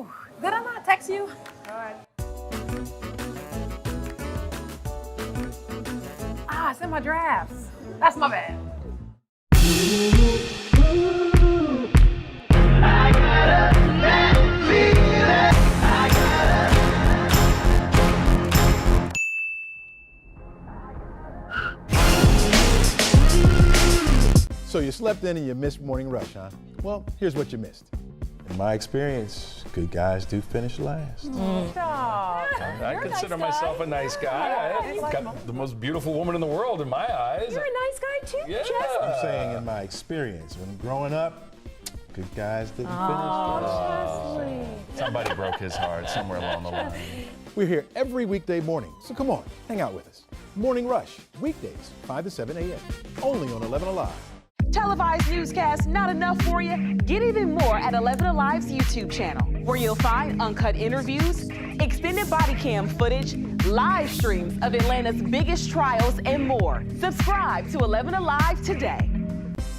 Ooh, did I not text you? All right. Ah, it's in my drafts. That's my bad. So you slept in and you missed morning rush, huh? Well, here's what you missed. In my experience, good guys do finish last. I consider myself a nice guy. I've got the most beautiful woman in the world in my eyes. You're a nice guy too, Yeah. Chester. I'm saying in my experience, when growing up, good guys didn't finish last. Somebody broke his heart somewhere along the line. We're here every weekday morning, so come on, hang out with us. Morning Rush, weekdays, 5 to 7 a.m., only on 11Alive. Televised newscasts not enough for you? Get even more at 11Alive's YouTube channel, where you'll find uncut interviews, extended body cam footage, live streams of Atlanta's biggest trials, and more. Subscribe to 11Alive today.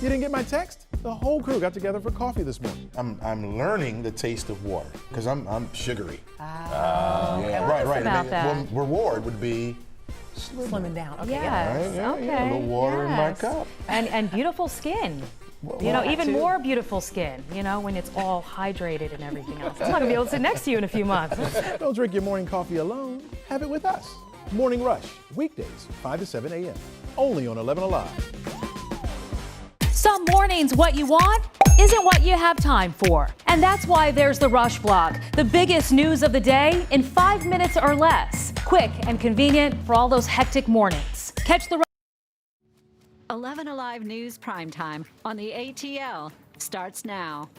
You didn't get my text? The whole crew got together for coffee this morning. I'm learning the taste of water, because I'm sugary. Yeah, right. about that. Well, reward would be Slimming down. Okay. Yes, yeah, okay. yeah, a little water in my yes. cup. And beautiful skin. Even more beautiful skin, when it's all hydrated and everything else. I'm not gonna be able to sit next to you in a few months. Don't drink your morning coffee alone. Have it with us. Morning Rush, weekdays, 5 to 7 a.m., only on 11Alive. Some mornings, what you want isn't what you have time for. And that's why there's the Rush Blog, the biggest news of the day in 5 minutes or less. Quick and convenient for all those hectic mornings. Catch the 11Alive News Primetime on the ATL starts now.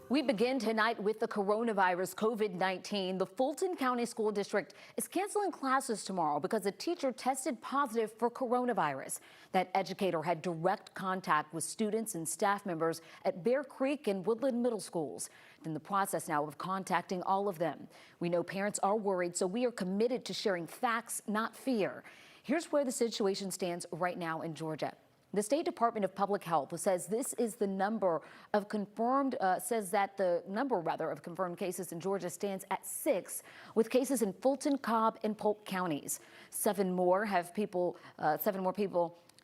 We begin tonight with the coronavirus, COVID-19. The Fulton County School District is canceling classes tomorrow because a teacher tested positive for coronavirus. That educator had direct contact with students and staff members at Bear Creek and Woodland Middle Schools. In the process now of contacting all of them. We know parents are worried, so we are committed to sharing facts, not fear. Here's where the situation stands right now in Georgia. The State Department of Public Health says this is the number of confirmed, of confirmed cases in Georgia stands at 6, with cases in Fulton, Cobb, and Polk counties. Seven more people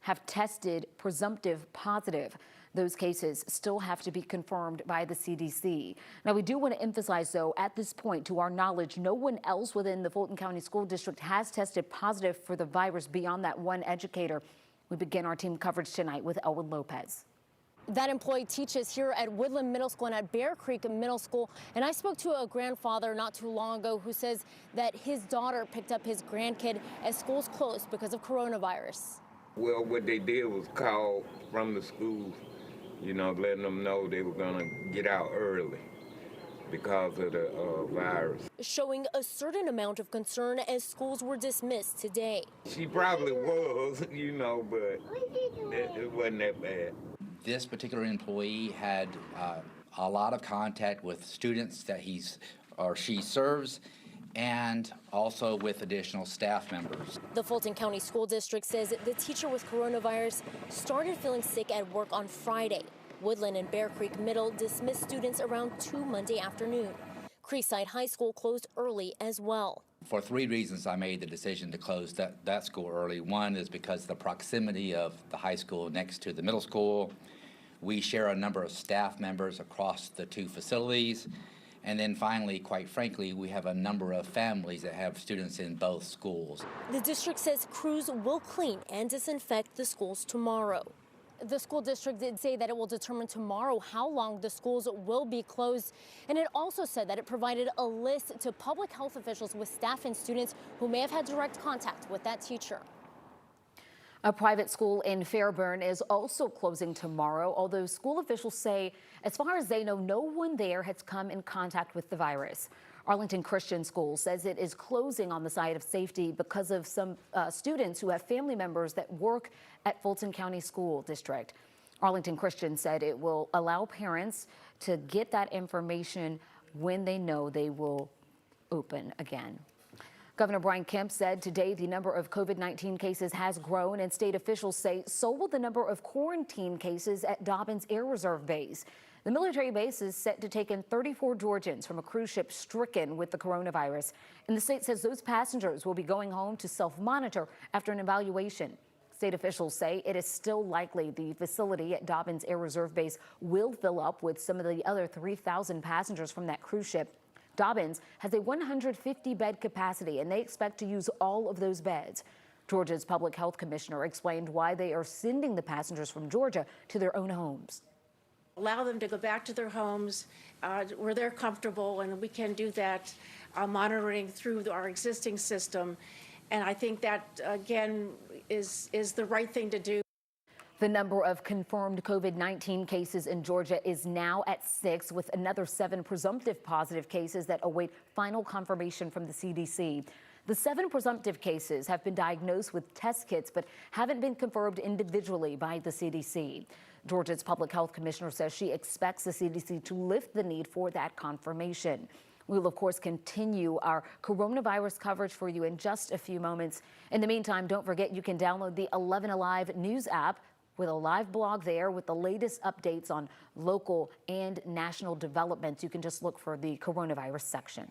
have tested presumptive positive. Those cases still have to be confirmed by the CDC. Now, we do want to emphasize, though, at this point, to our knowledge, no one else within the Fulton County School District has tested positive for the virus beyond that one educator. We begin our team coverage tonight with Elwin Lopez. That employee teaches here at Woodland Middle School and at Bear Creek Middle School. And I spoke to a grandfather not too long ago who says that his daughter picked up his grandkid as schools closed because of coronavirus. Well, what they did was call from the school, letting them know they were going to get out early because of the virus. Showing a certain amount of concern as schools were dismissed today. She probably was, but it wasn't that bad. This particular employee had a lot of contact with students that she serves, and also with additional staff members. The Fulton County School District says the teacher with coronavirus started feeling sick at work on Friday. Woodland and Bear Creek Middle dismissed students around 2 Monday afternoon. Creekside High School closed early as well. For 3 reasons, I made the decision to close that school early. One is because of the proximity of the high school next to the middle school. We share a number of staff members across the 2 facilities. And then finally, quite frankly, we have a number of families that have students in both schools. The district says crews will clean and disinfect the schools tomorrow. The school district did say that it will determine tomorrow how long the schools will be closed. And it also said that it provided a list to public health officials with staff and students who may have had direct contact with that teacher. A private school in Fairburn is also closing tomorrow, although school officials say, as far as they know, no one there has come in contact with the virus. Arlington Christian School says it is closing on the side of safety because of some students who have family members that work at Fulton County School District. Arlington Christian said it will allow parents to get that information when they know they will open again. Governor Brian Kemp said today the number of COVID-19 cases has grown, and state officials say so will the number of quarantine cases at Dobbins Air Reserve Base. The military base is set to take in 34 Georgians from a cruise ship stricken with the coronavirus. And the state says those passengers will be going home to self-monitor after an evaluation. State officials say it is still likely the facility at Dobbins Air Reserve Base will fill up with some of the other 3,000 passengers from that cruise ship. Dobbins has a 150-bed capacity, and they expect to use all of those beds. Georgia's public health commissioner explained why they are sending the passengers from Georgia to their own homes. Allow them to go back to their homes where they're comfortable, and we can do that monitoring through our existing system. And I think that, again, is the right thing to do. The number of confirmed COVID-19 cases in Georgia is now at 6, with another 7 presumptive positive cases that await final confirmation from the CDC. The 7 presumptive cases have been diagnosed with test kits but haven't been confirmed individually by the CDC. Georgia's public health commissioner says she expects the CDC to lift the need for that confirmation. We'll, of course, continue our coronavirus coverage for you in just a few moments. In the meantime, don't forget you can download the 11Alive news app with a live blog there with the latest updates on local and national developments. You can just look for the coronavirus section.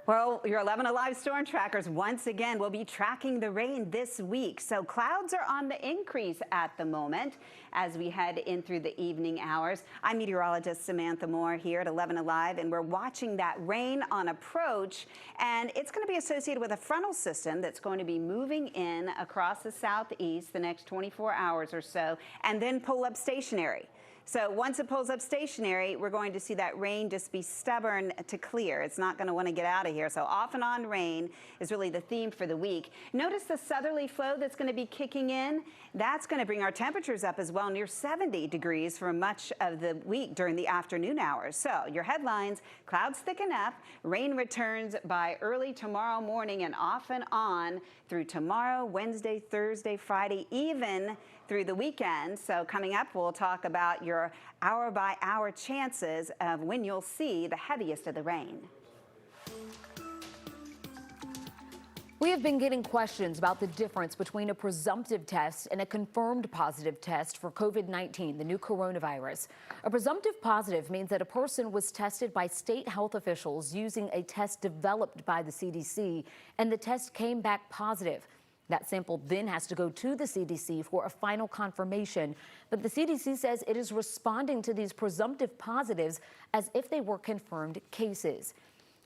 Well, your 11Alive storm trackers once again will be tracking the rain this week. So clouds are on the increase at the moment as we head in through the evening hours. I'm meteorologist Samantha Moore here at 11Alive, and we're watching that rain on approach. And it's going to be associated with a frontal system that's going to be moving in across the southeast the next 24 hours or so, and then pull up stationary. So once it pulls up stationary, we're going to see that rain just be stubborn to clear. It's not going to want to get out of here. So off and on rain is really the theme for the week. Notice the southerly flow that's going to be kicking in. That's going to bring our temperatures up as well, near 70 degrees for much of the week during the afternoon hours. So your headlines: clouds thicken up, rain returns by early tomorrow morning and off and on through tomorrow, Wednesday, Thursday, Friday, even through the weekend. So coming up, we'll talk about your hour-by-hour chances of when you'll see the heaviest of the rain. We have been getting questions about the difference between a presumptive test and a confirmed positive test for COVID-19, the new coronavirus. A presumptive positive means that a person was tested by state health officials using a test developed by the CDC, and the test came back positive. That sample then has to go to the CDC for a final confirmation. But the CDC says it is responding to these presumptive positives as if they were confirmed cases.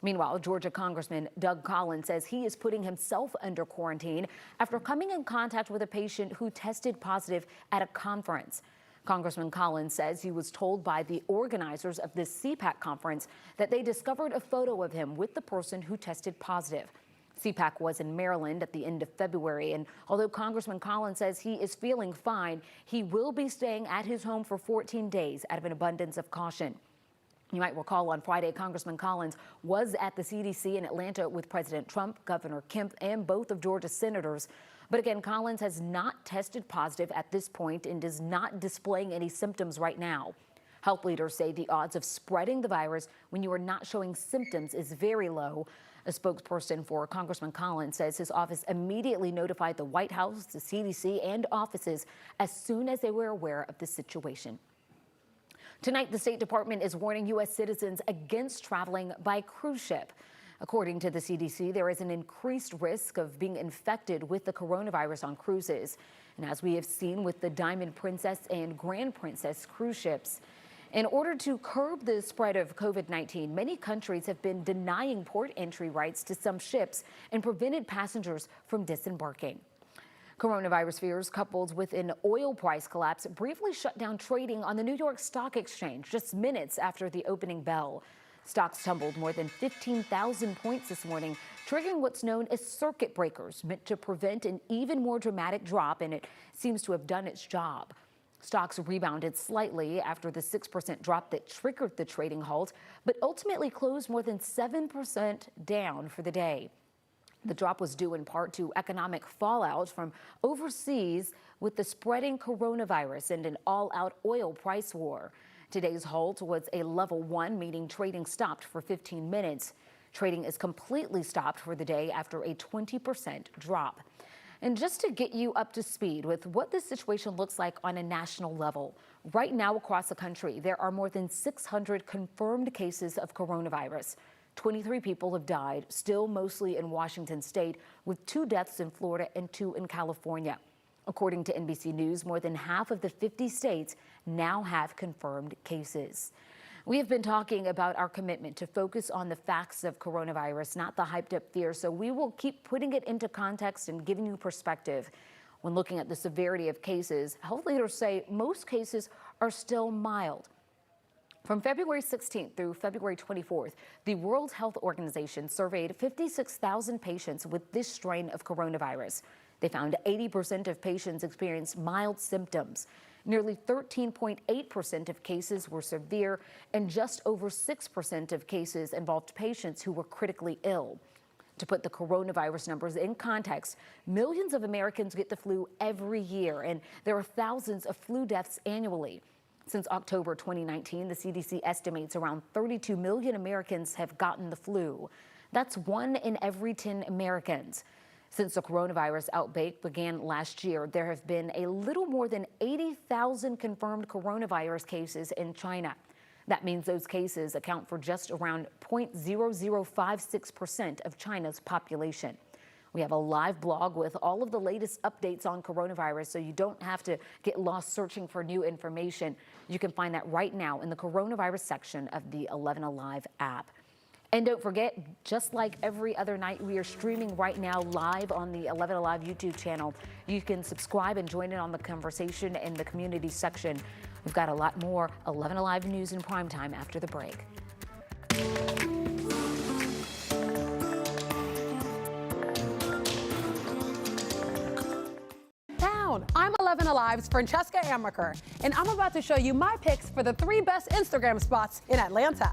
Meanwhile, Georgia Congressman Collins says he is putting himself under quarantine after coming in contact with a patient who tested positive at a conference. Congressman Collins says he was told by the organizers of this CPAC conference that they discovered a photo of him with the person who tested positive. CPAC was in Maryland at the end of February, and although Congressman Collins says he is feeling fine, he will be staying at his home for 14 days out of an abundance of caution. You might recall on Friday, Congressman Collins was at the CDC in Atlanta with President Trump, Governor Kemp, and both of Georgia's senators. But again, Collins has not tested positive at this point and is not displaying any symptoms right now. Health leaders say the odds of spreading the virus when you are not showing symptoms is very low. A spokesperson for Congressman Collins says his office immediately notified the White House, the CDC, and offices as soon as they were aware of the situation. Tonight, the State Department is warning U.S. citizens against traveling by cruise ship. According to the CDC, there is an increased risk of being infected with the coronavirus on cruises. And as we have seen with the Diamond Princess and Grand Princess cruise ships, in order to curb the spread of COVID-19, many countries have been denying port entry rights to some ships and prevented passengers from disembarking. Coronavirus fears coupled with an oil price collapse briefly shut down trading on the New York Stock Exchange just minutes after the opening bell. Stocks tumbled more than 15,000 points this morning, triggering what's known as circuit breakers, meant to prevent an even more dramatic drop, and it seems to have done its job. Stocks rebounded slightly after the 6% drop that triggered the trading halt, but ultimately closed more than 7% down for the day. The drop was due in part to economic fallout from overseas with the spreading coronavirus and an all-out oil price war. Today's halt was a level 1, meaning trading stopped for 15 minutes. Trading is completely stopped for the day after a 20% drop. And just to get you up to speed with what this situation looks like on a national level, right now across the country, there are more than 600 confirmed cases of coronavirus. 23 people have died, still mostly in Washington state, with 2 deaths in Florida and 2 in California. According to NBC News, more than half of the 50 states now have confirmed cases. We have been talking about our commitment to focus on the facts of coronavirus, not the hyped up fear. So we will keep putting it into context and giving you perspective. When looking at the severity of cases, health leaders say most cases are still mild. From February 16th through February 24th, the World Health Organization surveyed 56,000 patients with this strain of coronavirus. They found 80% of patients experienced mild symptoms. Nearly 13.8% of cases were severe, and just over 6% of cases involved patients who were critically ill. To put the coronavirus numbers in context, millions of Americans get the flu every year, and there are thousands of flu deaths annually. Since October 2019, the CDC estimates around 32 million Americans have gotten the flu. That's 1 in every 10 Americans. Since the coronavirus outbreak began last year, there have been a little more than 80,000 confirmed coronavirus cases in China. That means those cases account for just around 0.0056% of China's population. We have a live blog with all of the latest updates on coronavirus, so you don't have to get lost searching for new information. You can find that right now in the coronavirus section of the 11Alive app. And don't forget, just like every other night, we are streaming right now live on the 11Alive YouTube channel. You can subscribe and join in on the conversation in the community section. We've got a lot more 11Alive news in primetime after the break. I'm 11Alive's Francesca Amaker, and I'm about to show you my picks for the 3 best Instagram spots in Atlanta.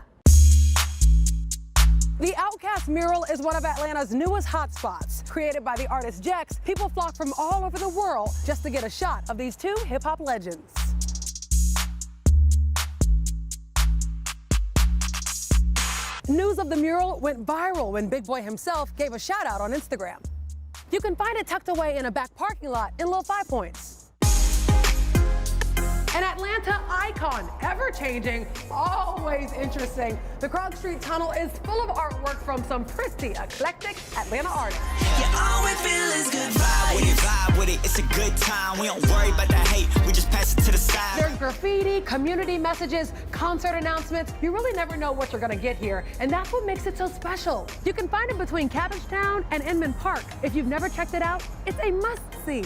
The Outcast mural is one of Atlanta's newest hotspots. Created by the artist Jex, people flock from all over the world just to get a shot of these 2 hip-hop legends. News of the mural went viral when Big Boy himself gave a shout-out on Instagram. You can find it tucked away in a back parking lot in Little 5 Points. An Atlanta icon, ever-changing, always interesting. The Krog Street Tunnel is full of artwork from some pretty eclectic Atlanta artists. Yeah, all we feel is good vibe with it, it's a good time. We don't worry about the hate, we just pass it to the side. There's graffiti, community messages, concert announcements. You really never know what you're gonna get here, and that's what makes it so special. You can find it between Cabbagetown and Inman Park. If you've never checked it out, it's a must-see.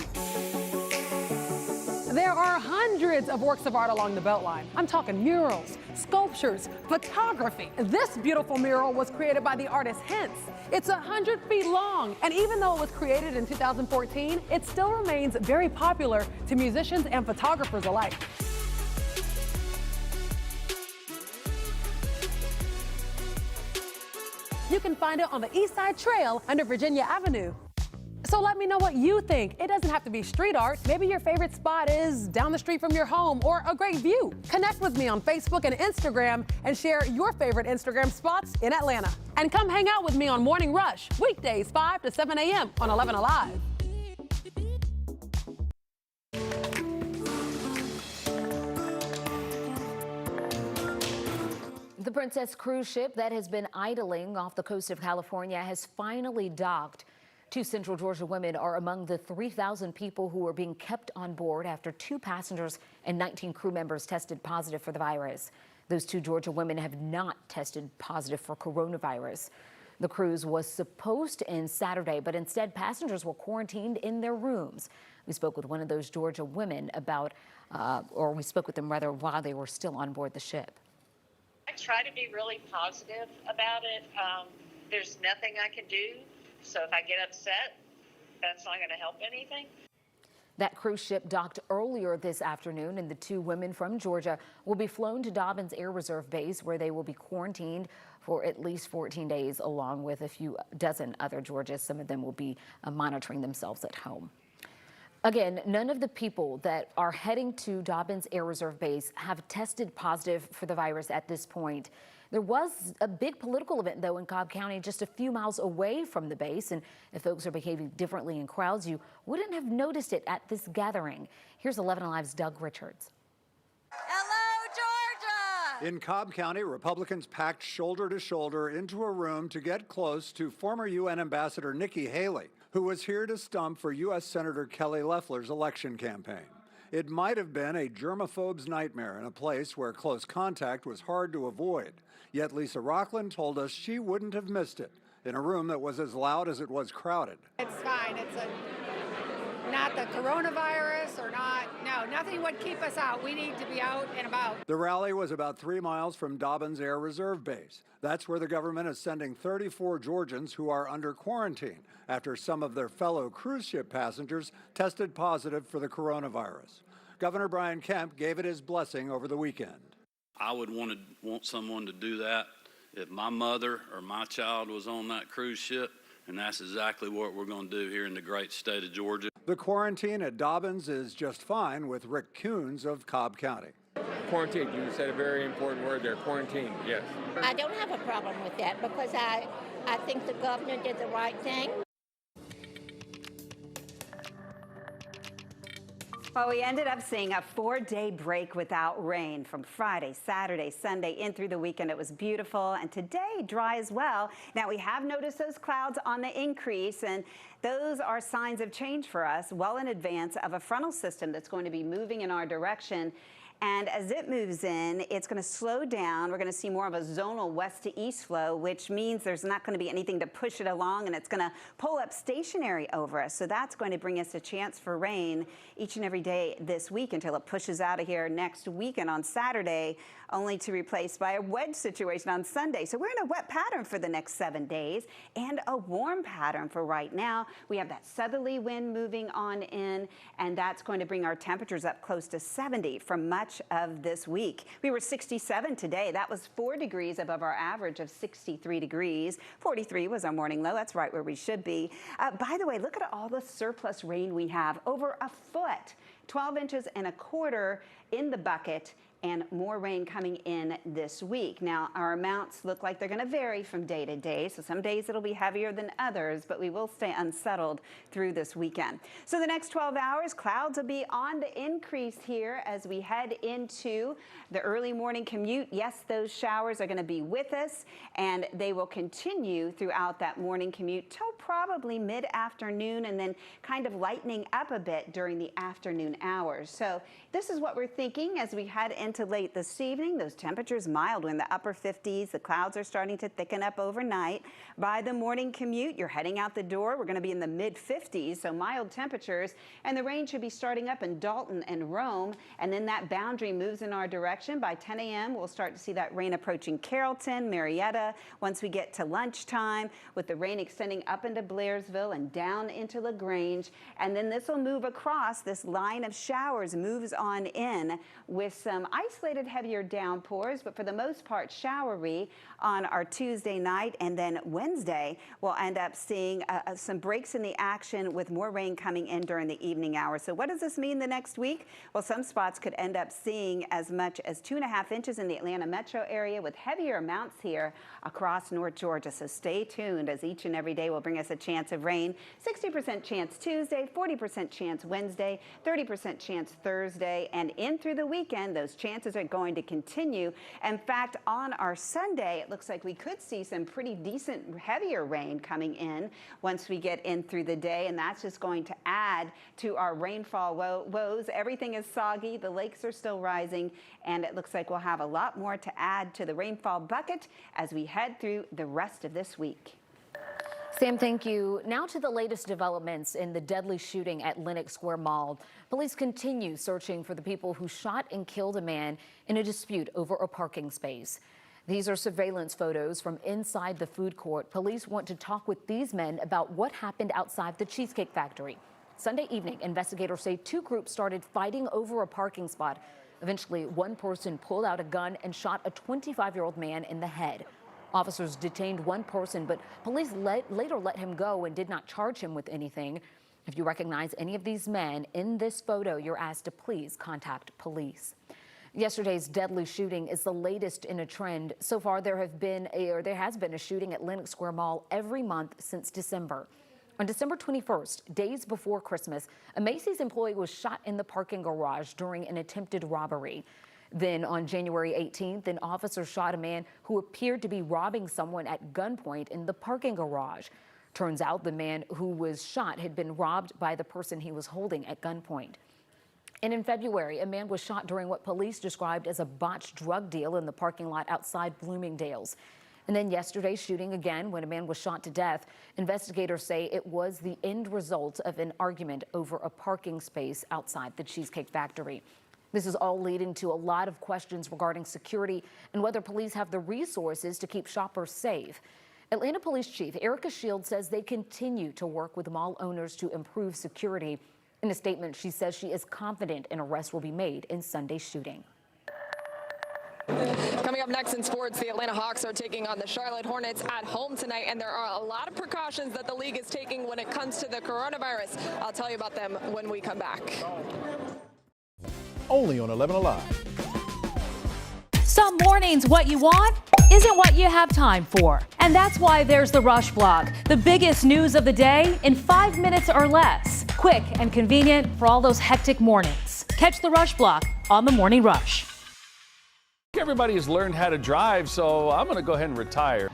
There are hundreds of works of art along the Beltline. I'm talking murals, sculptures, photography. This beautiful mural was created by the artist Hints. It's 100 feet long, and even though it was created in 2014, it still remains very popular to musicians and photographers alike. You can find it on the East Side Trail under Virginia Avenue. So let me know what you think. It doesn't have to be street art. Maybe your favorite spot is down the street from your home or a great view. Connect with me on Facebook and Instagram and share your favorite Instagram spots in Atlanta. And come hang out with me on Morning Rush, weekdays 5 to 7 a.m. on 11Alive. The Princess cruise ship that has been idling off the coast of California has finally docked. 2 Central Georgia women are among the 3,000 people who are being kept on board after 2 passengers and 19 crew members tested positive for the virus. Those 2 Georgia women have not tested positive for coronavirus. The cruise was supposed to end Saturday, but instead passengers were quarantined in their rooms. We spoke with one of those Georgia women about, we spoke with them rather while they were still on board the ship. I try to be really positive about it. There's nothing I can do. So if I get upset, that's not going to help anything. That cruise ship docked earlier this afternoon, and the 2 women from Georgia will be flown to Dobbins Air Reserve Base, where they will be quarantined for at least 14 days, along with a few dozen other Georgians. Some of them will be monitoring themselves at home. Again, none of the people that are heading to Dobbins Air Reserve Base have tested positive for the virus at this point. There was a big political event, though, in Cobb County, just a few miles away from the base. And if folks are behaving differently in crowds, you wouldn't have noticed it at this gathering. Here's 11Alive's Doug Richards. In Cobb County, Republicans packed shoulder to shoulder into a room to get close to former UN Ambassador Nikki Haley, who was here to stump for U.S. Senator Kelly Loeffler's election campaign. It might have been a germaphobe's nightmare in a place where close contact was hard to avoid. Yet Lisa Rockland told us she wouldn't have missed it in a room that was as loud as it was crowded. It's fine. It's not the coronavirus or nothing would keep us out. We need to be out and about. The rally was about 3 miles from Dobbins Air Reserve Base. That's where the government is sending 34 Georgians who are under quarantine after some of their fellow cruise ship passengers tested positive for the coronavirus. Governor Brian Kemp gave it his blessing over the weekend. I would want someone to do that if my mother or my child was on that cruise ship, and that's exactly what we're going to do here in the great state of Georgia. The quarantine at Dobbins is just fine with Rick Coons of Cobb County. Quarantine, you said a very important word there, quarantine, yes. I don't have a problem with that because I think the governor did the right thing. Well, we ended up seeing a 4-day break without rain from Friday, Saturday, Sunday, in through the weekend. It was beautiful, and today dry as well. Now, we have noticed those clouds on the increase, and those are signs of change for us well in advance of a frontal system that's going to be moving in our direction. And as it moves in, it's going to slow down. We're going to see more of a zonal west to east flow, which means there's not going to be anything to push it along, and it's going to pull up stationary over us. So that's going to bring us a chance for rain each and every day this week until it pushes out of here next weekend on Saturday, only to replace by a wedge situation on Sunday. So we're in a wet pattern for the next 7 days and a warm pattern for right now. We have that southerly wind moving on in, and that's going to bring our temperatures up close to 70 for much of this week. We were 67 today. That was 4 degrees above our average of 63 degrees. 43 was our morning low. That's right where we should be. By the way, look at all the surplus rain we have. Over a foot, 12 inches and a quarter in the bucket, and more rain coming in this week. Now, our amounts look like they're going to vary from day to day, so some days it'll be heavier than others, but we will stay unsettled through this weekend. So the next 12 hours, clouds will be on the increase here as we head into the early morning commute. Yes, those showers are going to be with us, and they will continue throughout that morning commute till probably mid-afternoon, and then kind of lightening up a bit during the afternoon hours. So this is what we're thinking as we head into late this evening. Those temperatures mild in the upper 50s. The clouds are starting to thicken up overnight. By the morning commute, you're heading out the door. We're going to be in the mid 50s, so mild temperatures, and the rain should be starting up in Dalton and Rome, and then that boundary moves in our direction. By 10 a.m., we'll start to see that rain approaching Carrollton, Marietta. Once we get to lunchtime, with the rain extending up into Blairsville and down into LaGrange, and then this will move across. This line of showers moves on in with some isolated heavier downpours, but for the most part showery on our Tuesday night, and then Wednesday we'll end up seeing some breaks in the action with more rain coming in during the evening hours. So what does this mean the next week? Well, some spots could end up seeing as much as 2.5 inches in the Atlanta metro area, with heavier amounts here across North Georgia. So stay tuned, as each and every day will bring us a chance of rain. 60% chance Tuesday, 40% chance Wednesday, 30% chance Thursday, and in through the weekend those chances are going to continue. In fact, on our Sunday, it looks like we could see some pretty decent heavier rain coming in once we get in through the day, and that's just going to add to our rainfall woes. Everything is soggy, the lakes are still rising, and it looks like we'll have a lot more to add to the rainfall bucket as we head through the rest of this week. Sam, thank you. Now to the latest developments in the deadly shooting at Lenox Square Mall. Police continue searching for the people who shot and killed a man in a dispute over a parking space. These are surveillance photos from inside the food court. Police want to talk with these men about what happened outside the Cheesecake Factory. Sunday evening, investigators say 2 groups started fighting over a parking spot. Eventually, one person pulled out a gun and shot a 25-year-old man in the head. Officers detained one person, but police later let him go and did not charge him with anything. If you recognize any of these men in this photo, you're asked to please contact police. Yesterday's deadly shooting is the latest in a trend. So far, there has been a shooting at Lenox Square Mall every month since December. On December 21st, days before Christmas, a Macy's employee was shot in the parking garage during an attempted robbery. Then on January 18th, an officer shot a man who appeared to be robbing someone at gunpoint in the parking garage. Turns out the man who was shot had been robbed by the person he was holding at gunpoint. And in February, a man was shot during what police described as a botched drug deal in the parking lot outside Bloomingdale's. And then yesterday's shooting again when a man was shot to death. Investigators say it was the end result of an argument over a parking space outside the Cheesecake Factory. This is all leading to a lot of questions regarding security and whether police have the resources to keep shoppers safe. Atlanta Police Chief Erica Shields says they continue to work with mall owners to improve security. In a statement, she says she is confident an arrest will be made in Sunday's shooting. Coming up next in sports, the Atlanta Hawks are taking on the Charlotte Hornets at home tonight, and there are a lot of precautions that the league is taking when it comes to the coronavirus. I'll tell you about them when we come back. Only on 11Alive. Some mornings, what you want isn't what you have time for. And that's why there's the Rush Blog, the biggest news of the day in 5 minutes or less. Quick and convenient for all those hectic mornings. Catch the Rush Blog on the Morning Rush. Everybody has learned how to drive, so I'm going to go ahead and retire.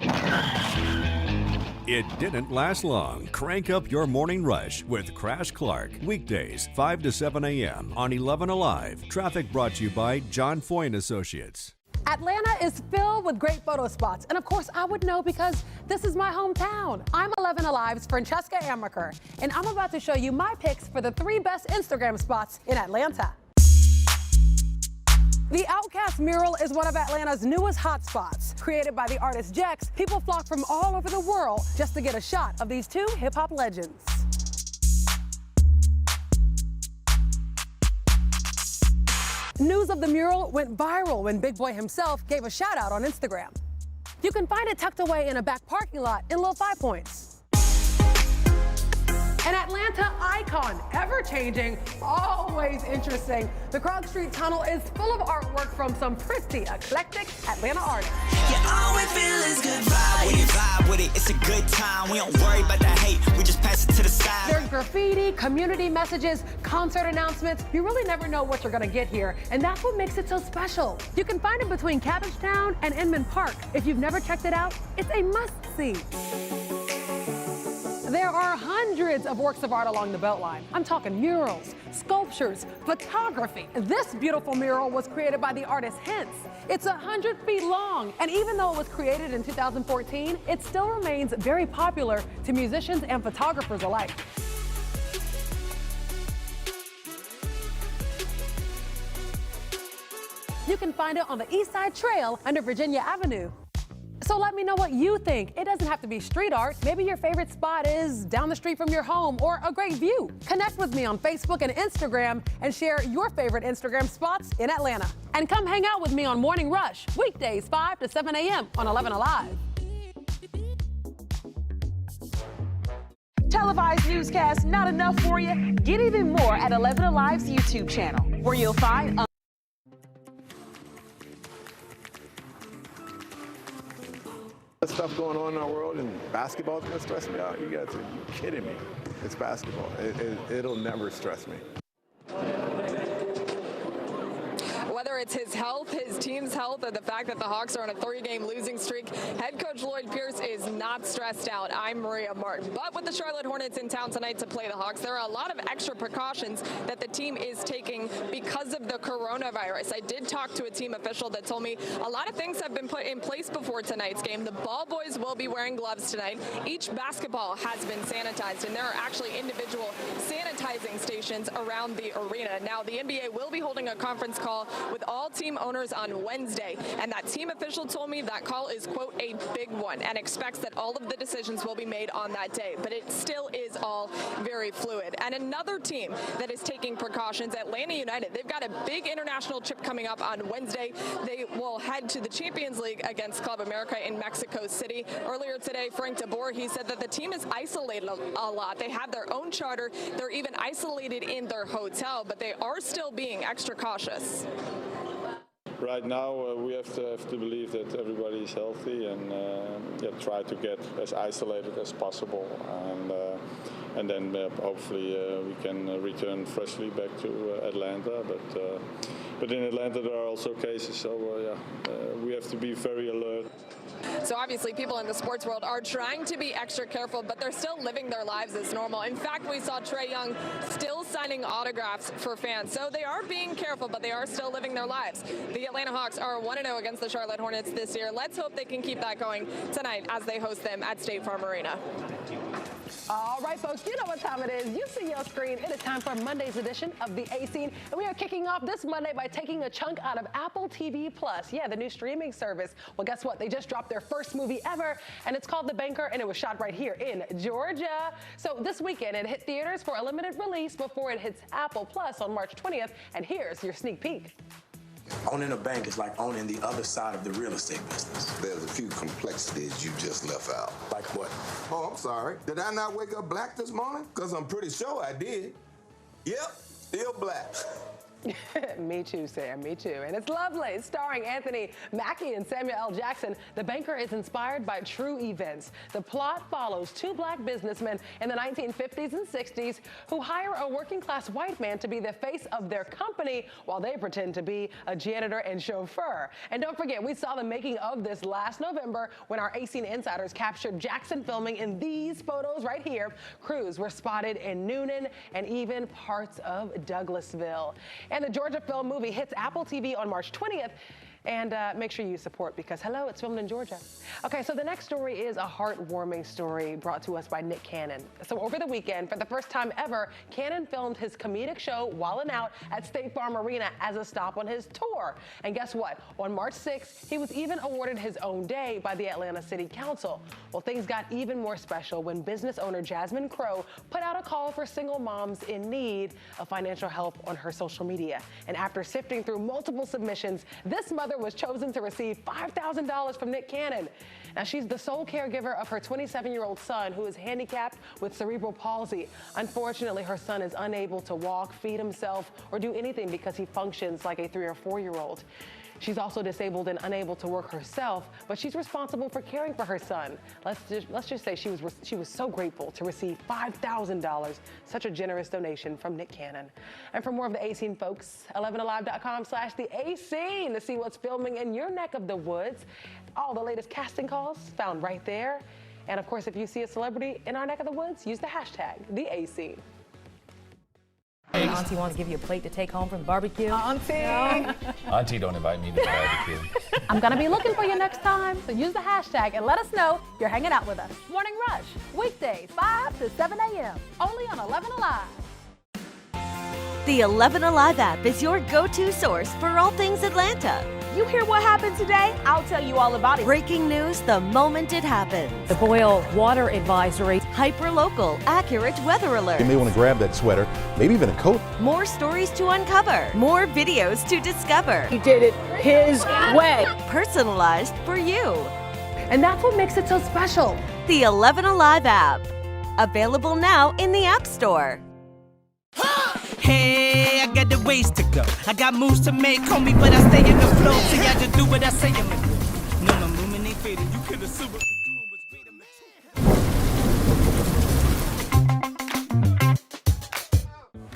It didn't last long. Crank up your morning rush with Crash Clark. Weekdays, 5 to 7 a.m. on 11Alive. Traffic brought to you by John Foy & Associates. Atlanta is filled with great photo spots. And of course, I would know because this is my hometown. I'm 11Alive's Francesca Amaker, and I'm about to show you my picks for the 3 best Instagram spots in Atlanta. The Outcast mural is one of Atlanta's newest hotspots. Created by the artist Jex, people flock from all over the world just to get a shot of these 2 hip-hop legends. News of the mural went viral when Big Boy himself gave a shout out on Instagram. You can find it tucked away in a back parking lot in Little 5 Points. An Atlanta icon, ever-changing, always interesting. The Krog Street Tunnel is full of artwork from some pretty eclectic Atlanta artists. Yeah, all we feel is good vibe with it. It's a good time. We don't worry about the hate. We just pass it to the side. There's graffiti, community messages, concert announcements. You really never know what you're gonna get here, and that's what makes it so special. You can find it between Cabbagetown and Inman Park. If you've never checked it out, it's a must-see. There are hundreds of works of art along the Beltline. I'm talking murals, sculptures, photography. This beautiful mural was created by the artist Hints. It's 100 feet long, and even though it was created in 2014, it still remains very popular to musicians and photographers alike. You can find it on the East Side Trail under Virginia Avenue. So let me know what you think. It doesn't have to be street art. Maybe your favorite spot is down the street from your home or a great view. Connect with me on Facebook and Instagram and share your favorite Instagram spots in Atlanta. And come hang out with me on Morning Rush, weekdays 5 to 7 a.m. on 11Alive. Televised newscasts not enough for you? Get even more at 11Alive's YouTube channel, where you'll find stuff going on in our world, and basketball is going to stress me out. You guys are kidding me. It's basketball. It'll never stress me. Whether it's his health, his team's health, or the fact that the Hawks are on a 3-game losing streak, head coach Lloyd Pierce is not stressed out. I'm Maria Martin. But with the Charlotte Hornets in town tonight to play the Hawks, there are a lot of extra precautions that the team is taking because of the coronavirus. I did talk to a team official that told me a lot of things have been put in place before tonight's game. The ball boys will be wearing gloves tonight. Each basketball has been sanitized, and there are actually individual sanitizing stations around the arena. Now, the NBA will be holding a conference call with all team owners on Wednesday, and that team official told me that call is, quote, a big one, and expects that all of the decisions will be made on that day, but it still is all very fluid. And another team that is taking precautions, Atlanta United, they've got a big international trip coming up on Wednesday. They will head to the Champions League against Club America in Mexico City. Earlier today, Frank DeBoer, he said that the team is isolated a lot. They have their own charter. They're even isolated in their hotel, but they are still being extra cautious. right now we have to believe that everybody is healthy and try to get as isolated as possible, and then hopefully we can return freshly back to Atlanta. But in Atlanta there are also cases, so we have to be very alert. So obviously people in the sports world are trying to be extra careful, but they're still living their lives as normal. In fact, we saw Trae Young still signing autographs for fans. So they are being careful, but they are still living their lives. The Atlanta Hawks are 1-0 against the Charlotte Hornets this year. Let's hope they can keep that going tonight as they host them at State Farm Arena. All right, folks, you know what time it is. You see your screen. It is time for Monday's edition of The A Scene. And we are kicking off this Monday by taking a chunk out of Apple TV+. Yeah, the new streaming service. Well, guess what? They just dropped their first movie ever, and it's called The Banker, and it was shot right here in Georgia. So this weekend, it hit theaters for a limited release before it hits Apple Plus on March 20th. And here's your sneak peek. Owning a bank is like owning the other side of the real estate business. There's a few complexities you just left out. Like what? Oh, I'm sorry. Did I not wake up black this morning? Because I'm pretty sure I did. Yep, still black. Me too, Sam, me too. And it's lovely. Starring Anthony Mackie and Samuel L. Jackson, The Banker is inspired by true events. The plot follows two black businessmen in the 1950s and 60s who hire a working-class white man to be the face of their company while they pretend to be a janitor and chauffeur. And don't forget, we saw the making of this last November when our A-Scene insiders captured Jackson filming in these photos right here. Crews were spotted in Noonan and even parts of Douglasville. And the Georgia film movie hits Apple TV on March 20th. And make sure you support because, hello, it's filmed in Georgia. Okay, so the next story is a heartwarming story brought to us by Nick Cannon. So over the weekend, for the first time ever, Cannon filmed his comedic show Wildin' Out at State Farm Arena as a stop on his tour. And guess what? On March 6th, he was even awarded his own day by the Atlanta City Council. Well, things got even more special when business owner Jasmine Crow put out a call for single moms in need of financial help on her social media. And after sifting through multiple submissions, this mother was chosen to receive $5,000 from Nick Cannon. Now, she's the sole caregiver of her 27-year-old son who is handicapped with cerebral palsy. Unfortunately, her son is unable to walk, feed himself, or do anything because he functions like a 3 or 4-year-old. She's also disabled and unable to work herself, but she's responsible for caring for her son. Let's just say she was so grateful to receive $5,000. Such a generous donation from Nick Cannon. And for more of the A-Scene, folks, 11alive.com/the-A-Scene to see what's filming in your neck of the woods. All the latest casting calls found right there. And of course, if you see a celebrity in our neck of the woods, use the hashtag #TheA-Scene. Auntie wants to give you a plate to take home from the barbecue. Auntie! No. Auntie, don't invite me to the barbecue. I'm gonna be looking for you next time, so use the hashtag and let us know you're hanging out with us. Morning Rush, weekdays 5 to 7 a.m. only on 11Alive. The 11Alive app is your go-to source for all things Atlanta. You hear what happened today? I'll tell you all about it. Breaking news the moment it happens. The boil water advisory. Hyper-local, accurate weather alerts. You may want to grab that sweater, maybe even a coat. More stories to uncover. More videos to discover. He did it his way. Personalized for you. And that's what makes it so special. The 11Alive app. Available now in the App Store. Hey, I got the ways to go. I got moves to make, homie, but I stay in the flow. See, I just do what I say I'm gonna do. No, my movement ain't faded. You could assume what you're doing was great.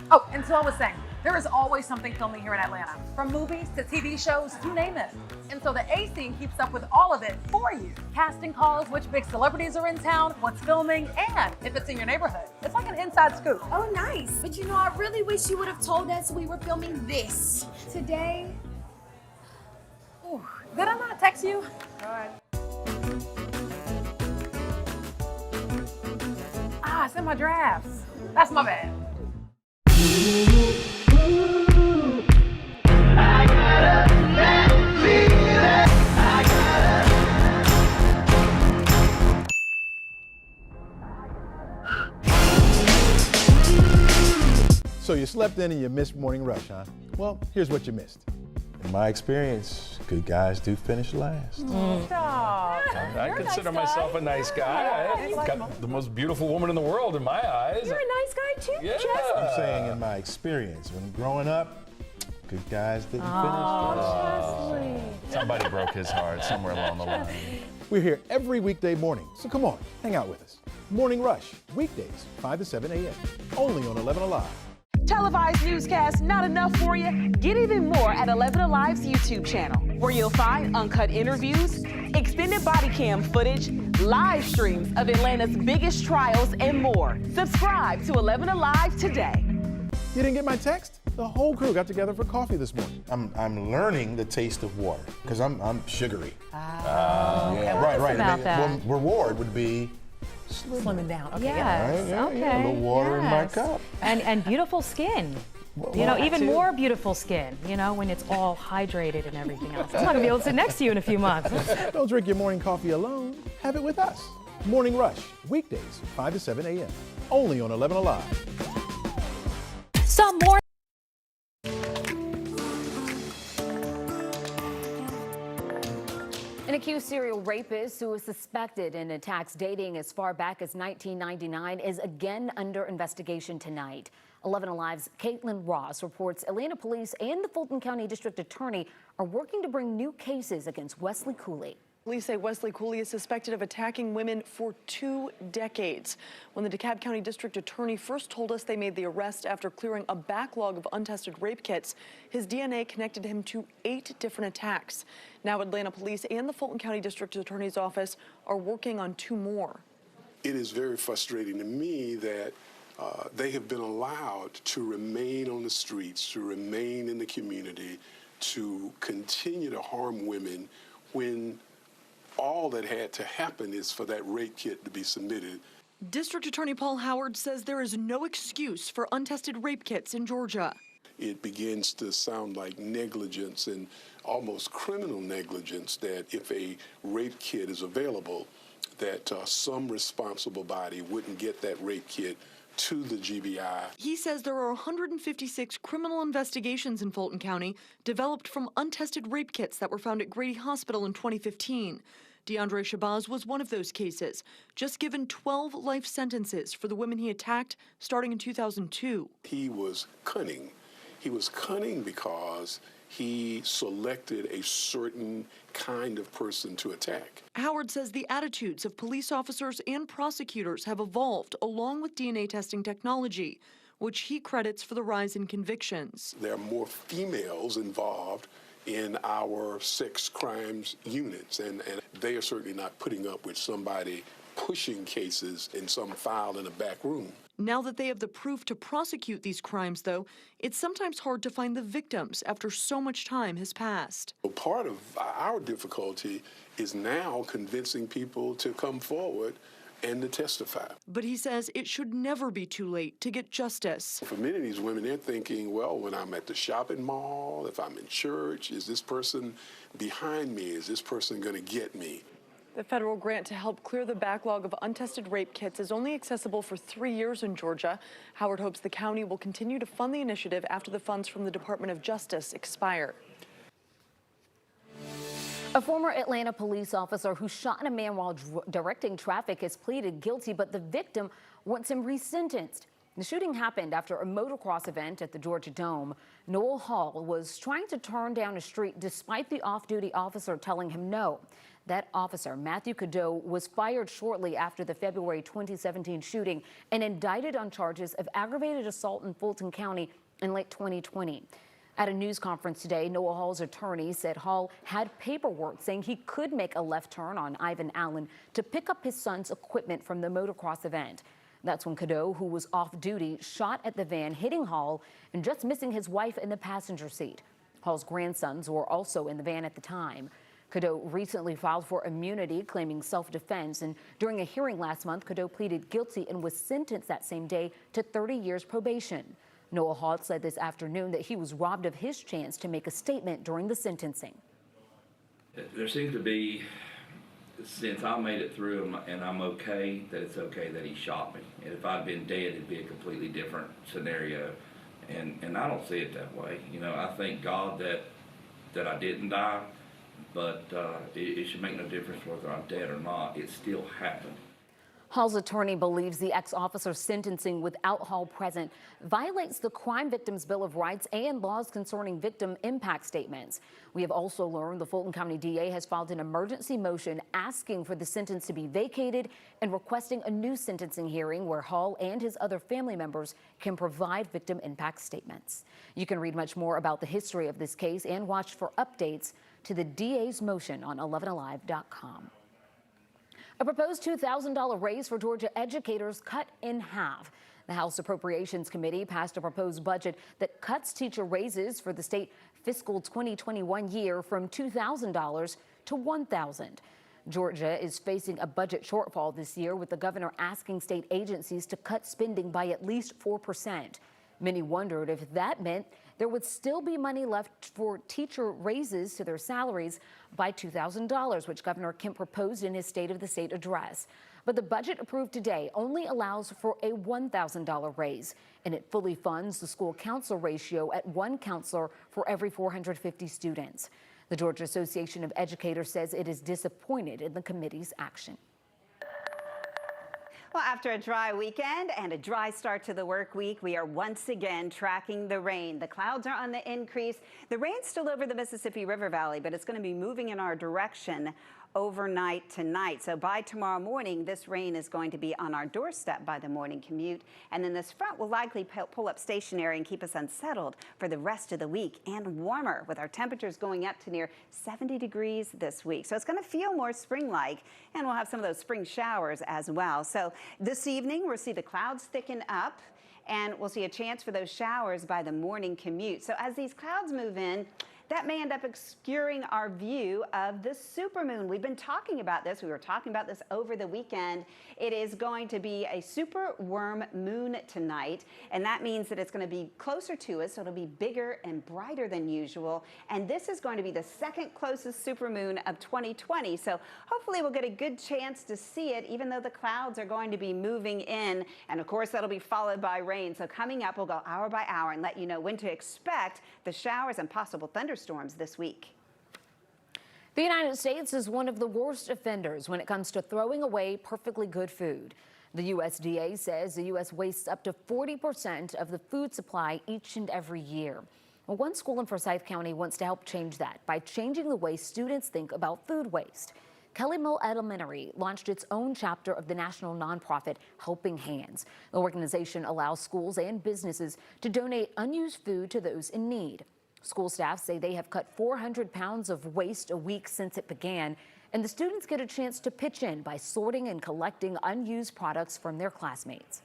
Oh, and so I was saying, there is always something filming here in Atlanta. From movies to TV shows, you name it. And so the A-Scene keeps up with all of it for you. Casting calls, which big celebrities are in town, what's filming, and if it's in your neighborhood. It's like an inside scoop. Oh, nice. But you know, I really wish you would have told us we were filming this today. Ooh, did I not text you? All right. Ah, it's in my drafts. That's my bad. So you slept in and you missed Morning Rush, huh? Well, here's what you missed. In my experience, good guys do finish last. Stop. I consider myself a nice guy. I've got the most beautiful woman in the world in my eyes. You're a nice guy too, Yeah. I'm saying in my experience, when growing up, good guys didn't Chesley. Somebody broke his heart somewhere along the line. We're here every weekday morning, so come on, hang out with us. Morning Rush, weekdays, 5 to 7 a.m., only on 11Alive. Televised newscasts not enough for you? Get even more at 11Alive's YouTube channel, where you'll find uncut interviews, extended body cam footage, live streams of Atlanta's biggest trials, and more. Subscribe to 11Alive today. You didn't get my text? The whole crew got together for coffee this morning. I'm learning the taste of water, because I'm sugary. Right. About that? Reward would be Slimming down. Okay. Yes. Right? Okay. Yeah, a little water in my yes. cup. And beautiful skin. Even more beautiful skin, when it's all hydrated and everything else. I'm not going to be able to sit next to you in a few months. Don't drink your morning coffee alone. Have it with us. Morning Rush, weekdays, 5 to 7 a.m., only on 11Alive. Some more. An accused serial rapist who was suspected in attacks dating as far back as 1999 is again under investigation tonight. 11Alive's Caitlin Ross reports Atlanta police and the Fulton County District Attorney are working to bring new cases against Wesley Cooley. Police say Wesley Cooley is suspected of attacking women for 2 decades. When the DeKalb County District Attorney first told us they made the arrest after clearing a backlog of untested rape kits, his DNA connected him to 8 different attacks. Now Atlanta Police and the Fulton County District Attorney's Office are working on 2 more. It is very frustrating to me that they have been allowed to remain on the streets, to remain in the community, to continue to harm women when all that had to happen is for that rape kit to be submitted. District Attorney Paul Howard says there is no excuse for untested rape kits in Georgia. It begins to sound like negligence and almost criminal negligence that if a rape kit is available, that some responsible body wouldn't get that rape kit to the GBI. He says there are 156 criminal investigations in Fulton County developed from untested rape kits that were found at Grady Hospital in 2015. DeAndre Shabazz was one of those cases, just given 12 life sentences for the women he attacked starting in 2002. He was cunning. He was cunning because he selected a certain kind of person to attack. Howard says the attitudes of police officers and prosecutors have evolved along with DNA testing technology, which he credits for the rise in convictions. There are more females involved in our sex crimes units, and they are certainly not putting up with somebody pushing cases in some file in a back room. Now that they have the proof to prosecute these crimes, though, it's sometimes hard to find the victims after so much time has passed. Well, part of our difficulty is now convincing people to come forward and to testify. But he says it should never be too late to get justice. For many of these women, they're thinking, well, when I'm at the shopping mall, if I'm in church, is this person behind me? Is this person going to get me? The federal grant to help clear the backlog of untested rape kits is only accessible for 3 years in Georgia. Howard hopes the county will continue to fund the initiative after the funds from the Department of Justice expire. A former Atlanta police officer who shot a man while directing traffic has pleaded guilty, but the victim wants him resentenced. The shooting happened after a motocross event at the Georgia Dome. Noel Hall was trying to turn down a street despite the off-duty officer telling him no. That officer, Matthew Cadeau, was fired shortly after the February 2017 shooting and indicted on charges of aggravated assault in Fulton County in late 2020. At a news conference today, Noah Hall's attorney said Hall had paperwork saying he could make a left turn on Ivan Allen to pick up his son's equipment from the motocross event. That's when Cadeau, who was off duty, shot at the van, hitting Hall and just missing his wife in the passenger seat. Hall's grandsons were also in the van at the time. Cadeau recently filed for immunity, claiming self-defense, and during a hearing last month, Cadeau pleaded guilty and was sentenced that same day to 30 years probation. Noah Hall said this afternoon that he was robbed of his chance to make a statement during the sentencing. There seems to be, since I made it through and I'm okay, that it's okay that he shot me. And if I'd been dead, it'd be a completely different scenario. And I don't see it that way. You know, I thank God that I didn't die, but it should make no difference whether I'm dead or not. It still happened. Hall's attorney believes the ex-officer's sentencing with Hall present violates the Crime Victims Bill of Rights and laws concerning victim impact statements. We have also learned the Fulton County DA has filed an emergency motion asking for the sentence to be vacated and requesting a new sentencing hearing where Hall and his other family members can provide victim impact statements. You can read much more about the history of this case and watch for updates to the DA's motion on 11alive.com. A proposed $2,000 raise for Georgia educators cut in half. The House Appropriations Committee passed a proposed budget that cuts teacher raises for the state fiscal 2021 year from $2,000 to $1,000. Georgia is facing a budget shortfall this year, with the governor asking state agencies to cut spending by at least 4%. Many wondered if that meant there would still be money left for teacher raises to their salaries by $2,000, which Governor Kemp proposed in his State of the State address. But the budget approved today only allows for a $1,000 raise, and it fully funds the school council ratio at one counselor for every 450 students. The Georgia Association of Educators says it is disappointed in the committee's action. Well, after a dry weekend and a dry start to the work week, we are once again tracking the rain. The clouds are on the increase. The rain's still over the Mississippi River Valley, but it's going to be moving in our direction overnight tonight. So by tomorrow morning, this rain is going to be on our doorstep by the morning commute. And then this front will likely pull up stationary and keep us unsettled for the rest of the week, and warmer, with our temperatures going up to near 70 degrees this week. So it's going to feel more spring-like, and we'll have some of those spring showers as well. So this evening, we'll see the clouds thicken up, and we'll see a chance for those showers by the morning commute. So as these clouds move in, that may end up obscuring our view of the supermoon. We've been talking about this. We were talking about this over the weekend. It is going to be a super worm moon tonight, and that means that it's going to be closer to us, so it'll be bigger and brighter than usual. And this is going to be the second closest supermoon of 2020. So hopefully we'll get a good chance to see it, even though the clouds are going to be moving in. And of course, that'll be followed by rain. So coming up, we'll go hour by hour and let you know when to expect the showers and possible thunderstorms this week. The United States is one of the worst offenders when it comes to throwing away perfectly good food. The USDA says the U.S. wastes up to 40% of the food supply each and every year. Well, one school in Forsyth County wants to help change that by changing the way students think about food waste. Kelly Mill Elementary launched its own chapter of the national nonprofit Helping Hands. The organization allows schools and businesses to donate unused food to those in need. School staff say they have cut 400 pounds of waste a week since it began, and the students get a chance to pitch in by sorting and collecting unused products from their classmates.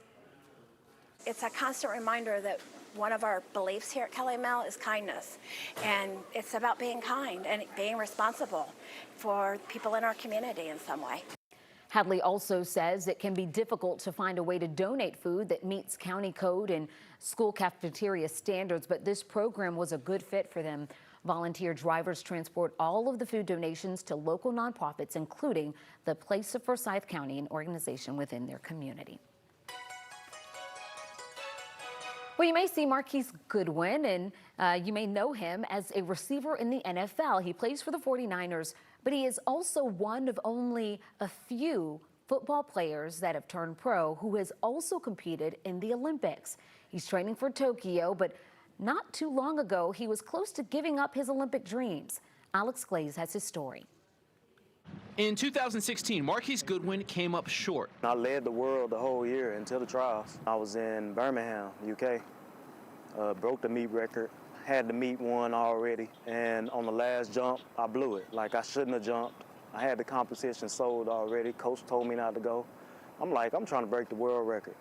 It's a constant reminder that one of our beliefs here at Kelly Mill is kindness, and it's about being kind and being responsible for people in our community in some way. Hadley also says it can be difficult to find a way to donate food that meets county code and school cafeteria standards, but this program was a good fit for them. Volunteer drivers transport all of the food donations to local nonprofits, including the Place of Forsyth County, an organization within their community. Well, you may see Marquise Goodwin, and you may know him as a receiver in the NFL. He plays for the 49ers, but he is also one of only a few football players that have turned pro who has also competed in the Olympics. He's training for Tokyo, but not too long ago, he was close to giving up his Olympic dreams. Alex Glaze has his story. In 2016, Marquise Goodwin came up short. I led the world the whole year until the trials. I was in Birmingham, UK, broke the meet record, had the meet won already, and on the last jump, I blew it. Like, I shouldn't have jumped. I had the competition sold already. Coach told me not to go. I'm trying to break the world record,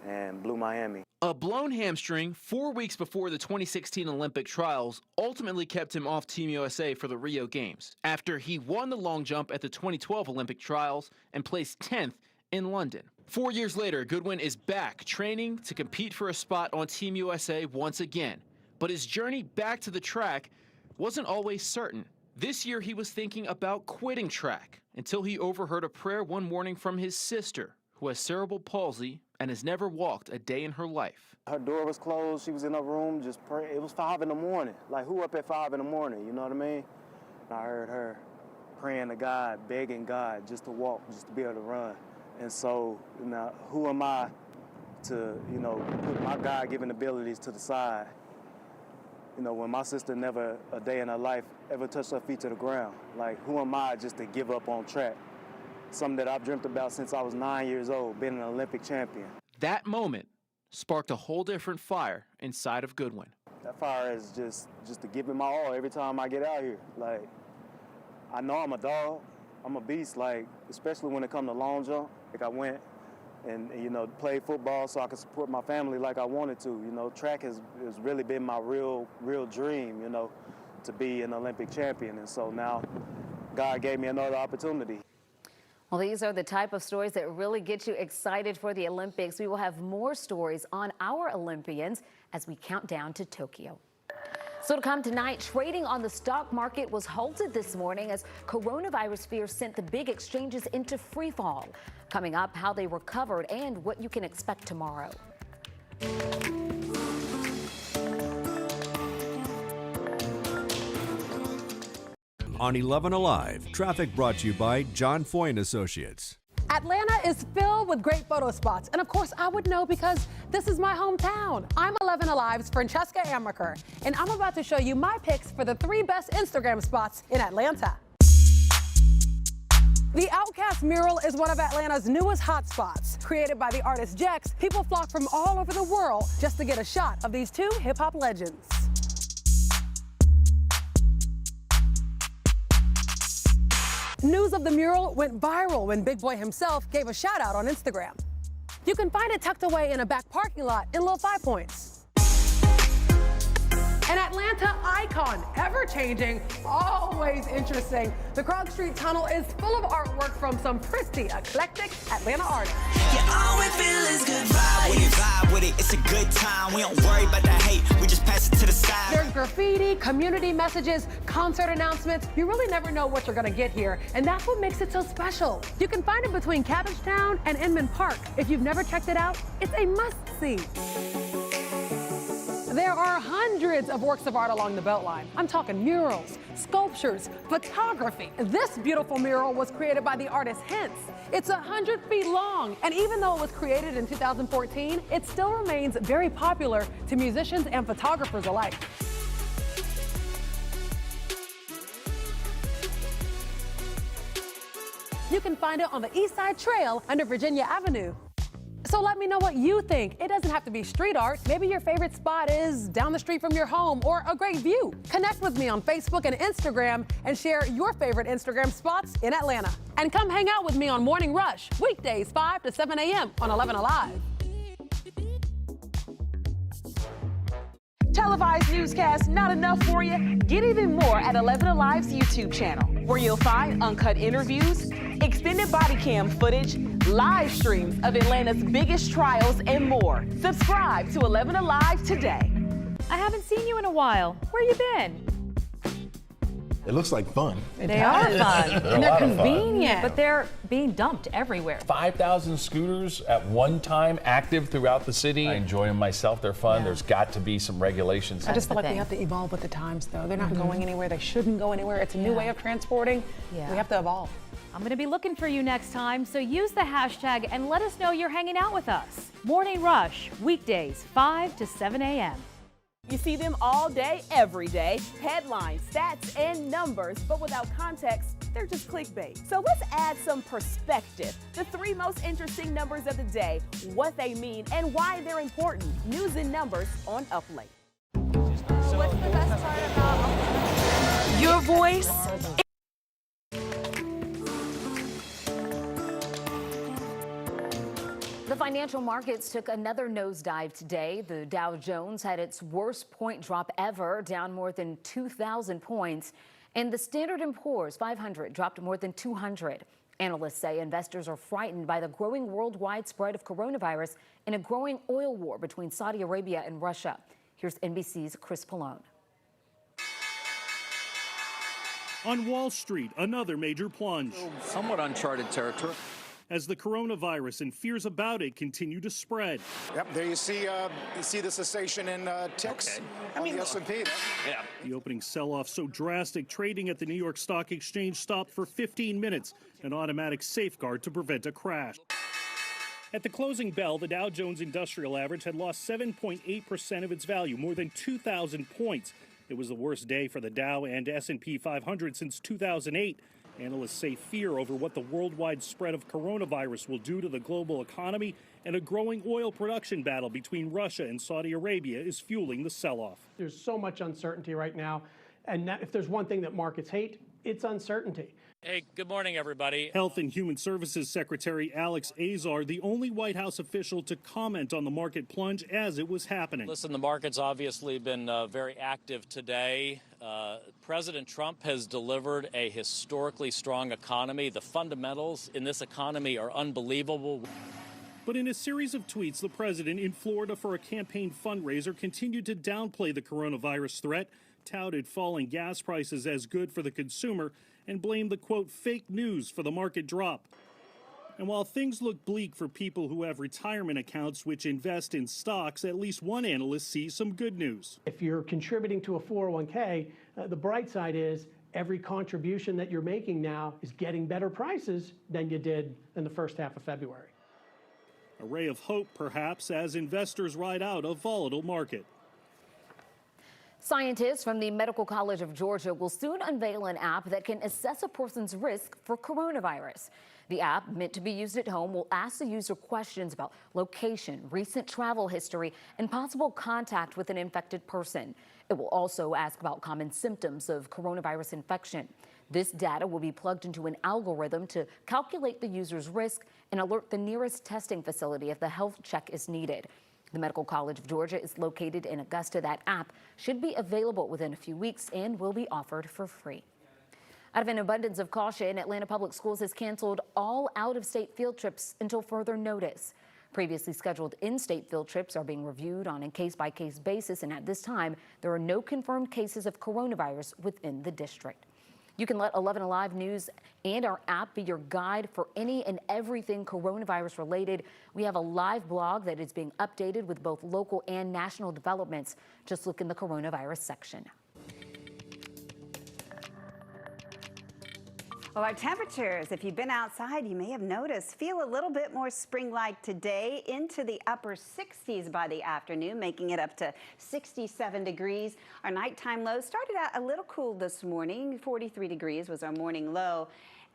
and blew my hammy. A blown hamstring 4 weeks before the 2016 Olympic trials ultimately kept him off Team USA for the Rio Games, after he won the long jump at the 2012 Olympic trials and placed 10th in London. 4 years later, Goodwin is back training to compete for a spot on Team USA once again. But his journey back to the track wasn't always certain. This year, he was thinking about quitting track until he overheard a prayer one morning from his sister, who has cerebral palsy and has never walked a day in her life. Her door was closed. She was in her room just praying. It was 5 in the morning. Like, who up at 5 in the morning? You know what I mean? And I heard her praying to God, begging God just to walk, just to be able to run. And so now, who am I to, you know, put my God-given abilities to the side? You know, when my sister never a day in her life ever touched her feet to the ground. Like, who am I just to give up on track? Something that I've dreamt about since I was 9 years old, being an Olympic champion. That moment sparked a whole different fire inside of Goodwin. That fire is just to give it my all every time I get out here. Like, I know I'm a dog, I'm a beast, like, especially when it comes to long jump. Like, I went and you know, played football so I could support my family like I wanted to. You know, track has really been my real dream, you know, to be an Olympic champion. And so now God gave me another opportunity. Well, these are the type of stories that really get you excited for the Olympics. We will have more stories on our Olympians as we count down to Tokyo. So to come tonight, trading on the stock market was halted this morning as coronavirus fears sent the big exchanges into free fall. Coming up, how they recovered and what you can expect tomorrow. On 11Alive, traffic brought to you by John Foy & Associates. Atlanta is filled with great photo spots. And of course, I would know because this is my hometown. I'm 11Alive's Francesca Amaker, and I'm about to show you my picks for the 3 best Instagram spots in Atlanta. The Outcast mural is one of Atlanta's newest hotspots. Created by the artist Jex, people flock from all over the world just to get a shot of these 2 hip-hop legends. News of the mural went viral when Big Boy himself gave a shout out on Instagram. You can find it tucked away in a back parking lot in Little 5 Points. An Atlanta icon, ever-changing, always interesting. The Krog Street Tunnel is full of artwork from some pretty eclectic Atlanta artists. Yeah, all we feel is good vibe with it. It's a good time. We don't worry about the hate. We just pass it to the side. There's graffiti, community messages, concert announcements. You really never know what you're gonna get here, and that's what makes it so special. You can find it between Cabbagetown and Inman Park. If you've never checked it out, it's a must-see. There are hundreds of works of art along the Beltline. I'm talking murals, sculptures, photography. This beautiful mural was created by the artist Hints. It's 100 feet long, and even though it was created in 2014, it still remains very popular to musicians and photographers alike. You can find it on the East Side Trail under Virginia Avenue. So let me know what you think. It doesn't have to be street art. Maybe your favorite spot is down the street from your home or a great view. Connect with me on Facebook and Instagram and share your favorite Instagram spots in Atlanta. And come hang out with me on Morning Rush, weekdays 5 to 7 a.m. on 11Alive. Televised newscasts not enough for you? Get even more at 11Alive's YouTube channel, where you'll find uncut interviews, extended body cam footage, live streams of Atlanta's biggest trials, and more. Subscribe to 11Alive today. I haven't seen you in a while. Where you been? It looks like fun. They are fun. And they're Convenient. But they're being dumped everywhere. 5,000 scooters at one time active throughout the city. I enjoy them myself. They're fun. There's got to be some regulations. I just feel like we have to evolve with the times, though. They're not going anywhere. They shouldn't go anywhere. It's a new way of transporting. We have to evolve. I'm going to be looking for you next time, so use the hashtag and let us know you're hanging out with us. Morning Rush, weekdays 5 to 7 a.m. You see them all day, every day. Headlines, stats, and numbers, but without context, they're just clickbait. So let's add some perspective. The 3 most interesting numbers of the day, what they mean, and why they're important. News and numbers on Up Late. What's the best part about Your voice. The financial markets took another nosedive today. The Dow Jones had its worst point drop ever, down more than 2,000 points. And the Standard & Poor's 500 dropped more than 200. Analysts say investors are frightened by the growing worldwide spread of coronavirus and a growing oil war between Saudi Arabia and Russia. Here's NBC's Chris Pallone. On Wall Street, another major plunge. Somewhat uncharted territory. as the coronavirus and fears about it continue to spread. Yep, there you see the cessation in ticks on the S&P. Yeah. The opening sell-off so drastic, trading at the New York Stock Exchange stopped for 15 minutes, an automatic safeguard to prevent a crash. At the closing bell, the Dow Jones Industrial Average had lost 7.8% of its value, more than 2,000 points. It was the worst day for the Dow and S&P 500 since 2008. Analysts say fear over what the worldwide spread of coronavirus will do to the global economy and a growing oil production battle between Russia and Saudi Arabia is fueling the sell-off. There's so much uncertainty right now, and if there's one thing that markets hate, it's uncertainty. Hey, good morning, everybody. Health and Human Services Secretary Alex Azar, the only White House official to comment on the market plunge as it was happening. Listen, the market's obviously been very active today. President Trump has delivered a historically strong economy. The fundamentals in this economy are unbelievable. But in a series of tweets, the president in Florida for a campaign fundraiser continued to downplay the coronavirus threat, touted falling gas prices as good for the consumer, and blamed the, quote, fake news for the market drop. And while things look bleak for people who have retirement accounts which invest in stocks, at least one analyst sees some good news. If you're contributing to a 401k, the bright side is every contribution that you're making now is getting better prices than you did in the first half of February. A ray of hope, perhaps, as investors ride out a volatile market. Scientists from the Medical College of Georgia will soon unveil an app that can assess a person's risk for coronavirus. The app, meant to be used at home, will ask the user questions about location, recent travel history, and possible contact with an infected person. It will also ask about common symptoms of coronavirus infection. This data will be plugged into an algorithm to calculate the user's risk and alert the nearest testing facility if the health check is needed. The Medical College of Georgia is located in Augusta. That app should be available within a few weeks and will be offered for free. Out of an abundance of caution, Atlanta Public Schools has canceled all out-of-state field trips until further notice. Previously scheduled in-state field trips are being reviewed on a case-by-case basis, and at this time, there are no confirmed cases of coronavirus within the district. You can let 11Alive News and our app be your guide for any and everything coronavirus related. We have a live blog that is being updated with both local and national developments. Just look in the coronavirus section. Well, our temperatures, if you've been outside, you may have noticed, feel a little bit more spring-like today, into the upper 60s by the afternoon, making it up to 67 degrees. Our nighttime low started out a little cool this morning. 43 degrees was our morning low.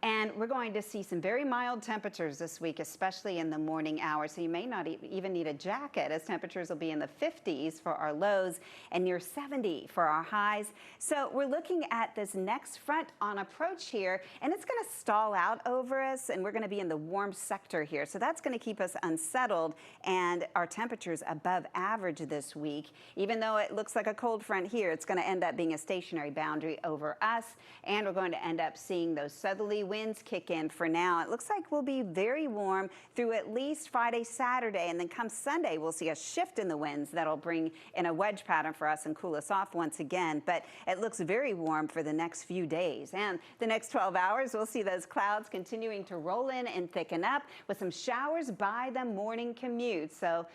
And we're going to see some very mild temperatures this week, especially in the morning hours. So you may not even need a jacket, as temperatures will be in the 50s for our lows and near 70 for our highs. So we're looking at this next front on approach here, and it's going to stall out over us, and we're going to be in the warm sector here. So that's going to keep us unsettled, and our temperatures above average this week. Even though it looks like a cold front here, it's going to end up being a stationary boundary over us, and we're going to end up seeing those southerly winds kick in for now. It looks like we'll be very warm through at least Friday, Saturday, and then come Sunday, we'll see a shift in the winds that'll bring in a wedge pattern for us and cool us off once again. But it looks very warm for the next few days. And the next 12 hours, we'll see those clouds continuing to roll in and thicken up with some showers by the morning commute. So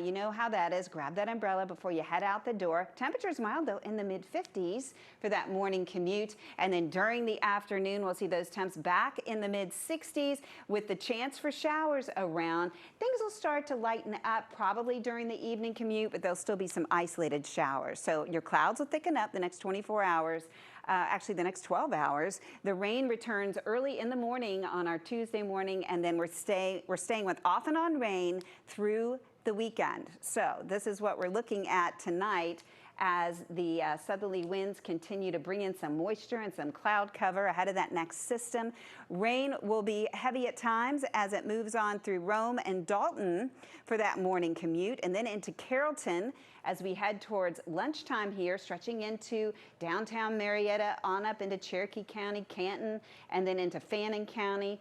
you know how that is. Grab that umbrella before you head out the door. Temperatures mild, though, in the mid-50s for that morning commute. And then during the afternoon, we'll see those temps back in the mid-60s with the chance for showers around. Things will start to lighten up probably during the evening commute, but there'll still be some isolated showers. So your clouds will thicken up the next 24 hours. Actually, the next 12 hours. The rain returns early in the morning on our Tuesday morning, and then we're staying with off and on rain through the weekend. So this is what we're looking at tonight, as the southerly winds continue to bring in some moisture and some cloud cover ahead of that next system. Rain will be heavy at times as it moves on through Rome and Dalton for that morning commute, and then into Carrollton as we head towards lunchtime here, stretching into downtown Marietta, on up into Cherokee County, Canton, and then into Fannin County,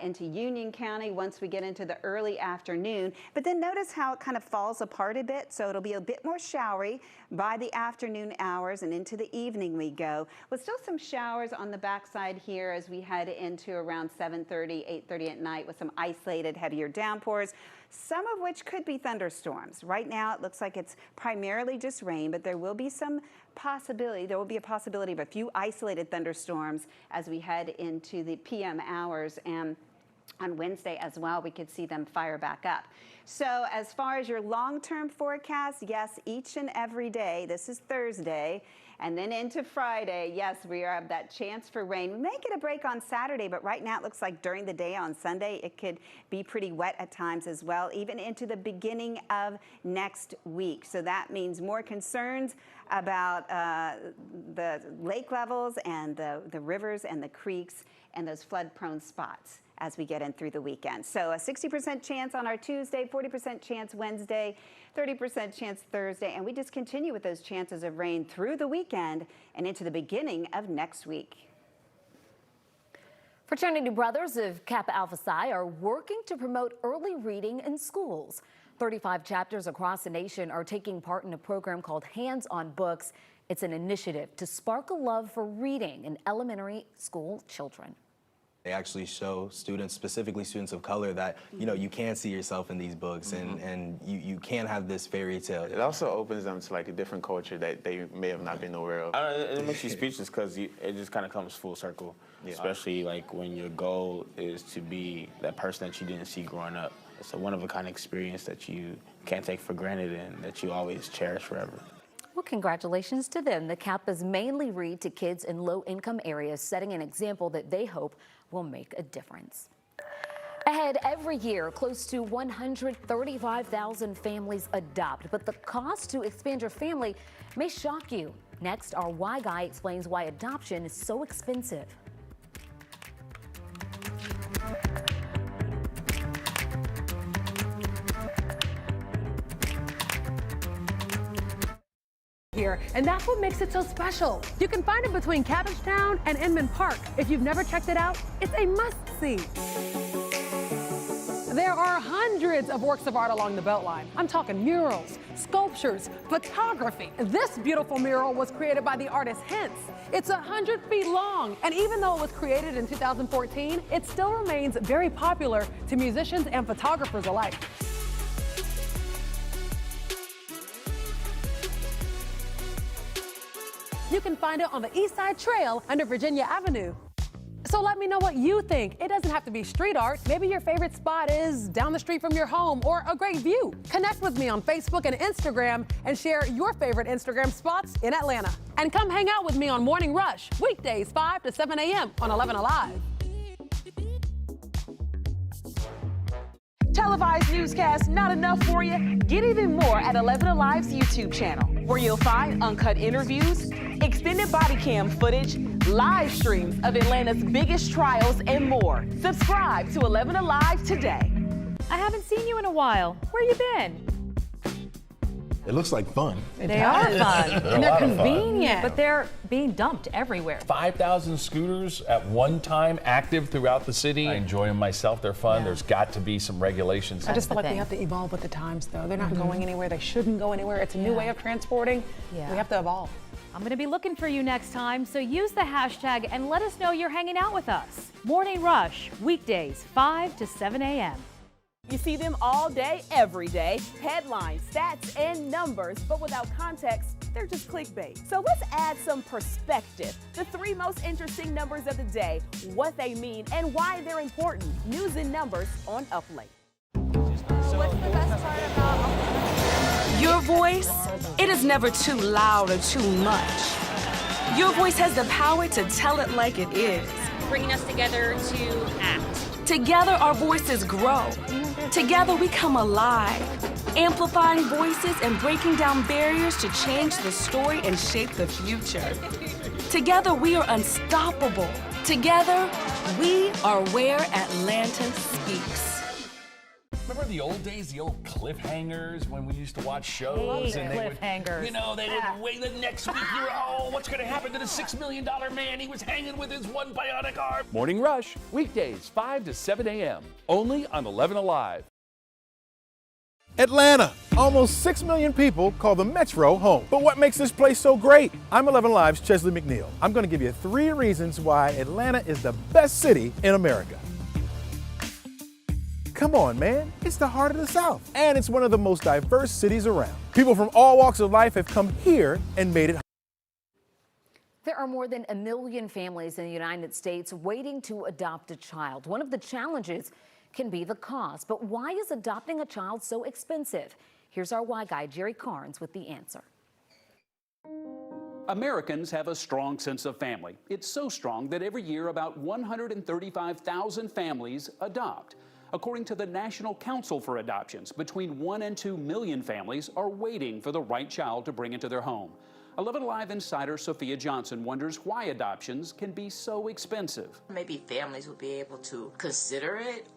into Union County once we get into the early afternoon. But then notice how it kind of falls apart a bit, so it'll be a bit more showery by by the afternoon hours and into the evening we go, with still some showers on the backside here as we head into around 7:30, 8:30 at night with some isolated heavier downpours, some of which could be thunderstorms. Right now it looks like it's primarily just rain, but there will be some possibility, there will be a possibility of a few isolated thunderstorms as we head into the PM hours, and on Wednesday as well, we could see them fire back up. So as far as your long-term forecast, yes, each and every day, this is Thursday, and then into Friday, yes, we have that chance for rain. We may get a break on Saturday, but right now it looks like during the day on Sunday, it could be pretty wet at times as well, even into the beginning of next week. So that means more concerns about the lake levels and the rivers and the creeks and those flood-prone spots as we get in through the weekend. So a 60% chance on our Tuesday, 40% chance Wednesday, 30% chance Thursday, and we just continue with those chances of rain through the weekend and into the beginning of next week. Fraternity brothers of Kappa Alpha Psi are working to promote early reading in schools. 35 chapters across the nation are taking part in a program called Hands on Books. It's an initiative to spark a love for reading in elementary school children. They actually show students, specifically students of color, that, you know, you can see yourself in these books, and you can have this fairy tale. It also opens them to like a different culture that they may have not been aware of. It makes you speechless because it just kind of comes full circle, especially like when your goal is to be that person that you didn't see growing up. It's a one-of-a-kind experience that you can't take for granted and that you always cherish forever. Well, congratulations to them. The Kappas mainly read to kids in low-income areas, setting an example that they hope will make a difference. Ahead, every year, close to 135,000 families adopt, but the cost to expand your family may shock you. Next, our Why Guy explains why adoption is so expensive. Here, and that's what makes it so special. You can find it between Cabbagetown and Inman Park. If you've never checked it out, it's a must-see. There are hundreds of works of art along the Beltline. I'm talking murals, sculptures, photography. This beautiful mural was created by the artist Hence. It's 100 feet long, and even though it was created in 2014, it still remains very popular to musicians and photographers alike. You can find it on the East Side Trail under Virginia Avenue. So let me know what you think. It doesn't have to be street art. Maybe your favorite spot is down the street from your home or a great view. Connect with me on Facebook and Instagram and share your favorite Instagram spots in Atlanta. And come hang out with me on Morning Rush, weekdays 5 to 7 a.m. on 11Alive. Televised newscasts not enough for you? Get even more at 11Alive's YouTube channel, where you'll find uncut interviews, extended body cam footage, live streams of Atlanta's biggest trials, and more. Subscribe to 11Alive today. I haven't seen you in a while. Where you been? It looks like fun. They are fun, and they're convenient, but they're being dumped everywhere. 5,000 scooters at one time active throughout the city. I enjoy them myself. They're fun. There's got to be some regulations. I just feel like we have to evolve with the times, though. They're not going anywhere. They shouldn't go anywhere. It's a new way of transporting. We have to evolve. I'm going to be looking for you next time, so use the hashtag and let us know you're hanging out with us. Morning Rush, weekdays 5 to 7 a.m. You see them all day, every day. Headlines, stats, and numbers, but without context, they're just clickbait. So let's add some perspective. The 3 most interesting numbers of the day, what they mean, and why they're important. News and numbers on Up Late. What's the best part about your voice? It is never too loud or too much. Your voice has the power to tell it like it is. Bringing us together to act. Together, our voices grow. Together, we come alive, amplifying voices and breaking down barriers to change the story and shape the future. Together, we are unstoppable. Together, we are where Atlanta speaks. Remember the old days, the old cliffhangers when we used to watch shows? Hey, and they cliffhangers. would, you know, they would wait the next week. You were, oh, what's going to happen to the $6 million man? He was hanging with his one bionic arm. Morning Rush, weekdays 5 to 7 a.m. Only on 11Alive. Atlanta. Almost 6 million people call the Metro home. But what makes this place so great? I'm 11Alive's Chesley McNeil. I'm going to give you 3 reasons why Atlanta is the best city in America. Come on, man. It's the heart of the South. And it's one of the most diverse cities around. People from all walks of life have come here and made it home. There are more than 1 million families in the United States waiting to adopt a child. One of the challenges can be the cost. But why is adopting a child so expensive? Here's our Why Guy, Jerry Carnes, with the answer. Americans have a strong sense of family. It's so strong that every year about 135,000 families adopt. According to the National Council for Adoptions, between 1 and 2 million families are waiting for the right child to bring into their home. 11Alive insider Sophia Johnson wonders why adoptions can be so expensive. Maybe families would be able to consider it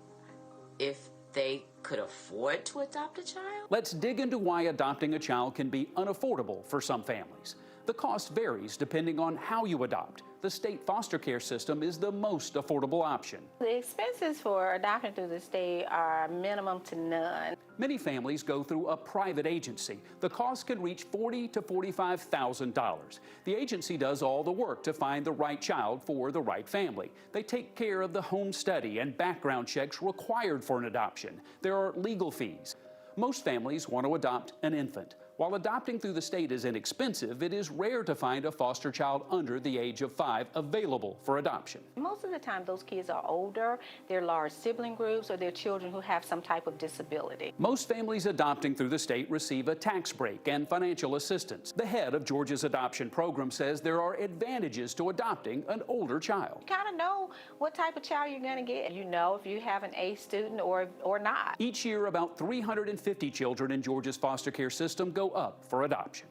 if they could afford to adopt a child. Let's dig into why adopting a child can be unaffordable for some families. The cost varies depending on how you adopt. The state foster care system is the most affordable option. The expenses for adopting through the state are minimum to none. Many families go through a private agency. The cost can reach $40,000 to $45,000. The agency does all the work to find the right child for the right family. They take care of the home study and background checks required for an adoption. There are legal fees. Most families want to adopt an infant. While adopting through the state is inexpensive, it is rare to find a foster child under the age of 5 available for adoption. Most of the time, those kids are older, they're large sibling groups, or they're children who have some type of disability. Most families adopting through the state receive a tax break and financial assistance. The head of Georgia's adoption program says there are advantages to adopting an older child. You kind of know what type of child you're going to get. You know if you have an A student or not. Each year, about 350 children in Georgia's foster care system go up for adoption.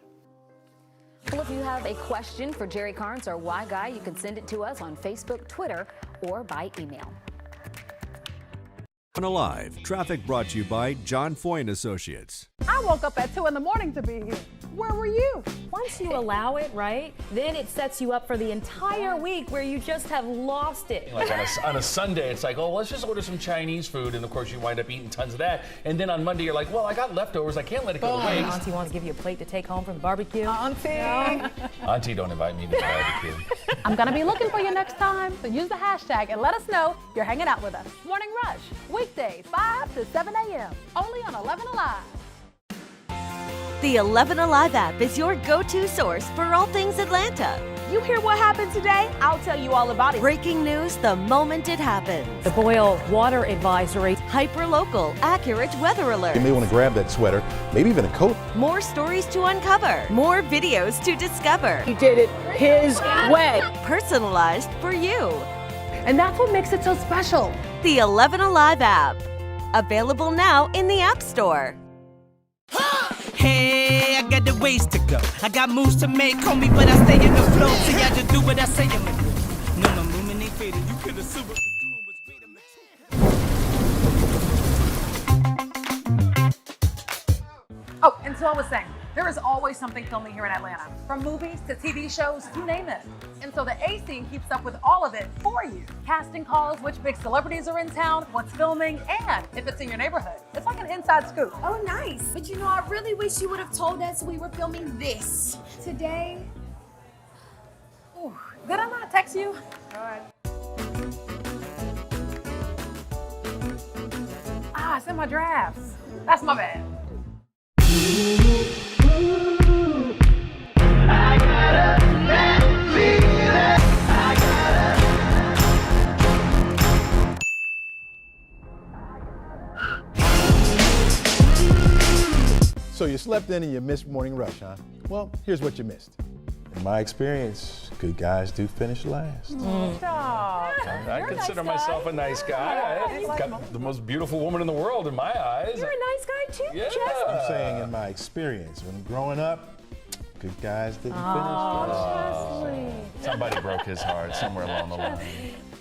Well, if you have a question for Jerry Carnes or Why Guy, you can send it to us on Facebook, Twitter, or by email. Alive. Traffic brought to you by John Foy & Associates. I woke up at 2 in the morning to be here. Where were you? Once you allow it, right, then it sets you up for the entire week where you just have lost it. Like on a Sunday, it's like, oh, let's just order some Chinese food, and of course you wind up eating tons of that. And then on Monday, you're like, well, I got leftovers, I can't let it go to waste. Auntie wants to give you a plate to take home from the barbecue. Auntie! Auntie, don't invite me to the barbecue. I'm gonna be looking for you next time, so use the hashtag and let us know you're hanging out with us. Morning Rush, weekdays 5 to 7 a.m. only on 11Alive. The 11Alive app is your go-to source for all things Atlanta. You hear what happened today? I'll tell you all about it. Breaking news the moment it happens. The boil water advisory. Hyper-local, accurate weather alert. You may want to grab that sweater, maybe even a coat. More stories to uncover. More videos to discover. He did it his way. Personalized for you. And that's what makes it so special. The 11Alive app. Available now in the App Store. Hey, I got the ways to go. I got moves to make, homie, but I stay in the flow. See, I just do what I say I'm gonna do. No, my movement ain't faded. You could assume what you're doing was great. Oh, and so I was saying, there is always something filming here in Atlanta. From movies to TV shows, you name it. And so the A Scene keeps up with all of it for you. Casting calls, which big celebrities are in town, what's filming, and if it's in your neighborhood. It's like an inside scoop. Oh, nice. But you know, I really wish you would have told us we were filming this today. Ooh, did I not text you? All right. Ah, it's in my drafts. That's my bad. So you slept in and you missed Morning Rush, huh? Well, here's what you missed. In my experience, good guys do finish last. I consider myself a nice guy. I got the most beautiful woman in the world in my eyes. You're a nice guy too, Yeah. I'm saying in my experience, when growing up, good guys didn't finish last. Somebody broke his heart somewhere along the line.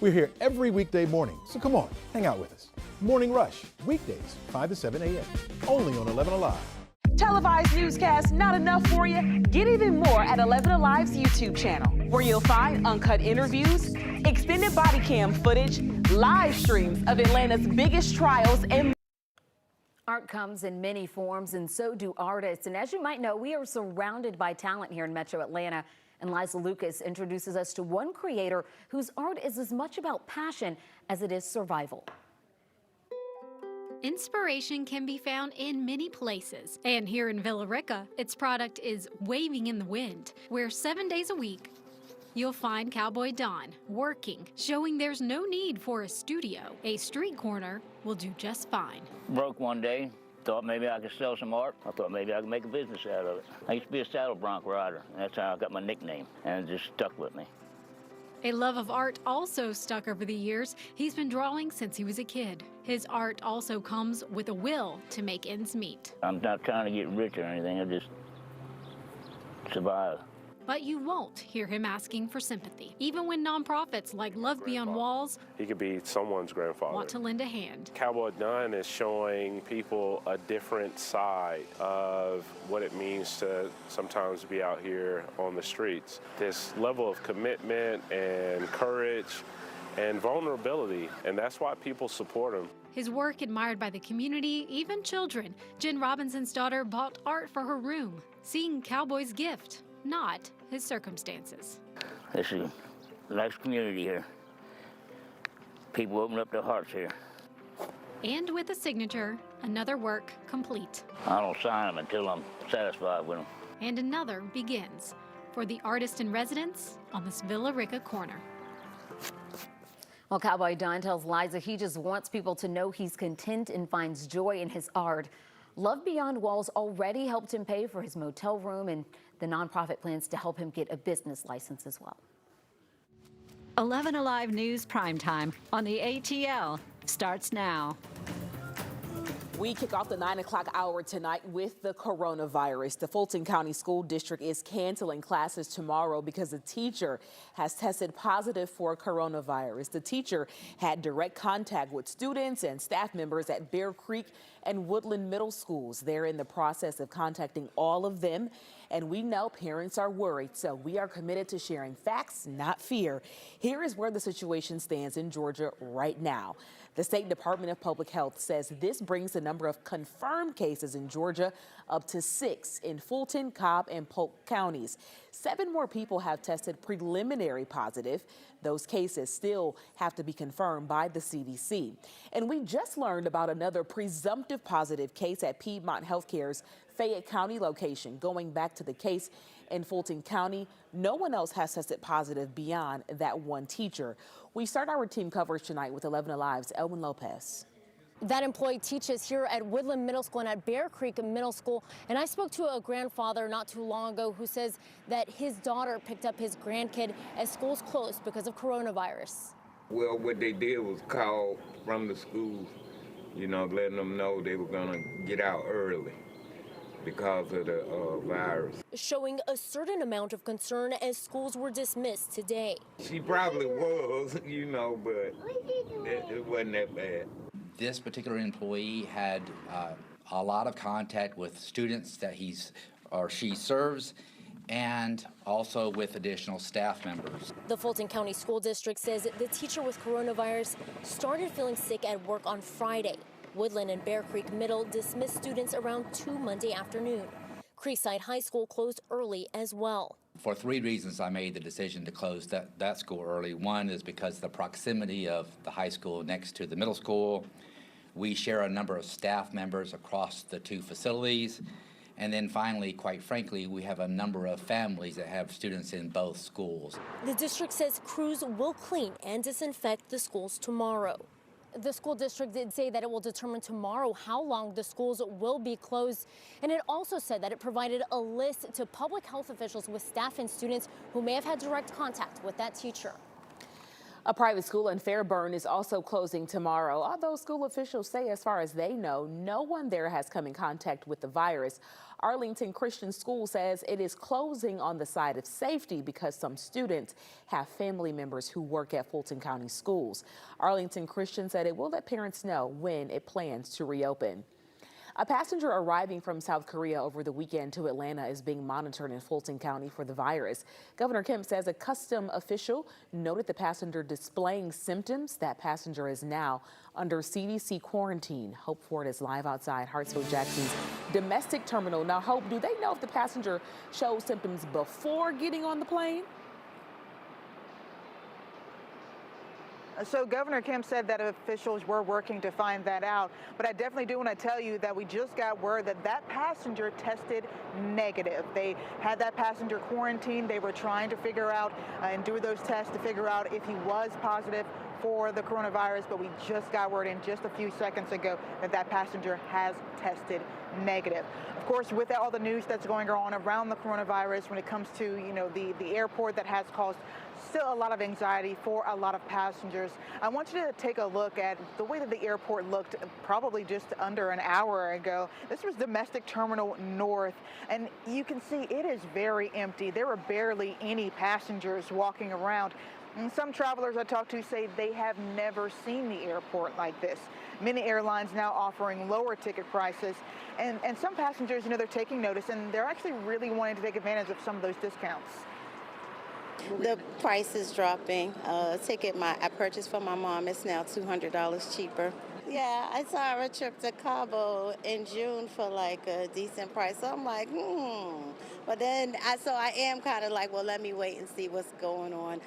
We're here every weekday morning, so come on, hang out with us. Morning Rush, weekdays, 5 to 7 a.m., only on 11Alive. Televised newscasts not enough for you? Get even more at 11Alive's YouTube channel, where you'll find uncut interviews, extended body cam footage, live streams of Atlanta's biggest trials, and Art comes in many forms, and so do artists. And as you might know, we are surrounded by talent here in Metro Atlanta. And Liza Lucas introduces us to one creator whose art is as much about passion as it is survival. Inspiration can be found in many places. And here in Villa Rica, its product is waving in the wind, where 7 days a week, you'll find Cowboy Don working, showing there's no need for a studio. A street corner will do just fine. Broke one day, thought maybe I could sell some art. I thought maybe I could make a business out of it. I used to be a saddle bronc rider, and that's how I got my nickname, and it just stuck with me. A love of art also stuck over the years. He's been drawing since he was a kid. His art also comes with a will to make ends meet. I'm not trying to get rich or anything, I just survive. But you won't hear him asking for sympathy, even when nonprofits like Love Beyond Walls He could be someone's grandfather. want to lend a hand. Cowboy Don is showing people a different side of what it means to sometimes be out here on the streets. This level of commitment and courage and vulnerability, and that's why people support him. His work admired by the community, even children. Jen Robinson's daughter bought art for her room, seeing Cowboy's gift, not his circumstances. This is a nice community here. People open up their hearts here. And with a signature, another work complete. I don't sign them until I'm satisfied with them. And another begins for the artist in residence on this Villa Rica corner. Well, Cowboy Don tells Liza he just wants people to know he's content and finds joy in his art. Love Beyond Walls already helped him pay for his motel room, and the nonprofit plans to help him get a business license as well. 11Alive News Primetime on the ATL starts now. We kick off the 9 o'clock hour tonight with the coronavirus. The Fulton County School District is canceling classes tomorrow because a teacher has tested positive for coronavirus. The teacher had direct contact with students and staff members at Bear Creek and Woodland Middle Schools. They're in the process of contacting all of them, and we know parents are worried, so we are committed to sharing facts, not fear. Here is where the situation stands in Georgia right now. The State Department of Public Health says this brings the number of confirmed cases in Georgia up to 6 in Fulton, Cobb, and Polk counties. 7 more people have tested preliminary positive. Those cases still have to be confirmed by the CDC. And we just learned about another presumptive positive case at Piedmont Healthcare's Fayette County location. Going back to the case in Fulton County, no one else has tested positive beyond that one teacher. We start our team coverage tonight with 11Alive's Elwin Lopez. That employee teaches here at Woodland Middle School and at Bear Creek Middle School. And I spoke to a grandfather not too long ago who says that his daughter picked up his grandkid as schools closed because of coronavirus. Well, what they did was call from the schools, letting them know they were going to get out early because of the virus. Showing a certain amount of concern as schools were dismissed today. She probably was, but it wasn't that bad. This particular employee had a lot of contact with students that she serves, and also with additional staff members. The Fulton County School District says the teacher with coronavirus started feeling sick at work on Friday. Woodland and Bear Creek Middle dismissed students around 2 Monday afternoon. Creekside High School closed early as well. For 3 reasons, I made the decision to close that school early. One is because of the proximity of the high school next to the middle school. We share a number of staff members across the 2 facilities. And then finally, quite frankly, we have a number of families that have students in both schools. The district says crews will clean and disinfect the schools tomorrow. The school district did say that it will determine tomorrow how long the schools will be closed. And it also said that it provided a list to public health officials with staff and students who may have had direct contact with that teacher. A private school in Fairburn is also closing tomorrow, although school officials say as far as they know, no one there has come in contact with the virus. Arlington Christian School says it is closing on the side of safety because some students have family members who work at Fulton County schools. Arlington Christian said it will let parents know when it plans to reopen. A passenger arriving from South Korea over the weekend to Atlanta is being monitored in Fulton County for the virus. Governor Kemp says a custom official noted the passenger displaying symptoms. That passenger is now under CDC quarantine. Hope Ford is live outside Hartsfield-Jackson's domestic terminal. Now, Hope, do they know if the passenger showed symptoms before getting on the plane? So Governor Kemp said that officials were working to find that out. But I definitely do want to tell you that we just got word that that passenger tested negative. They had that passenger quarantined. They were trying to figure out and do those tests to figure out if he was positive for the coronavirus, but we just got word in just a few seconds ago that that passenger has tested negative. Of course, with all the news that's going on around the coronavirus when it comes to, the airport, that has caused still a lot of anxiety for a lot of passengers. I want you to take a look at the way that the airport looked probably just under an hour ago. This was Domestic Terminal North, and you can see it is very empty. There were barely any passengers walking around. And some travelers I talked to say they have never seen the airport like this. Many airlines now offering lower ticket prices, and some passengers, they're taking notice, and they're actually really wanting to take advantage of some of those discounts. The price is dropping. Ticket I purchased for my mom is now $200 cheaper. Yeah, I saw a trip to Cabo in June for like a decent price. So I'm like, But then I am kind of like, well, let me wait and see what's going on.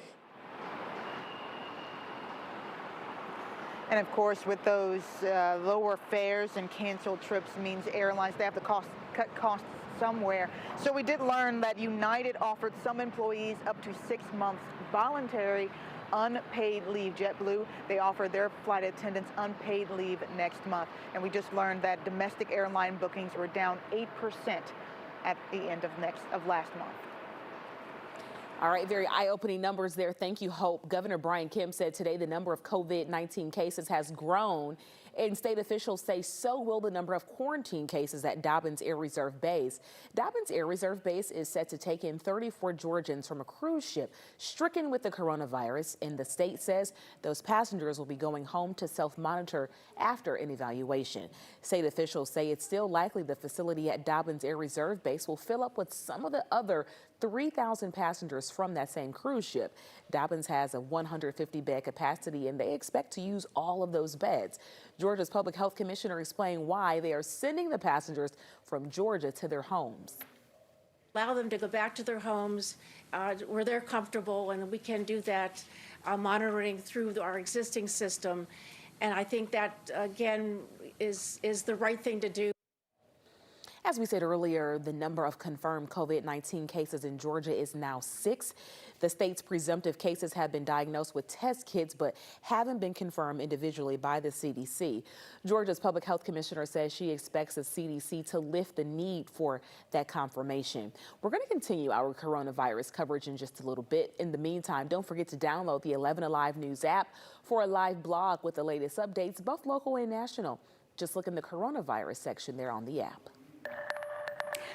And of course, with those lower fares and canceled trips means airlines, they have to cut costs somewhere. So we did learn that United offered some employees up to 6 months voluntary unpaid leave. JetBlue, they offered their flight attendants unpaid leave next month. And we just learned that domestic airline bookings were down 8% at the end of last month. All right, very eye-opening numbers there. Thank you, Hope. Governor Brian Kemp said today the number of COVID-19 cases has grown, and state officials say so will the number of quarantine cases at Dobbins Air Reserve Base. Dobbins Air Reserve Base is set to take in 34 Georgians from a cruise ship stricken with the coronavirus, and the state says those passengers will be going home to self-monitor after an evaluation. State officials say it's still likely the facility at Dobbins Air Reserve Base will fill up with some of the other 3,000 passengers from that same cruise ship. Dobbins has a 150-bed capacity, and they expect to use all of those beds. Georgia's public health commissioner explained why they are sending the passengers from Georgia to their homes. Allow them to go back to their homes where they're comfortable, and we can do that monitoring through our existing system. And I think that, again, is the right thing to do. As we said earlier, the number of confirmed COVID-19 cases in Georgia is now 6. The state's presumptive cases have been diagnosed with test kits but haven't been confirmed individually by the CDC. Georgia's public health commissioner says she expects the CDC to lift the need for that confirmation. We're going to continue our coronavirus coverage in just a little bit. In the meantime, don't forget to download the 11Alive News app for a live blog with the latest updates, both local and national. Just look in the coronavirus section there on the app.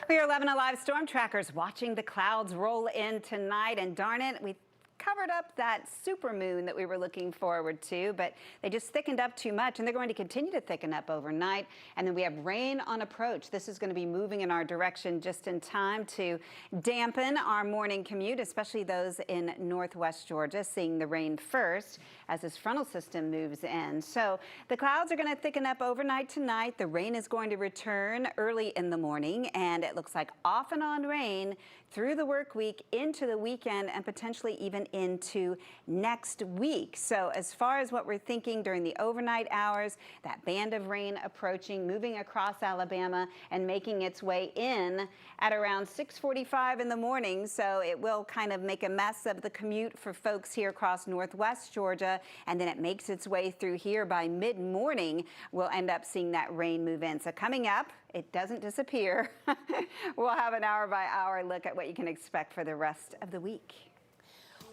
We are 11Alive storm trackers watching the clouds roll in tonight, and darn it, we covered up that super moon that we were looking forward to, but they just thickened up too much, and they're going to continue to thicken up overnight. And then we have rain on approach. This is going to be moving in our direction just in time to dampen our morning commute, especially those in northwest Georgia, seeing the rain first as this frontal system moves in. So the clouds are going to thicken up overnight tonight. The rain is going to return early in the morning, and it looks like off and on rain through the work week into the weekend and potentially even into next week. So as far as what we're thinking during the overnight hours, that band of rain approaching, moving across Alabama and making its way in at around 6:45 in the morning. So it will kind of make a mess of the commute for folks here across northwest Georgia, and then it makes its way through here by mid-morning. We'll end up seeing that rain move in. So coming up, it doesn't disappear. We'll have an hour-by-hour look at what you can expect for the rest of the week.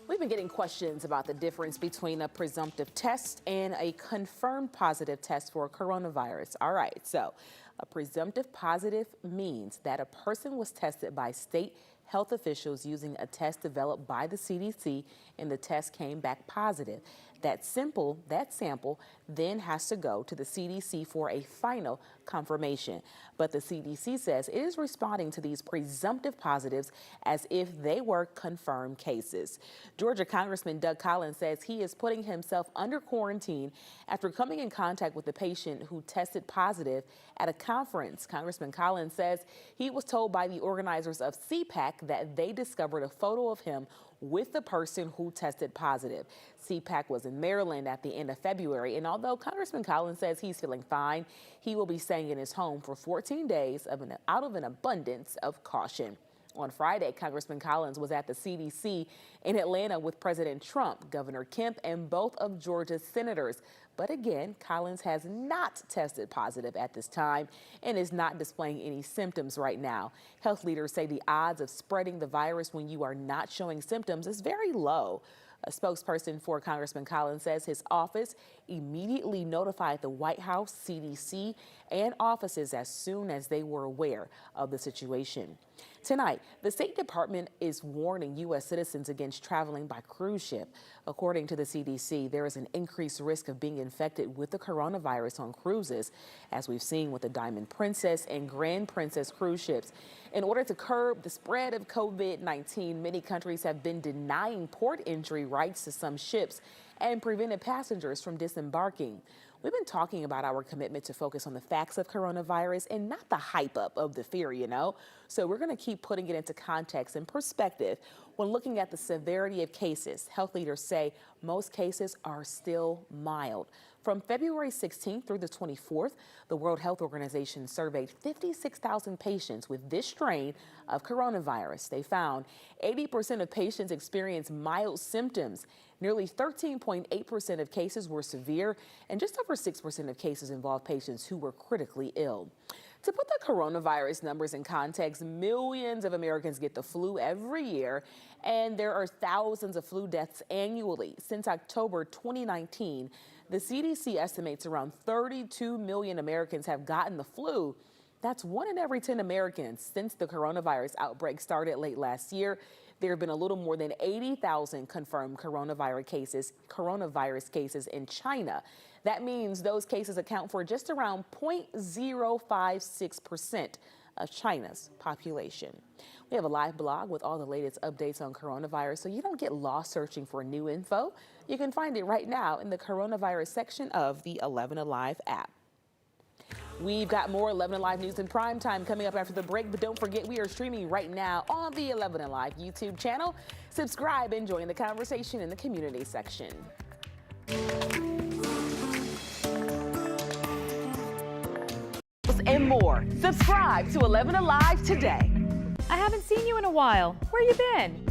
We've been getting questions about the difference between a presumptive test and a confirmed positive test for coronavirus. All right, so a presumptive positive means that a person was tested by state health officials using a test developed by the CDC, and the test came back positive. That sample then has to go to the CDC for a final confirmation. But the CDC says it is responding to these presumptive positives as if they were confirmed cases. Georgia Congressman Collins says he is putting himself under quarantine after coming in contact with a patient who tested positive at a conference. Congressman Collins says he was told by the organizers of CPAC that they discovered a photo of him with the person who tested positive. CPAC was in Maryland at the end of February, and although Congressman Collins says he's feeling fine, he will be staying in his home for 14 days out of an abundance of caution. On Friday, Congressman Collins was at the CDC in Atlanta with President Trump, Governor Kemp, and both of Georgia's senators. But again, Collins has not tested positive at this time and is not displaying any symptoms right now. Health leaders say the odds of spreading the virus when you are not showing symptoms is very low. A spokesperson for Congressman Collins says his office immediately notified the White House, CDC, and offices as soon as they were aware of the situation. Tonight, the State Department is warning U.S. citizens against traveling by cruise ship. According to the CDC, there is an increased risk of being infected with the coronavirus on cruises, as we've seen with the Diamond Princess and Grand Princess cruise ships. In order to curb the spread of COVID-19, many countries have been denying port entry rights to some ships and prevented passengers from disembarking. We've been talking about our commitment to focus on the facts of coronavirus and not the hype up of the fear, So we're going to keep putting it into context and perspective when looking at the severity of cases. Health leaders say most cases are still mild. From February 16th through the 24th, the World Health Organization surveyed 56,000 patients with this strain of coronavirus. They found 80% of patients experienced mild symptoms. Nearly 13.8% of cases were severe, and just over 6% of cases involved patients who were critically ill. To put the coronavirus numbers in context, millions of Americans get the flu every year, and there are thousands of flu deaths annually. Since October 2019, the CDC estimates around 32 million Americans have gotten the flu. That's 1 in every 10 Americans. Since the coronavirus outbreak started late last year, there have been a little more than 80,000 confirmed coronavirus cases in China. That means those cases account for just around 0.056% of China's population. We have a live blog with all the latest updates on coronavirus, so you don't get lost searching for new info. You can find it right now in the coronavirus section of the 11Alive app. We've got more 11Alive news in Primetime coming up after the break, but don't forget we are streaming right now on the 11Alive YouTube channel. Subscribe and join the conversation in the community section. And more. Subscribe to 11Alive today. I haven't seen you in a while. Where you been?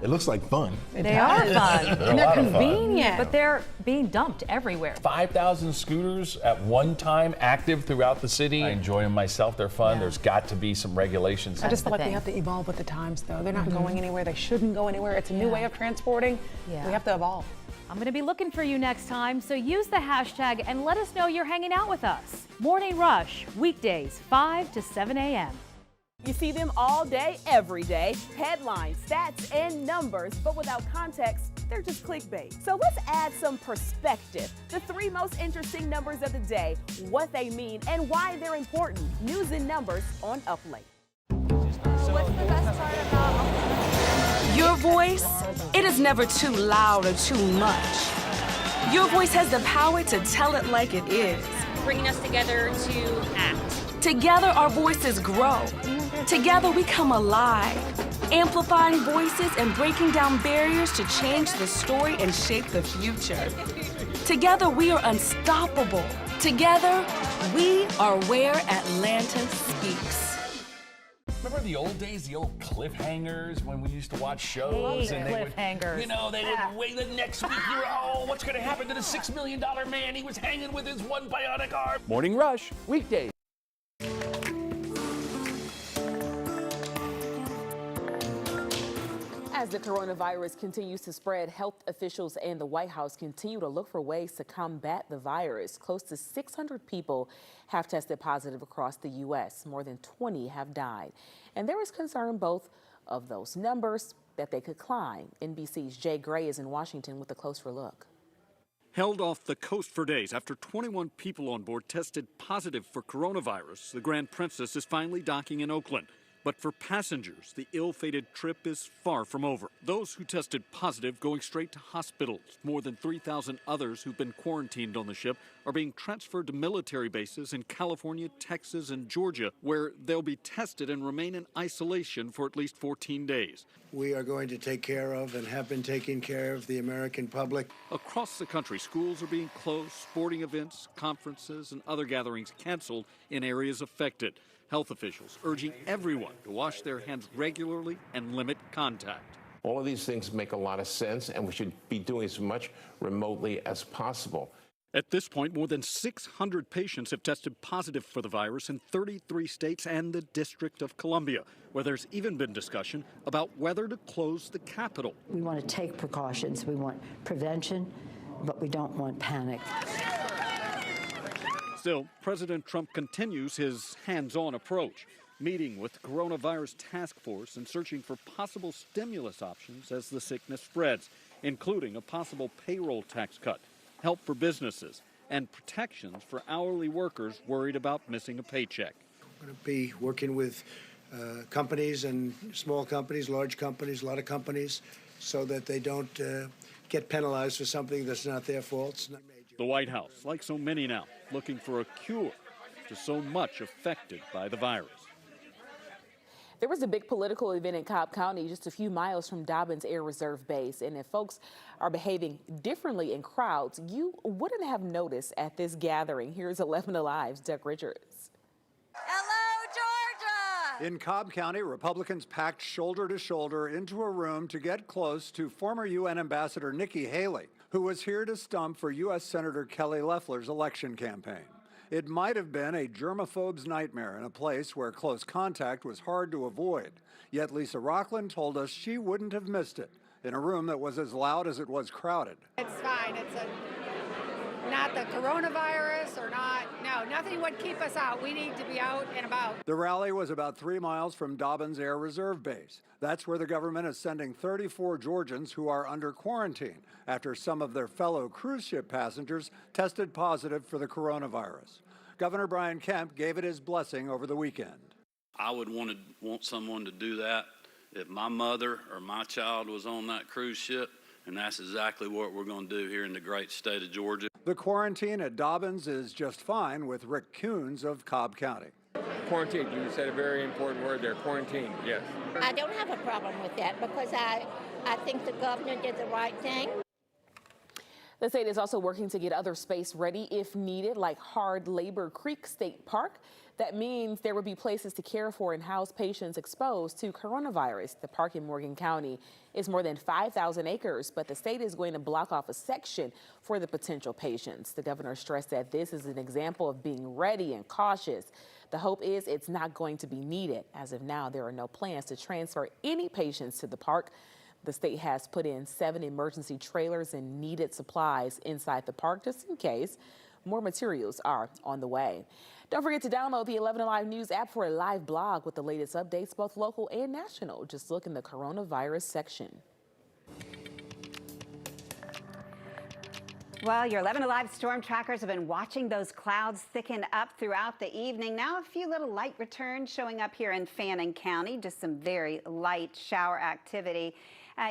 It looks like fun. They are fun. And they're convenient. But they're being dumped everywhere. 5,000 scooters at one time active throughout the city. I enjoy them myself. They're fun. There's got to be some regulations. I just feel like we have to evolve with the times, though. They're not going anywhere. They shouldn't go anywhere. It's a new way of transporting. We have to evolve. I'm going to be looking for you next time, so use the hashtag and let us know you're hanging out with us. Morning Rush, weekdays, 5 to 7 a.m. You see them all day, every day. Headlines, stats, and numbers, but without context, they're just clickbait. So let's add some perspective. The 3 most interesting numbers of the day, what they mean, and why they're important. News and numbers on Up Late. What's the best part about your voice? It is never too loud or too much. Your voice has the power to tell it like it is. bringing us together to act? Together, our voices grow. Together, we come alive, amplifying voices and breaking down barriers to change the story and shape the future. Together, we are unstoppable. Together, we are where Atlanta speaks. Remember the old days, the old cliffhangers when we used to watch shows? Hey, and they cliffhangers. would, they would wait the next week. You were, what's going to happen to the $6 million man? He was hanging with his one bionic arm. Morning Rush, weekdays. As the coronavirus continues to spread, health officials and the White House continue to look for ways to combat the virus. Close to 600 people have tested positive across the U.S. More than 20 have died. And there is concern both of those numbers that they could climb. NBC's Jay Gray is in Washington with a closer look. Held off the coast for days after 21 people on board tested positive for coronavirus, the Grand Princess is finally docking in Oakland. But for passengers, the ill-fated trip is far from over. Those who tested positive going straight to hospitals. More than 3,000 others who've been quarantined on the ship are being transferred to military bases in California, Texas, and Georgia, where they'll be tested and remain in isolation for at least 14 days. We are going to take care of and have been taking care of the American public. Across the country, schools are being closed, sporting events, conferences, and other gatherings canceled in areas affected. Health officials urging everyone to wash their hands regularly and limit contact. All of these things make a lot of sense, and we should be doing as much remotely as possible. At this point, more than 600 patients have tested positive for the virus in 33 states and the District of Columbia, where there's even been discussion about whether to close the Capitol. We want to take precautions. We want prevention, but we don't want panic. Still, President Trump continues his hands-on approach, meeting with the coronavirus task force and searching for possible stimulus options as the sickness spreads, including a possible payroll tax cut, help for businesses, and protections for hourly workers worried about missing a paycheck. We're going to be working with companies and small companies, large companies, a lot of companies, so that they don't get penalized for something that's not their fault. The White House, like so many now, looking for a cure to so much affected by the virus. There was a big political event in Cobb County just a few miles from Dobbins Air Reserve Base. And if folks are behaving differently in crowds, you wouldn't have noticed at this gathering. Here's 11Alive's Doug Richards. Hello, Georgia! In Cobb County, Republicans packed shoulder to shoulder into a room to get close to former UN Ambassador Nikki Haley, who was here to stump for U.S. Senator Kelly Loeffler's election campaign. It might have been a germaphobe's nightmare in a place where close contact was hard to avoid. Yet Lisa Rockland told us she wouldn't have missed it in a room that was as loud as it was crowded. It's fine. It's not the coronavirus or nothing would keep us out. We need to be out and about. The rally was about 3 miles from Dobbins Air Reserve Base. That's where the government is sending 34 Georgians who are under quarantine after some of their fellow cruise ship passengers tested positive for the coronavirus. Governor Brian Kemp gave it his blessing over the weekend. I would want someone to do that if my mother or my child was on that cruise ship, and that's exactly what we're going to do here in the great state of Georgia. The quarantine at Dobbins is just fine with Rick Coons of Cobb County. Quarantine, you said a very important word there, quarantine, yes. I don't have a problem with that because I think the governor did the right thing. The state is also working to get other space ready if needed, like Hard Labor Creek State Park. That means there will be places to care for and house patients exposed to coronavirus. The park in Morgan County is more than 5,000 acres, but the state is going to block off a section for the potential patients. The governor stressed that this is an example of being ready and cautious. The hope is it's not going to be needed. As of now, there are no plans to transfer any patients to the park. The state has put in 7 emergency trailers and needed supplies inside the park just in case. More materials are on the way. Don't forget to download the 11Alive News app for a live blog with the latest updates, both local and national. Just look in the coronavirus section. Well, your 11Alive storm trackers have been watching those clouds thicken up throughout the evening. Now a few little light returns showing up here in Fannin County, just some very light shower activity.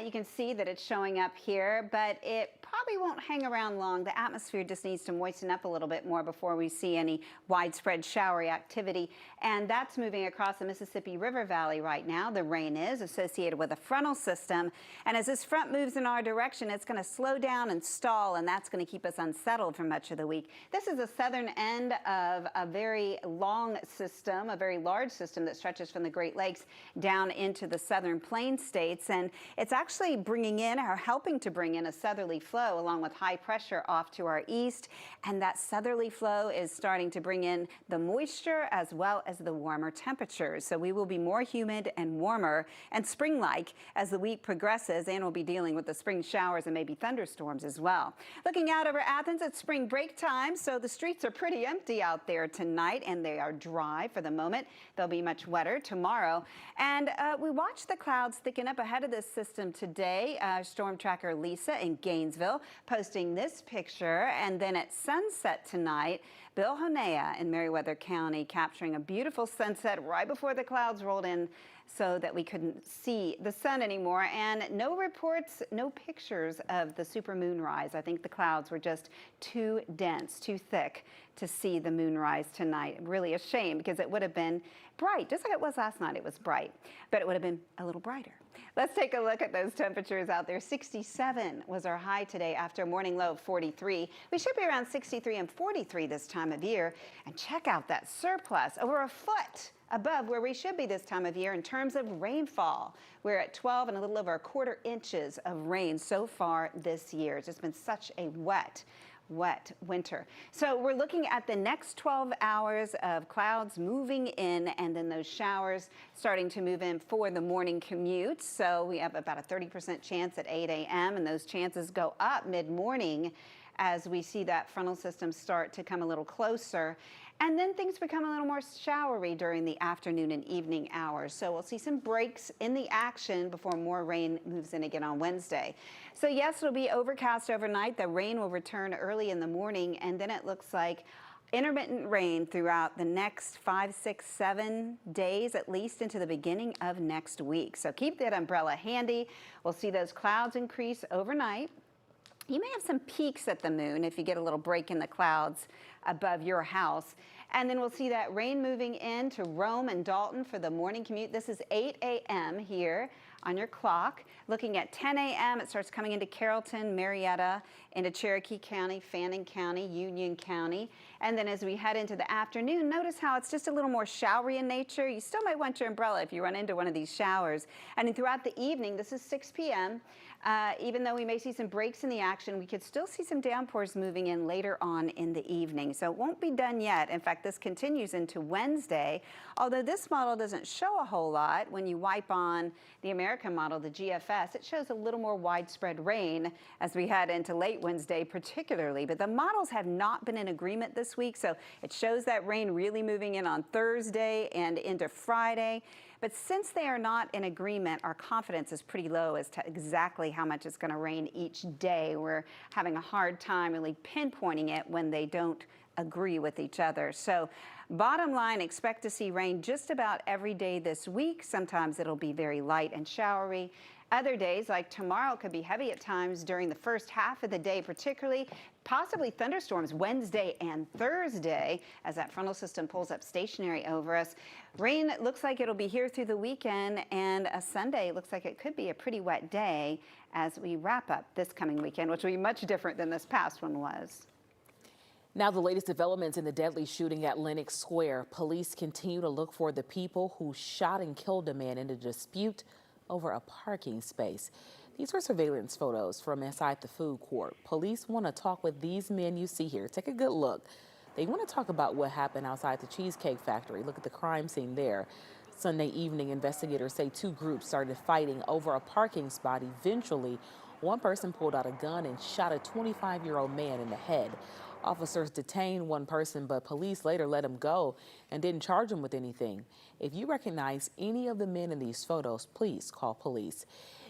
You can see that it's showing up here, but it probably won't hang around long. The atmosphere just needs to moisten up a little bit more before we see any widespread showery activity. And that's moving across the Mississippi River Valley right now. The rain is associated with a frontal system. And as this front moves in our direction, it's going to slow down and stall, and that's going to keep us unsettled for much of the week. This is the southern end of a very long system, a very large system that stretches from the Great Lakes down into the southern plain states. And it's actually bringing in or helping to bring in a southerly flow flow along with high pressure off to our east, and that southerly flow is starting to bring in the moisture as well as the warmer temperatures. So we will be more humid and warmer and spring-like as the week progresses, and we'll be dealing with the spring showers and maybe thunderstorms as well. Looking out over Athens, it's spring break time, so the streets are pretty empty out there tonight, and they are dry for the moment. They'll be much wetter tomorrow. And we watched the clouds thicken up ahead of this system today. Storm tracker Lisa in Gainesville posting this picture, and then at sunset tonight, Bill Honea in Meriwether County capturing a beautiful sunset right before the clouds rolled in so that we couldn't see the sun anymore, and no reports, no pictures of the super moonrise. I think the clouds were just too dense, too thick to see the moonrise tonight. Really a shame, because it would have been bright, just like it was last night. It was bright, but it would have been a little brighter. Let's take a look at those temperatures out there. 67 was our high today after a morning low of 43. We should be around 63 and 43 this time of year. And check out that surplus, over a foot above where we should be this time of year in terms of rainfall. We're at 12 and a little over 1/4 inches of rain so far this year. It's just been such a wet winter. So we're looking at the next 12 hours of clouds moving in, and then those showers starting to move in for the morning commute. So we have about a 30% chance at 8 a.m. and those chances go up mid-morning as we see that frontal system start to come a little closer. And then things become a little more showery during the afternoon and evening hours. So we'll see some breaks in the action before more rain moves in again on Wednesday. So yes, it'll be overcast overnight. The rain will return early in the morning, and then it looks like intermittent rain throughout the next 5, 6, 7 days, at least into the beginning of next week. So keep that umbrella handy. We'll see those clouds increase overnight. You may have some peaks at the moon if you get a little break in the clouds above your house. And then we'll see that rain moving in to Rome and Dalton for the morning commute. This is 8 a.m. here on your clock. Looking at 10 a.m., it starts coming into Carrollton, Marietta, into Cherokee County, Fannin County, Union County. And then as we head into the afternoon, notice how it's just a little more showery in nature. You still might want your umbrella if you run into one of these showers. And then throughout the evening, this is 6 p.m., even though we may see some breaks in the action, we could still see some downpours moving in later on in the evening. So it won't be done yet. In fact, this continues into Wednesday, although this model doesn't show a whole lot. When you wipe on the American model, the GFS, it shows a little more widespread rain as we head into late Wednesday particularly. But the models have not been in agreement this week, so it shows that rain really moving in on Thursday and into Friday. But since they are not in agreement, our confidence is pretty low as to exactly how much it's going to rain each day. We're having a hard time really pinpointing it when they don't agree with each other. So bottom line, expect to see rain just about every day this week. Sometimes it'll be very light and showery. Other days, like tomorrow, could be heavy at times during the first half of the day, particularly possibly thunderstorms Wednesday and Thursday as that frontal system pulls up stationary over us. Rain looks like it'll be here through the weekend, and a Sunday looks like it could be a pretty wet day as we wrap up this coming weekend, which will be much different than this past one was. Now the latest developments in the deadly shooting at Lenox Square. Police continue to look for the people who shot and killed a man in a dispute over a parking space. These were surveillance photos from inside the food court. Police want to talk with these men you see here. Take a good look. They want to talk about what happened outside the Cheesecake Factory. Look at the crime scene there. Sunday evening, investigators say two groups started fighting over a parking spot. Eventually, one person pulled out a gun and shot a 25-year-old man in the head. Officers detained one person, but police later let him go and didn't charge him with anything. If you recognize any of the men in these photos, please call police.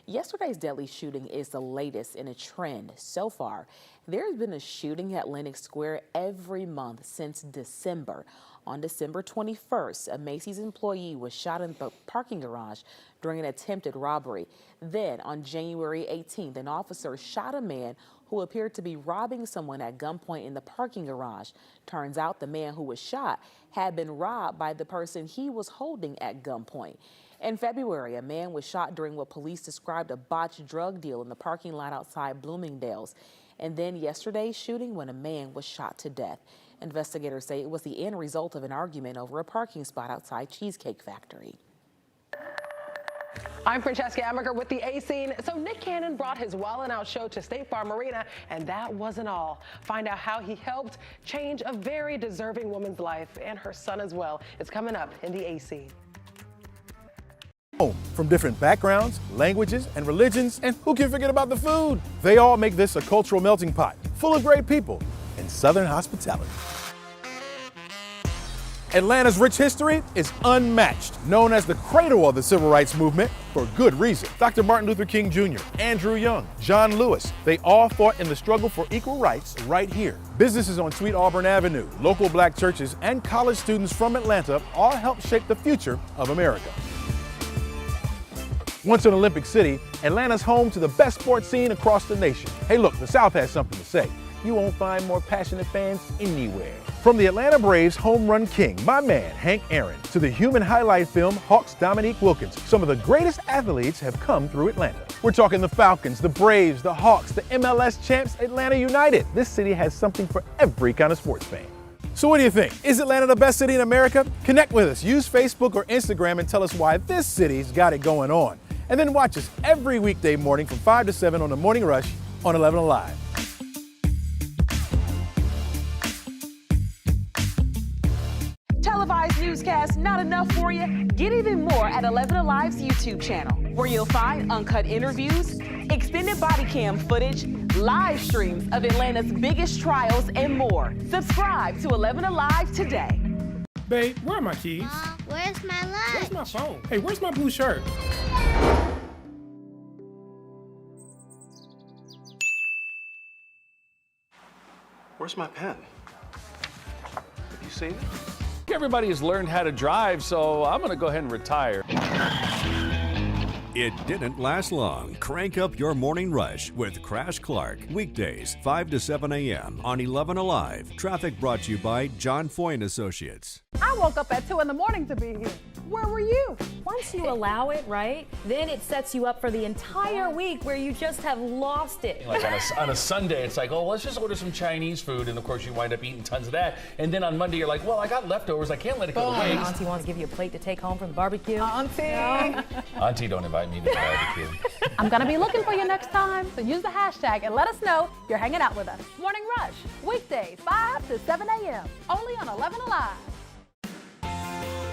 Yesterday's deadly shooting is the latest in a trend so far. There's been a shooting at Lenox Square every month since December. On December 21st, a Macy's employee was shot in the parking garage during an attempted robbery. Then on January 18th, an officer shot a man who appeared to be robbing someone at gunpoint in the parking garage. Turns out the man who was shot had been robbed by the person he was holding at gunpoint. In February, a man was shot during what police described a botched drug deal in the parking lot outside Bloomingdale's. And then yesterday's shooting when a man was shot to death. Investigators say it was the end result of an argument over a parking spot outside Cheesecake Factory. I'm Francesca Amaker with the A Scene. So Nick Cannon brought his Wildin' Out show to State Farm Arena, and that wasn't all. Find out how he helped change a very deserving woman's life and her son as well. It's coming up in the A Scene. From different backgrounds, languages, and religions, and who can forget about the food? They all make this a cultural melting pot, full of great people and Southern hospitality. Atlanta's rich history is unmatched, known as the cradle of the civil rights movement for good reason. Dr. Martin Luther King Jr., Andrew Young, John Lewis, they all fought in the struggle for equal rights right here. Businesses on Sweet Auburn Avenue, local black churches, and college students from Atlanta all helped shape the future of America. Once an Olympic city, Atlanta's home to the best sports scene across the nation. Hey look, the South has something to say. You won't find more passionate fans anywhere. From the Atlanta Braves home run king, my man, Hank Aaron, to the human highlight film, Hawks' Dominique Wilkins, some of the greatest athletes have come through Atlanta. We're talking the Falcons, the Braves, the Hawks, the MLS champs, Atlanta United. This city has something for every kind of sports fan. So what do you think? Is Atlanta the best city in America? Connect with us. Use Facebook or Instagram and tell us why this city's got it going on. And then watch us every weekday morning from 5 to 7 on the Morning Rush on 11Alive. Televised newscasts not enough for you? Get even more at 11Alive's YouTube channel, where you'll find uncut interviews, extended body cam footage, live streams of Atlanta's biggest trials, and more. Subscribe to 11Alive today. Babe, where are my keys? Where's my lunch? Where's my phone? Hey, where's my blue shirt? Where's my pen? Have you seen it? Everybody has learned how to drive, so I'm going to go ahead and retire. It didn't last long. Crank up your morning rush with Crash Clark. Weekdays, 5 to 7 a.m. on 11Alive. Traffic brought to you by John Foy & Associates. I woke up at 2 in the morning to be here. Where were you? Once you allow it, right, then it sets you up for the entire week where you just have lost it. Like on a Sunday, it's like, oh, let's just order some Chinese food, and of course you wind up eating tons of that. And then on Monday, you're like, well, I got leftovers, I can't let it go to waste. Auntie wants to give you a plate to take home from the barbecue. Auntie. No. Auntie, don't invite me to the barbecue. I'm gonna be looking for you next time, so use the hashtag and let us know you're hanging out with us. Morning Rush, weekdays, 5 to 7 a.m. only on 11Alive.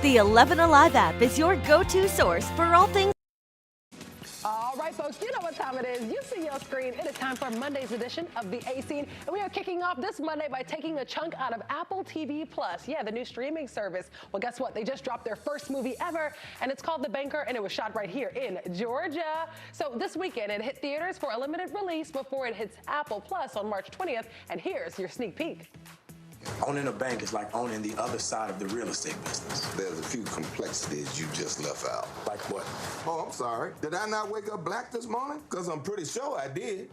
The 11Alive app is your go-to source for all things. All right, folks, you know what time it is. You see your screen. It is time for Monday's edition of the A Scene. And we are kicking off this Monday by taking a chunk out of Apple TV+. Yeah, the new streaming service. Well, guess what? They just dropped their first movie ever, and it's called The Banker, and it was shot right here in Georgia. So this weekend, it hit theaters for a limited release before it hits Apple Plus on March 20th. And here's your sneak peek. Owning a bank is like owning the other side of the real estate business. There's a few complexities you just left out. Like what? Oh, I'm sorry. Did I not wake up black this morning? Because I'm pretty sure I did.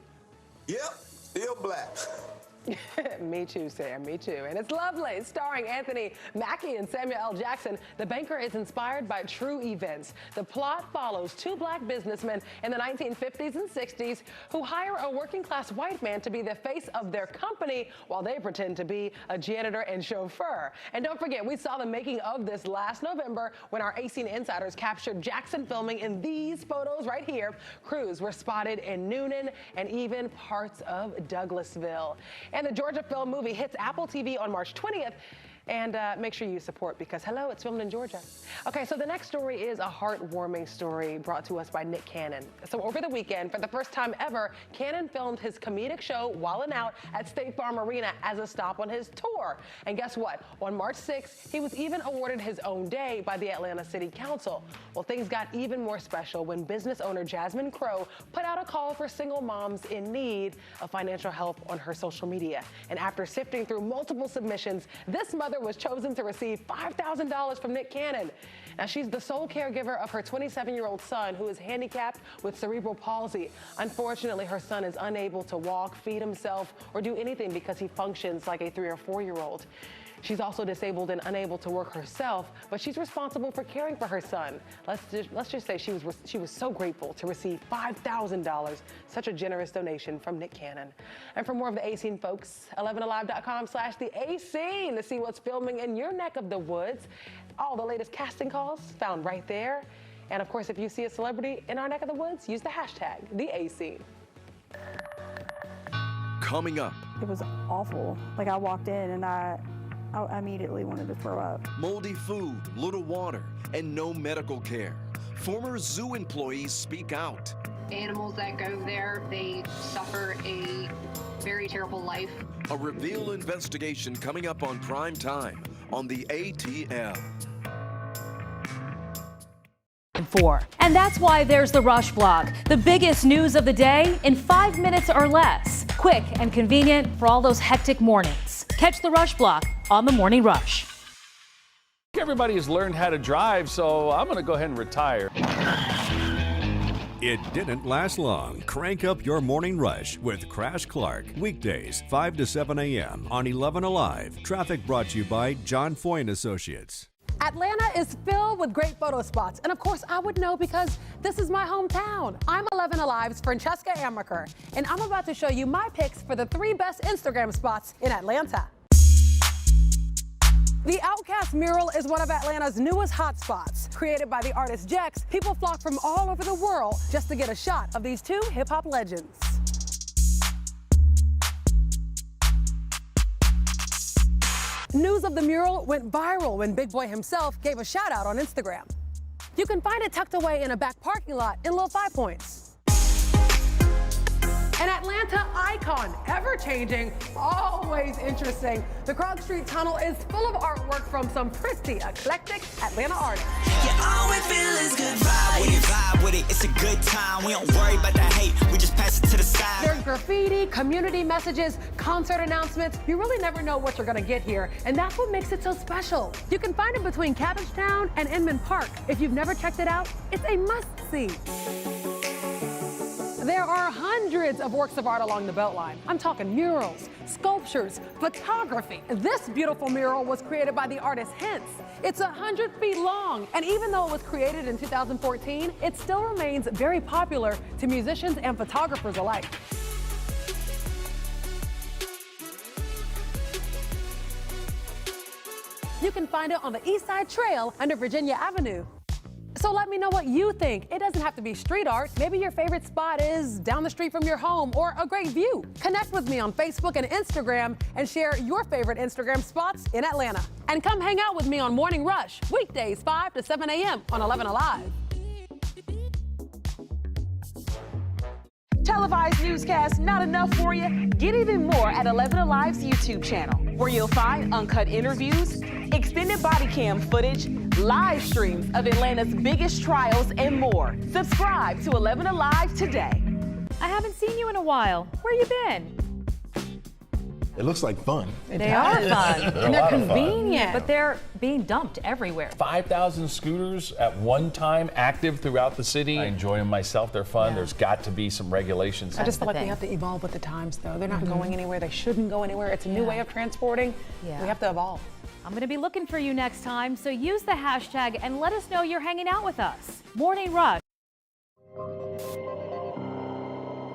Yep, still black. Me too, Sam, me too. And it's lovely. Starring Anthony Mackie and Samuel L. Jackson, The Banker is inspired by true events. The plot follows two black businessmen in the 1950s and 60s who hire a working-class white man to be the face of their company while they pretend to be a janitor and chauffeur. And don't forget, we saw the making of this last November when our A Scene insiders captured Jackson filming in these photos right here. Crews were spotted in Noonan and even parts of Douglasville. And the Georgia film movie hits Apple TV on March 20th. And make sure you support because, hello, it's filmed in Georgia. Okay, so the next story is a heartwarming story brought to us by Nick Cannon. So over the weekend, for the first time ever, Cannon filmed his comedic show, Wildin' Out, at State Farm Arena as a stop on his tour. And guess what? On March 6th, he was even awarded his own day by the Atlanta City Council. Well, things got even more special when business owner Jasmine Crow put out a call for single moms in need of financial help on her social media. And after sifting through multiple submissions, this mother was chosen to receive $5,000 from Nick Cannon. Now, she's the sole caregiver of her 27-year-old son who is handicapped with cerebral palsy. Unfortunately, her son is unable to walk, feed himself, or do anything because he functions like a 3 or 4-year-old. She's also disabled and unable to work herself, but she's responsible for caring for her son. Let's just say she was so grateful to receive $5,000. Such a generous donation from Nick Cannon. And for more of the A Scene, folks, 11alive.com/the-A-Scene to see what's filming in your neck of the woods. All the latest casting calls found right there. And of course, if you see a celebrity in our neck of the woods, use the hashtag, #TheAScene. Coming up. It was awful. Like, I walked in and I immediately wanted to throw up. Moldy food, little water, and no medical care. Former zoo employees speak out. Animals that go there, they suffer a very terrible life. A reveal investigation coming up on Primetime on the ATL. 4. And that's why there's the Rush Blog, the biggest news of the day in 5 minutes or less. Quick and convenient for all those hectic mornings. Catch the Rush Blog on the Morning Rush. Everybody has learned how to drive, so I'm going to go ahead and retire. It didn't last long. Crank up your morning rush with Crash Clark. Weekdays, 5 to 7 a.m. on 11Alive. Traffic brought to you by John Foy & Associates. Atlanta is filled with great photo spots. And of course, I would know because this is my hometown. I'm 11Alive's Francesca Amaker, and I'm about to show you my picks for the 3 best Instagram spots in Atlanta. The Outcast mural is one of Atlanta's newest hotspots. Created by the artist Jex, people flock from all over the world just to get a shot of these 2 hip-hop legends. News of the mural went viral when Big Boy himself gave a shout out on Instagram. You can find it tucked away in a back parking lot in Little 5 Points. An Atlanta icon, ever-changing, always interesting. The Krog Street Tunnel is full of artwork from some pretty eclectic Atlanta artists. Yeah, all we feel is good vibes. When you vibe with it, it's a good time. We don't worry about the hate, we just pass it to the side. There's graffiti, community messages, concert announcements. You really never know what you're gonna get here, and that's what makes it so special. You can find it between Cabbagetown and Inman Park. If you've never checked it out, it's a must-see. There are hundreds of works of art along the Beltline. I'm talking murals, sculptures, photography. This beautiful mural was created by the artist Hints. It's 100 feet long, and even though it was created in 2014, it still remains very popular to musicians and photographers alike. You can find it on the East Side Trail under Virginia Avenue. So let me know what you think. It doesn't have to be street art. Maybe your favorite spot is down the street from your home or a great view. Connect with me on Facebook and Instagram and share your favorite Instagram spots in Atlanta. And come hang out with me on Morning Rush, weekdays 5 to 7 a.m. on 11Alive. Televised newscasts not enough for you? Get even more at 11Alive's YouTube channel, where you'll find uncut interviews, extended body cam footage, live streams of Atlanta's biggest trials, and more. Subscribe to 11Alive today. I haven't seen you in a while. Where you been? It looks like fun. They are fun. They're And a they're lot of fun. convenient. But they're being dumped everywhere. 5,000 scooters at one time active throughout the city. I enjoy them myself. They're fun. There's got to be some regulations. I just feel like we have to evolve with the times, though. They're not going anywhere. They shouldn't go anywhere. It's a new way of transporting. Yeah. We have to evolve. I'm going to be looking for you next time, so use the hashtag and let us know you're hanging out with us. Morning Rush.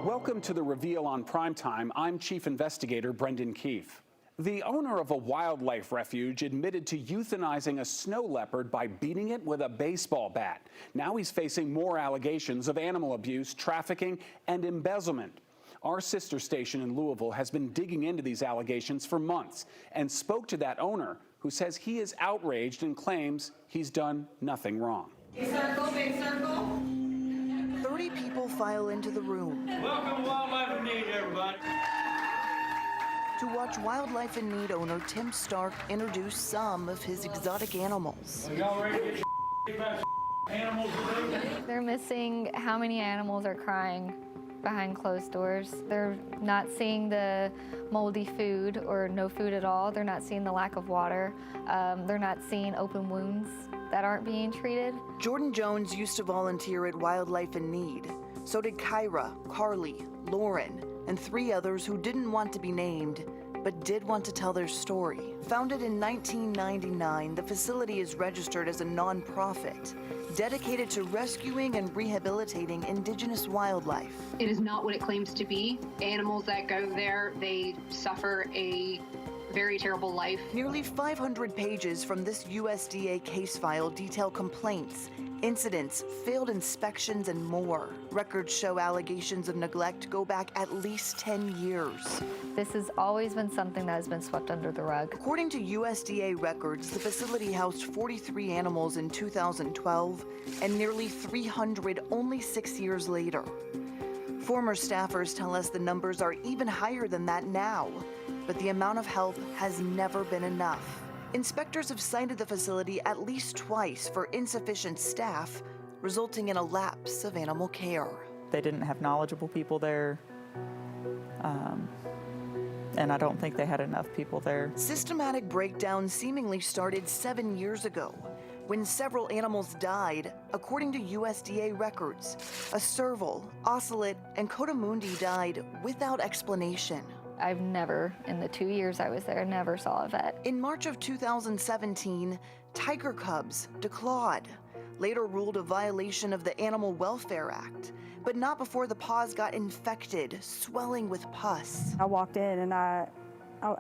Welcome to the reveal on Primetime. I'm Chief Investigator Brendan Keefe. The owner of a wildlife refuge admitted to euthanizing a snow leopard by beating it with a baseball bat. Now he's facing more allegations of animal abuse, trafficking, and embezzlement. Our sister station in Louisville has been digging into these allegations for months and spoke to that owner, who says he is outraged and claims he's done nothing wrong. Big circle. 30 people file into the room. Welcome to Wildlife in Need, everybody. To watch Wildlife in Need owner Tim Stark introduce some of his exotic animals. Are y'all ready to get animals today? They're missing how many animals are crying behind closed doors. They're not seeing the moldy food or no food at all. They're not seeing the lack of water. They're not seeing open wounds that aren't being treated. Jordan Jones used to volunteer at Wildlife in Need. So did Kyra, Carly, Lauren, and 3 others who didn't want to be named, but did want to tell their story. Founded in 1999, the facility is registered as a nonprofit, dedicated to rescuing and rehabilitating indigenous wildlife. It is not what it claims to be. Animals that go there, they suffer a very terrible life. Nearly 500 pages from this USDA case file detail complaints, incidents, failed inspections, and more. Records show allegations of neglect go back at least 10 years. This has always been something that has been swept under the rug. According to USDA records, the facility housed 43 animals in 2012 and nearly 300 only 6 years later. Former staffers tell us the numbers are even higher than that now, but the amount of help has never been enough. Inspectors have cited the facility at least twice for insufficient staff, resulting in a lapse of animal care. They didn't have knowledgeable people there, and I don't think they had enough people there. Systematic breakdown seemingly started 7 years ago, when several animals died, according to USDA records. A serval, ocelot, and coatimundi died without explanation. I've never, in the 2 years I was there, never saw a vet. In March of 2017, tiger cubs declawed, later ruled a violation of the Animal Welfare Act, but not before the paws got infected, swelling with pus. I walked in and I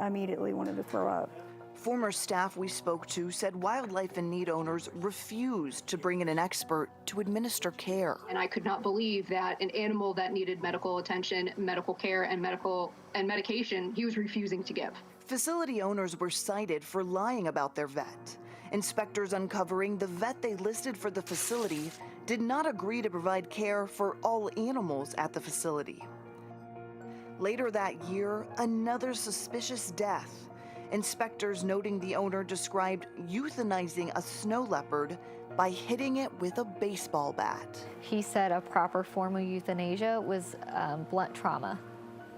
immediately wanted to throw up. Former staff we spoke to said wildlife in need owners refused to bring in an expert to administer care. And I could not believe that an animal that needed medical attention, medical care, and medication, he was refusing to give. Facility owners were cited for lying about their vet. Inspectors uncovering the vet they listed for the facility did not agree to provide care for all animals at the facility. Later that year, another suspicious death. Inspectors noting the owner described euthanizing a snow leopard by hitting it with a baseball bat. He said a proper form of euthanasia was blunt trauma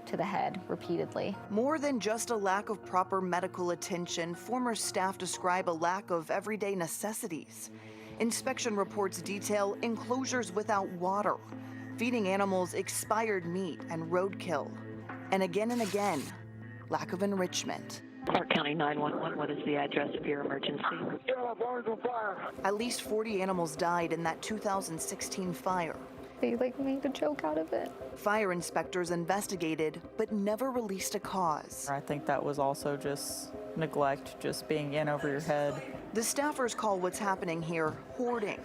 to the head repeatedly. More than just a lack of proper medical attention, former staff describe a lack of everyday necessities. Inspection reports detail enclosures without water, feeding animals expired meat and roadkill, and again, lack of enrichment. Clark County 911, what is the address of your emergency? At least 40 animals died in that 2016 fire. They made a joke out of it. Fire inspectors investigated, but never released a cause. I think that was also just neglect, just being in over your head. The staffers call what's happening here hoarding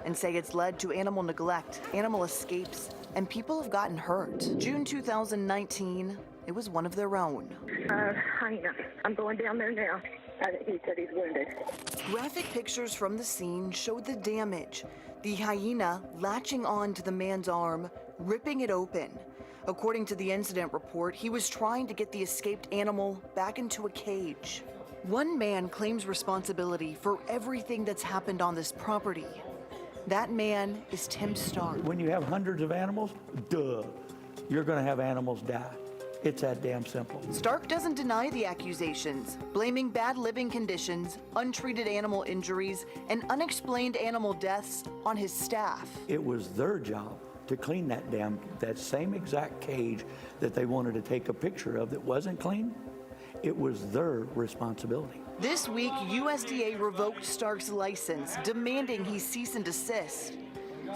and say it's led to animal neglect, animal escapes, and people have gotten hurt. June 2019, it was one of their own. Hyena. I'm going down there now. He said he's wounded. Graphic pictures from the scene showed the damage. The hyena latching on to the man's arm, ripping it open. According to the incident report, he was trying to get the escaped animal back into a cage. One man claims responsibility for everything that's happened on this property. That man is Tim Stark. When you have hundreds of animals, you're going to have animals die. It's that damn simple. Stark doesn't deny the accusations, blaming bad living conditions, untreated animal injuries, and unexplained animal deaths on his staff. It was their job to clean that same exact cage that they wanted to take a picture of that wasn't clean. It was their responsibility. This week, USDA revoked Stark's license, demanding he cease and desist.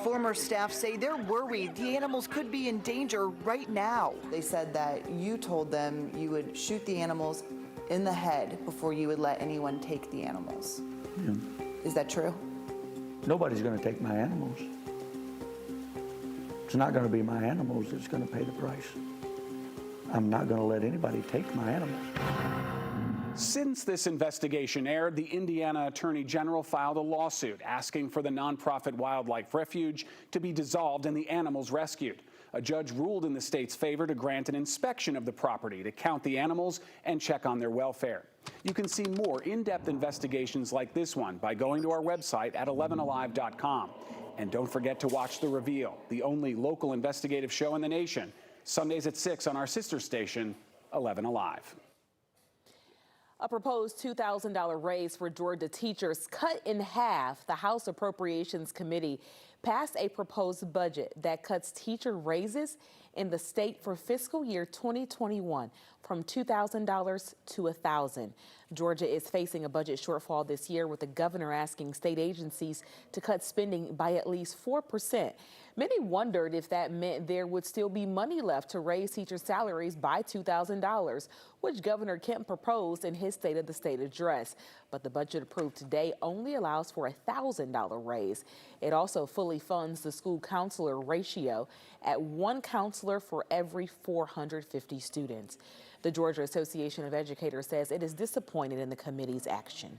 Former staff say they're worried the animals could be in danger right now. They said that you told them you would shoot the animals in the head before you would let anyone take the animals. Yeah. Is that true? Nobody's going to take my animals. It's not going to be my animals that's going to pay the price. I'm not going to let anybody take my animals. Since this investigation aired, the Indiana Attorney General filed a lawsuit asking for the nonprofit wildlife refuge to be dissolved and the animals rescued. A judge ruled in the state's favor to grant an inspection of the property to count the animals and check on their welfare. You can see more in-depth investigations like this one by going to our website at 11alive.com. And don't forget to watch The Reveal, the only local investigative show in the nation, Sundays at 6 on our sister station, 11 Alive. A proposed $2,000 raise for Georgia teachers cut in half. The House Appropriations Committee passed a proposed budget that cuts teacher raises in the state for fiscal year 2021 from $2,000 to $1,000. Georgia is facing a budget shortfall this year, with the governor asking state agencies to cut spending by at least 4%. Many wondered if that meant there would still be money left to raise teachers' salaries by $2,000, which Governor Kemp proposed in his State of the State address. But the budget approved today only allows for a $1,000 raise. It also fully funds the school counselor ratio at one counselor for every 450 students. The Georgia Association of Educators says it is disappointed in the committee's action.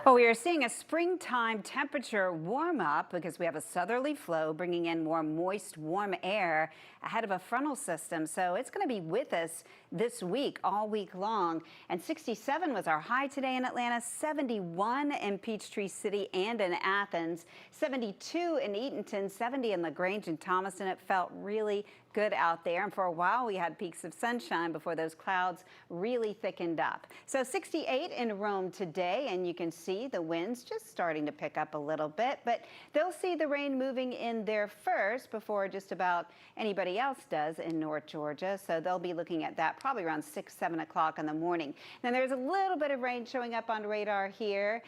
Well, we are seeing a springtime temperature warm up because we have a southerly flow bringing in more moist, warm air ahead of a frontal system. So it's going to be with us this week, all week long. And 67 was our high today in Atlanta, 71 in Peachtree City and in Athens, 72 in Eatonton, 70 in LaGrange and Thomaston. It felt really good out there, and for a while we had peaks of sunshine before those clouds really thickened up. So 68 in Rome today, and you can see the winds just starting to pick up a little bit, but they'll see the rain moving in there first before just about anybody else does in North Georgia. So they'll be looking at that probably around 6, 7 o'clock in the morning. Now there's a little bit of rain showing up on radar here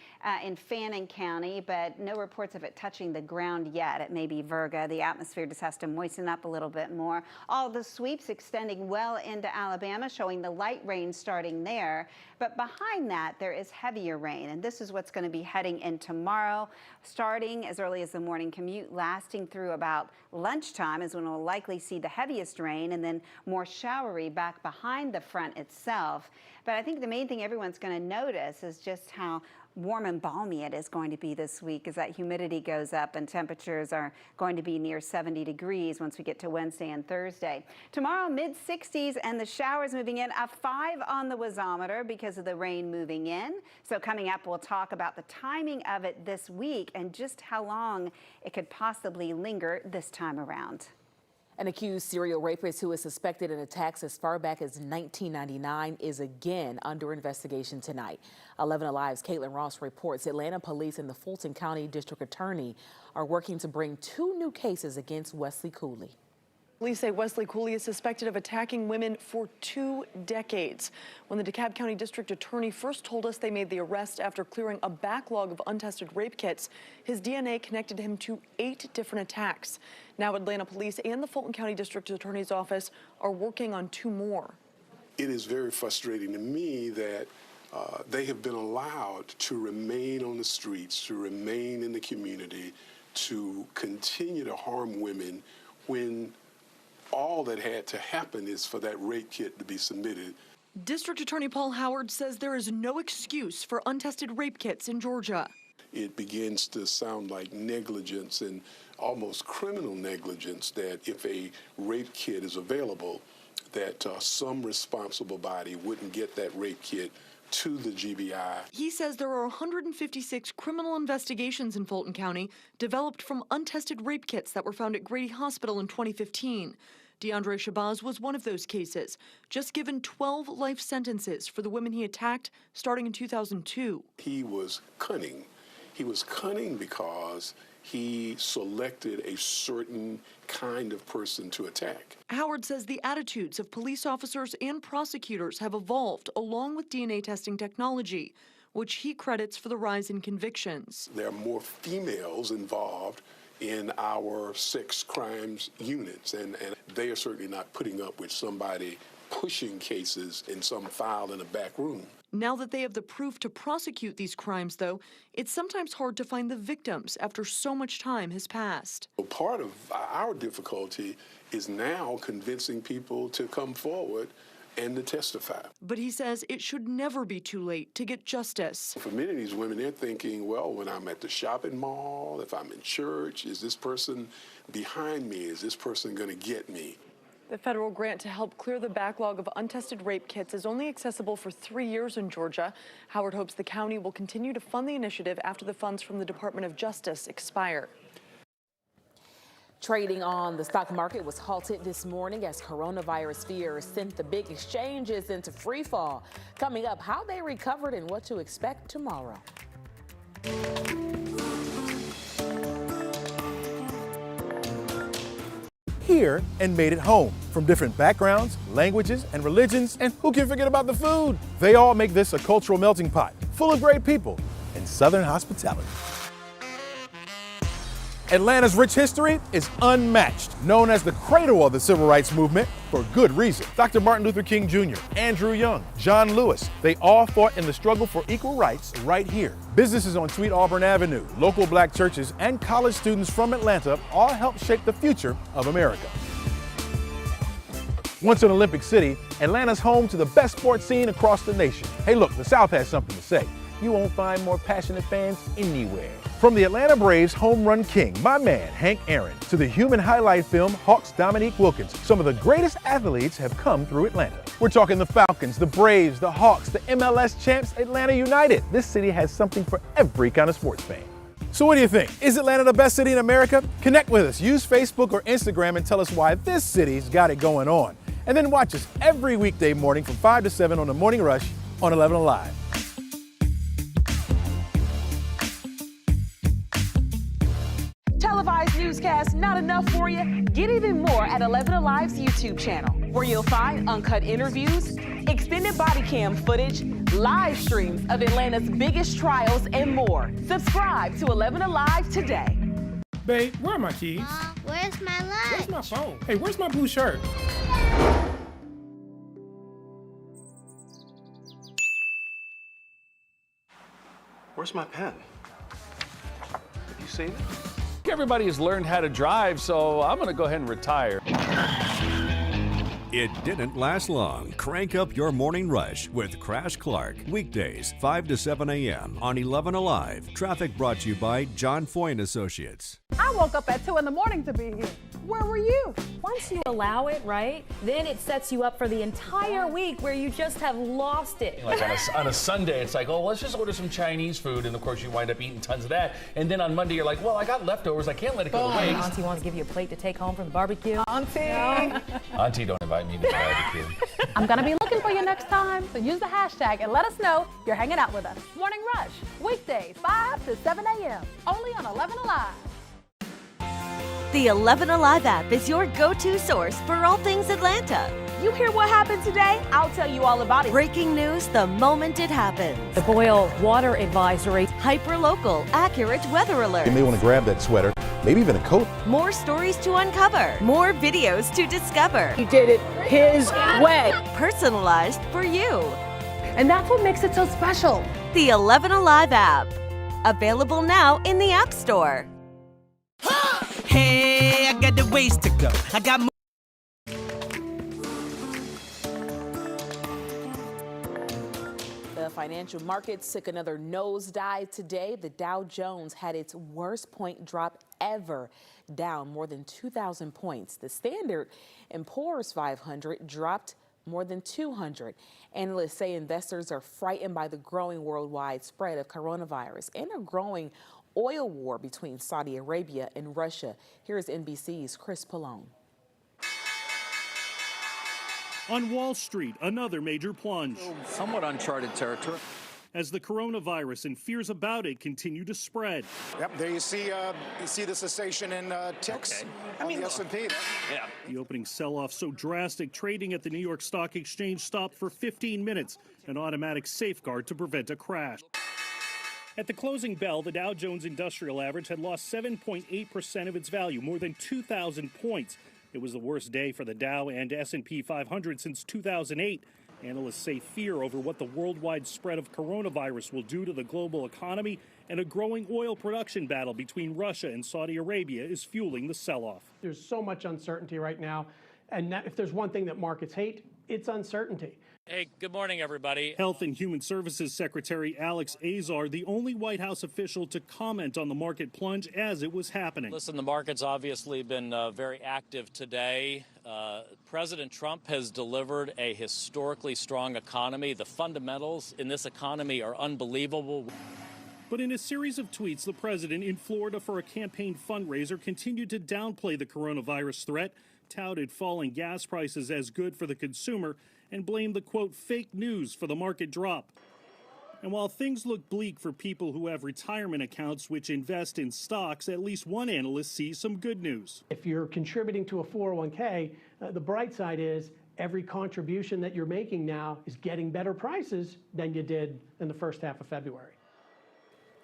in Fannin County, but no reports of it touching the ground yet. It may be Virga. The atmosphere just has to moisten up a little bit more. All the sweeps extending well into Alabama, showing the light rain starting there. But behind that, there is heavier rain, and this is what's going to be heading in tomorrow, starting as early as the morning commute, lasting through about lunchtime is when we'll likely see the heaviest rain, and then more showery back behind the front itself. But I think the main thing everyone's going to notice is just how warm and balmy it is going to be this week as that humidity goes up and temperatures are going to be near 70 degrees once we get to Wednesday and Thursday. Tomorrow, mid-60s and the showers moving in, a 5 on the wasometer because of the rain moving in. So coming up, we'll talk about the timing of it this week and just how long it could possibly linger this time around. An accused serial rapist who is suspected in attacks as far back as 1999 is again under investigation tonight. 11Alive's Caitlin Ross reports Atlanta police and the Fulton County District Attorney are working to bring 2 new cases against Wesley Cooley. Police say Wesley Cooley is suspected of attacking women for 2 decades. When the DeKalb County District Attorney first told us they made the arrest after clearing a backlog of untested rape kits, his DNA connected him to 8 different attacks. Now Atlanta Police and the Fulton County District Attorney's Office are working on 2 more. It is very frustrating to me that they have been allowed to remain on the streets, to remain in the community, to continue to harm women when all that had to happen is for that rape kit to be submitted. District Attorney Paul Howard says there is no excuse for untested rape kits in Georgia. It begins to sound like negligence and almost criminal negligence that if a rape kit is available, that some responsible body wouldn't get that rape kit to the GBI. He says there are 156 criminal investigations in Fulton County developed from untested rape kits that were found at Grady Hospital in 2015. DeAndre Shabazz was one of those cases, just given 12 life sentences for the women he attacked starting in 2002. He was cunning. He was cunning because he selected a certain kind of person to attack. Howard says the attitudes of police officers and prosecutors have evolved along with DNA testing technology, which he credits for the rise in convictions. There are more females involved in our sex crimes units, and they are certainly not putting up with somebody pushing cases in some file in a back room. Now that they have the proof to prosecute these crimes, though, it's sometimes hard to find the victims after so much time has passed. Well, part of our difficulty is now convincing people to come forward and to testify. But he says it should never be too late to get justice. For many of these women, they're thinking, well, when I'm at the shopping mall, if I'm in church, is this person behind me? Is this person going to get me? The federal grant to help clear the backlog of untested rape kits is only accessible for 3 years in Georgia. Howard hopes the county will continue to fund the initiative after the funds from the Department of Justice expire. Trading on the stock market was halted this morning as coronavirus fears sent the big exchanges into free fall. Coming up, how they recovered and what to expect tomorrow. here and made it home. From different backgrounds, languages, and religions, and who can forget about the food? They all make this a cultural melting pot, full of great people and Southern hospitality. Atlanta's rich history is unmatched, known as the cradle of the civil rights movement for good reason. Dr. Martin Luther King Jr., Andrew Young, John Lewis, they all fought in the struggle for equal rights right here. Businesses on Sweet Auburn Avenue, local black churches, and college students from Atlanta all helped shape the future of America. Once an Olympic city, Atlanta's home to the best sports scene across the nation. Hey look, the South has something to say. You won't find more passionate fans anywhere. From the Atlanta Braves home run king, my man Hank Aaron, to the human highlight film Hawks Dominique Wilkins, some of the greatest athletes have come through Atlanta. We're talking the Falcons, the Braves, the Hawks, the MLS champs, Atlanta United. This city has something for every kind of sports fan. So what do you think? Is Atlanta the best city in America? Connect with us. Use Facebook or Instagram and tell us why this city's got it going on. And then watch us every weekday morning from 5 to 7 on the Morning Rush on 11Alive. Televised newscasts not enough for you? Get even more at 11Alive's YouTube channel, where you'll find uncut interviews, extended body cam footage, live streams of Atlanta's biggest trials, and more. Subscribe to 11Alive today. Babe, where are my keys? Where's my lunch? Where's my phone? Hey, where's my blue shirt? Where's my pen? Have you seen it? Everybody has learned how to drive, so I'm going to go ahead and retire. It didn't last long. Crank up your morning rush with Crash Clark. Weekdays, 5 to 7 a.m. on 11Alive. Traffic brought to you by John Foy & Associates. I woke up at 2 in the morning to be here. Where were you? Once you allow it, right, then it sets you up for the entire week where you just have lost it. Like on a Sunday, it's like, oh, let's just order some Chinese food. And of course, you wind up eating tons of that. And then on Monday, you're like, well, I got leftovers. I can't let it go to waste. Auntie wants to give you a plate to take home from the barbecue. Auntie. No. Auntie, don't invite me to the barbecue. I'm going to be looking for you next time, so use the hashtag and let us know you're hanging out with us. Morning Rush, weekdays, 5 to 7 a.m., only on 11Alive. The 11Alive app is your go-to source for all things Atlanta. You hear what happened today? I'll tell you all about it. Breaking news the moment it happens. The boil water advisory. Hyper-local, accurate weather alerts. You may want to grab that sweater, maybe even a coat. More stories to uncover. More videos to discover. He did it his way. Personalized for you. And that's what makes it so special. The 11Alive app. Available now in the App Store. Hey, I got the ways to go. I got more. The financial markets took another nosedive today. The Dow Jones had its worst point drop ever, down more than 2,000 points. The Standard & Poor's 500 dropped more than 200. Analysts say investors are frightened by the growing worldwide spread of coronavirus and a growing oil war between Saudi Arabia and Russia. Here's NBC's Chris Pallone. On Wall Street, another major plunge. Somewhat uncharted territory. As the coronavirus and fears about it continue to spread. Yep, there you see the cessation in ticks on the S&P. Yeah. The opening sell-off so drastic, trading at the New York Stock Exchange stopped for 15 minutes, an automatic safeguard to prevent a crash. At the closing bell, the Dow Jones Industrial Average had lost 7.8% of its value, more than 2,000 points. It was the worst day for the Dow and S&P 500 since 2008. Analysts say fear over what the worldwide spread of coronavirus will do to the global economy and a growing oil production battle between Russia and Saudi Arabia is fueling the sell-off. There's so much uncertainty right now, and if there's one thing that markets hate, it's uncertainty. Hey, good morning, everybody. Health and Human Services Secretary Alex Azar, the only White House official to comment on the market plunge as it was happening. Listen, the market's obviously been very active today. President Trump has delivered a historically strong economy. The fundamentals in this economy are unbelievable. But in a series of tweets, the president in Florida for a campaign fundraiser continued to downplay the coronavirus threat, touted falling gas prices as good for the consumer, and blamed the, quote, fake news for the market drop. And while things look bleak for people who have retirement accounts which invest in stocks, at least one analyst sees some good news. If you're contributing to a 401k, the bright side is every contribution that you're making now is getting better prices than you did in the first half of February.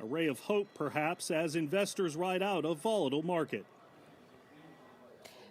A ray of hope, perhaps, as investors ride out a volatile market.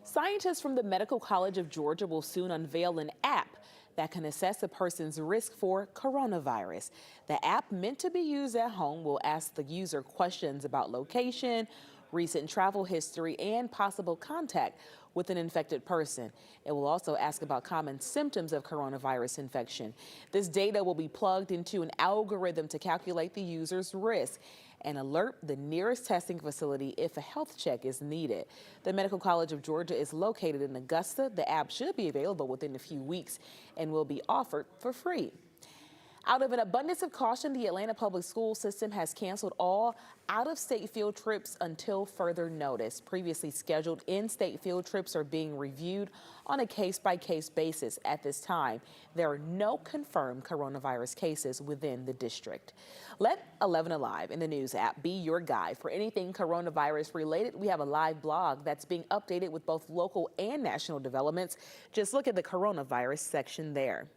Scientists from the Medical College of Georgia will soon unveil an app that can assess a person's risk for coronavirus. The app, meant to be used at home, will ask the user questions about location, recent travel history, and possible contact with an infected person. It will also ask about common symptoms of coronavirus infection. This data will be plugged into an algorithm to calculate the user's risk and alert the nearest testing facility if a health check is needed. The Medical College of Georgia is located in Augusta. The app should be available within a few weeks and will be offered for free. Out of an abundance of caution, the Atlanta public school system has canceled all out-of-state field trips until further notice. Previously scheduled in-state field trips are being reviewed on a case-by-case basis at this time. There are no confirmed coronavirus cases within the district. Let 11Alive in the news app be your guide for anything coronavirus related. We have a live blog that's being updated with both local and national developments. Just look at the coronavirus section there.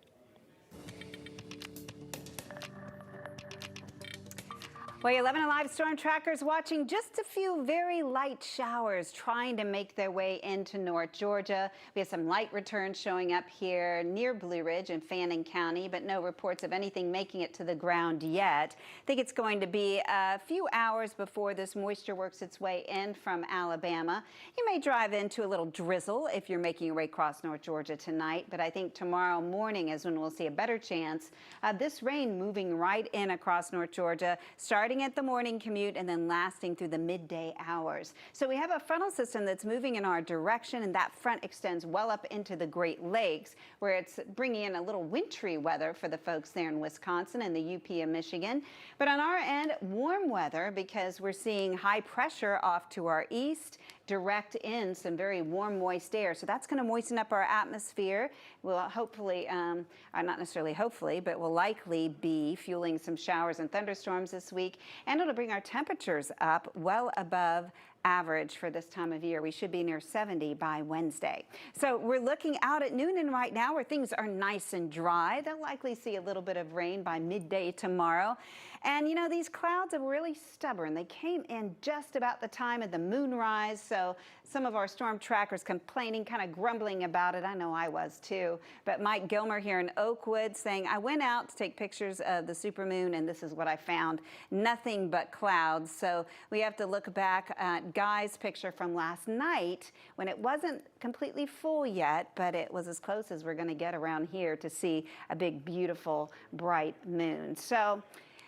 Well, 11Alive storm trackers watching just a few very light showers trying to make their way into North Georgia. We have some light returns showing up here near Blue Ridge and Fannin County, but no reports of anything making it to the ground yet. I think it's going to be a few hours before this moisture works its way in from Alabama. You may drive into a little drizzle if you're making your way across North Georgia tonight, but I think tomorrow morning is when we'll see a better chance of this rain moving right in across North Georgia, starting at the morning commute and then lasting through the midday hours. So we have a frontal system that's moving in our direction, and that front extends well up into the Great Lakes, where it's bringing in a little wintry weather for the folks there in Wisconsin and the UP of Michigan. But on our end, warm weather because we're seeing high pressure off to our east, direct in some very warm, moist air. So that's going to moisten up our atmosphere. We'll hopefully, not necessarily hopefully, but will likely be fueling some showers and thunderstorms this week. And it'll bring our temperatures up well above average for this time of year. We should be near 70 by Wednesday. So we're looking out at Noonan right now where things are nice and dry. They'll likely see a little bit of rain by midday tomorrow. And you know, these clouds are really stubborn. They came in just about the time of the moonrise. So some of our storm trackers complaining, kind of grumbling about it. I know I was too. But Mike Gilmer here in Oakwood saying, I went out to take pictures of the supermoon and this is what I found. Nothing but clouds. So we have to look back at Guy's picture from last night when it wasn't completely full yet, but it was as close as we're going to get around here to see a big, beautiful, bright moon. So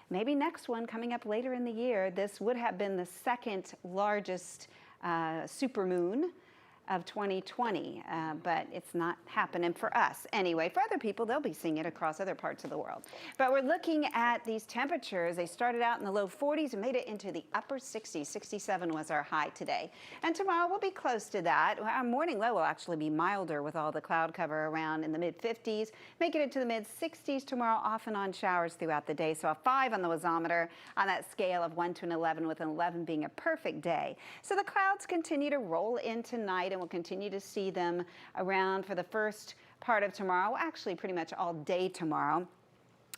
maybe next one coming up later in the year. This would have been the second largest supermoon of 2020, but it's not happening for us. Anyway, for other people, they'll be seeing it across other parts of the world. But we're looking at these temperatures. They started out in the low 40s and made it into the upper 60s. 67 was our high today. And tomorrow we'll be close to that. Our morning low will actually be milder with all the cloud cover around in the mid 50s. Make it into the mid 60s tomorrow, off and on showers throughout the day. So a 5 on the wasometer on that scale of 1 to an 11, with an 11 being a perfect day. So the clouds continue to roll in tonight, and we'll continue to see them around for the first part of tomorrow, actually pretty much all day tomorrow.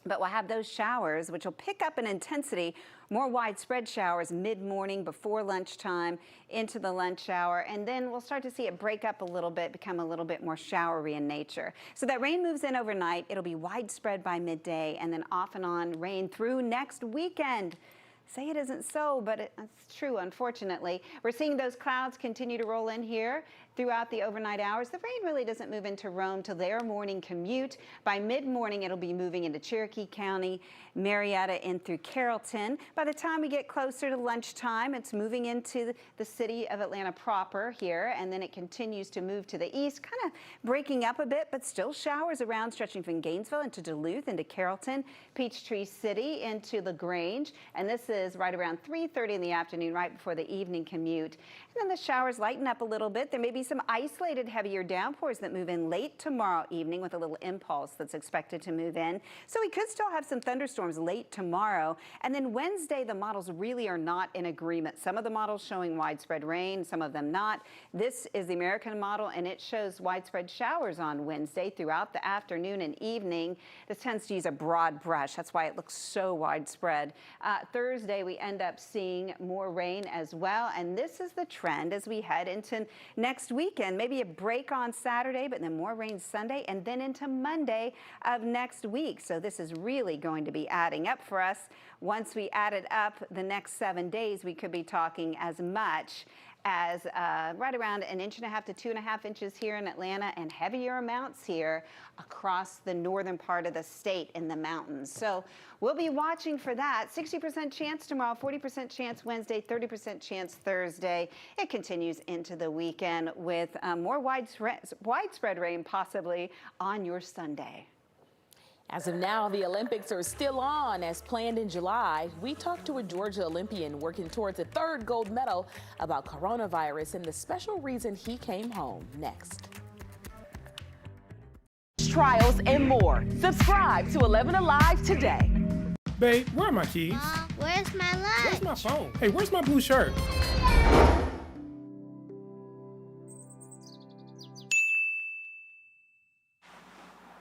But we'll have those showers, which will pick up in intensity, more widespread showers mid-morning before lunchtime into the lunch hour. And then we'll start to see it break up a little bit, become a little bit more showery in nature. So that rain moves in overnight. It'll be widespread by midday and then off and on rain through next weekend. Say it isn't so, but it's true, unfortunately. We're seeing those clouds continue to roll in here throughout the overnight hours. The rain really doesn't move into Rome till their morning commute. By mid-morning, it'll be moving into Cherokee County, Marietta, in through Carrollton. By the time we get closer to lunchtime, it's moving into the city of Atlanta proper here, and then it continues to move to the east, kind of breaking up a bit, but still showers around, stretching from Gainesville into Duluth, into Carrollton, Peachtree City, into LaGrange, and this is passes right around 3:30 in the afternoon, right before the evening commute. And then the showers lighten up a little bit. There may be some isolated heavier downpours that move in late tomorrow evening with a little impulse that's expected to move in. So we could still have some thunderstorms late tomorrow. And then Wednesday, the models really are not in agreement. Some of the models showing widespread rain, some of them not. This is the American model, and it shows widespread showers on Wednesday throughout the afternoon and evening. This tends to use a broad brush. That's why it looks so widespread. Thursday, we end up seeing more rain as well. And this is the trend as we head into next weekend. Maybe a break on Saturday, but then more rain Sunday and then into Monday of next week. So this is really going to be adding up for us. Once we add it up the next 7 days, we could be talking as much as right around 1.5 to 2.5 inches here in Atlanta, and heavier amounts here across the northern part of the state in the mountains. So we'll be watching for that. 60% chance tomorrow, 40% chance Wednesday, 30% chance Thursday. It continues into the weekend with more widespread rain possibly on your Sunday. As of now, the Olympics are still on as planned in July. We talked to a Georgia Olympian working towards a 3rd gold medal about coronavirus and the special reason he came home. Next. Trials and more. Subscribe to 11Alive today. Babe, where are my keys? Mom, where's my lunch? Where's my phone? Hey, where's my blue shirt?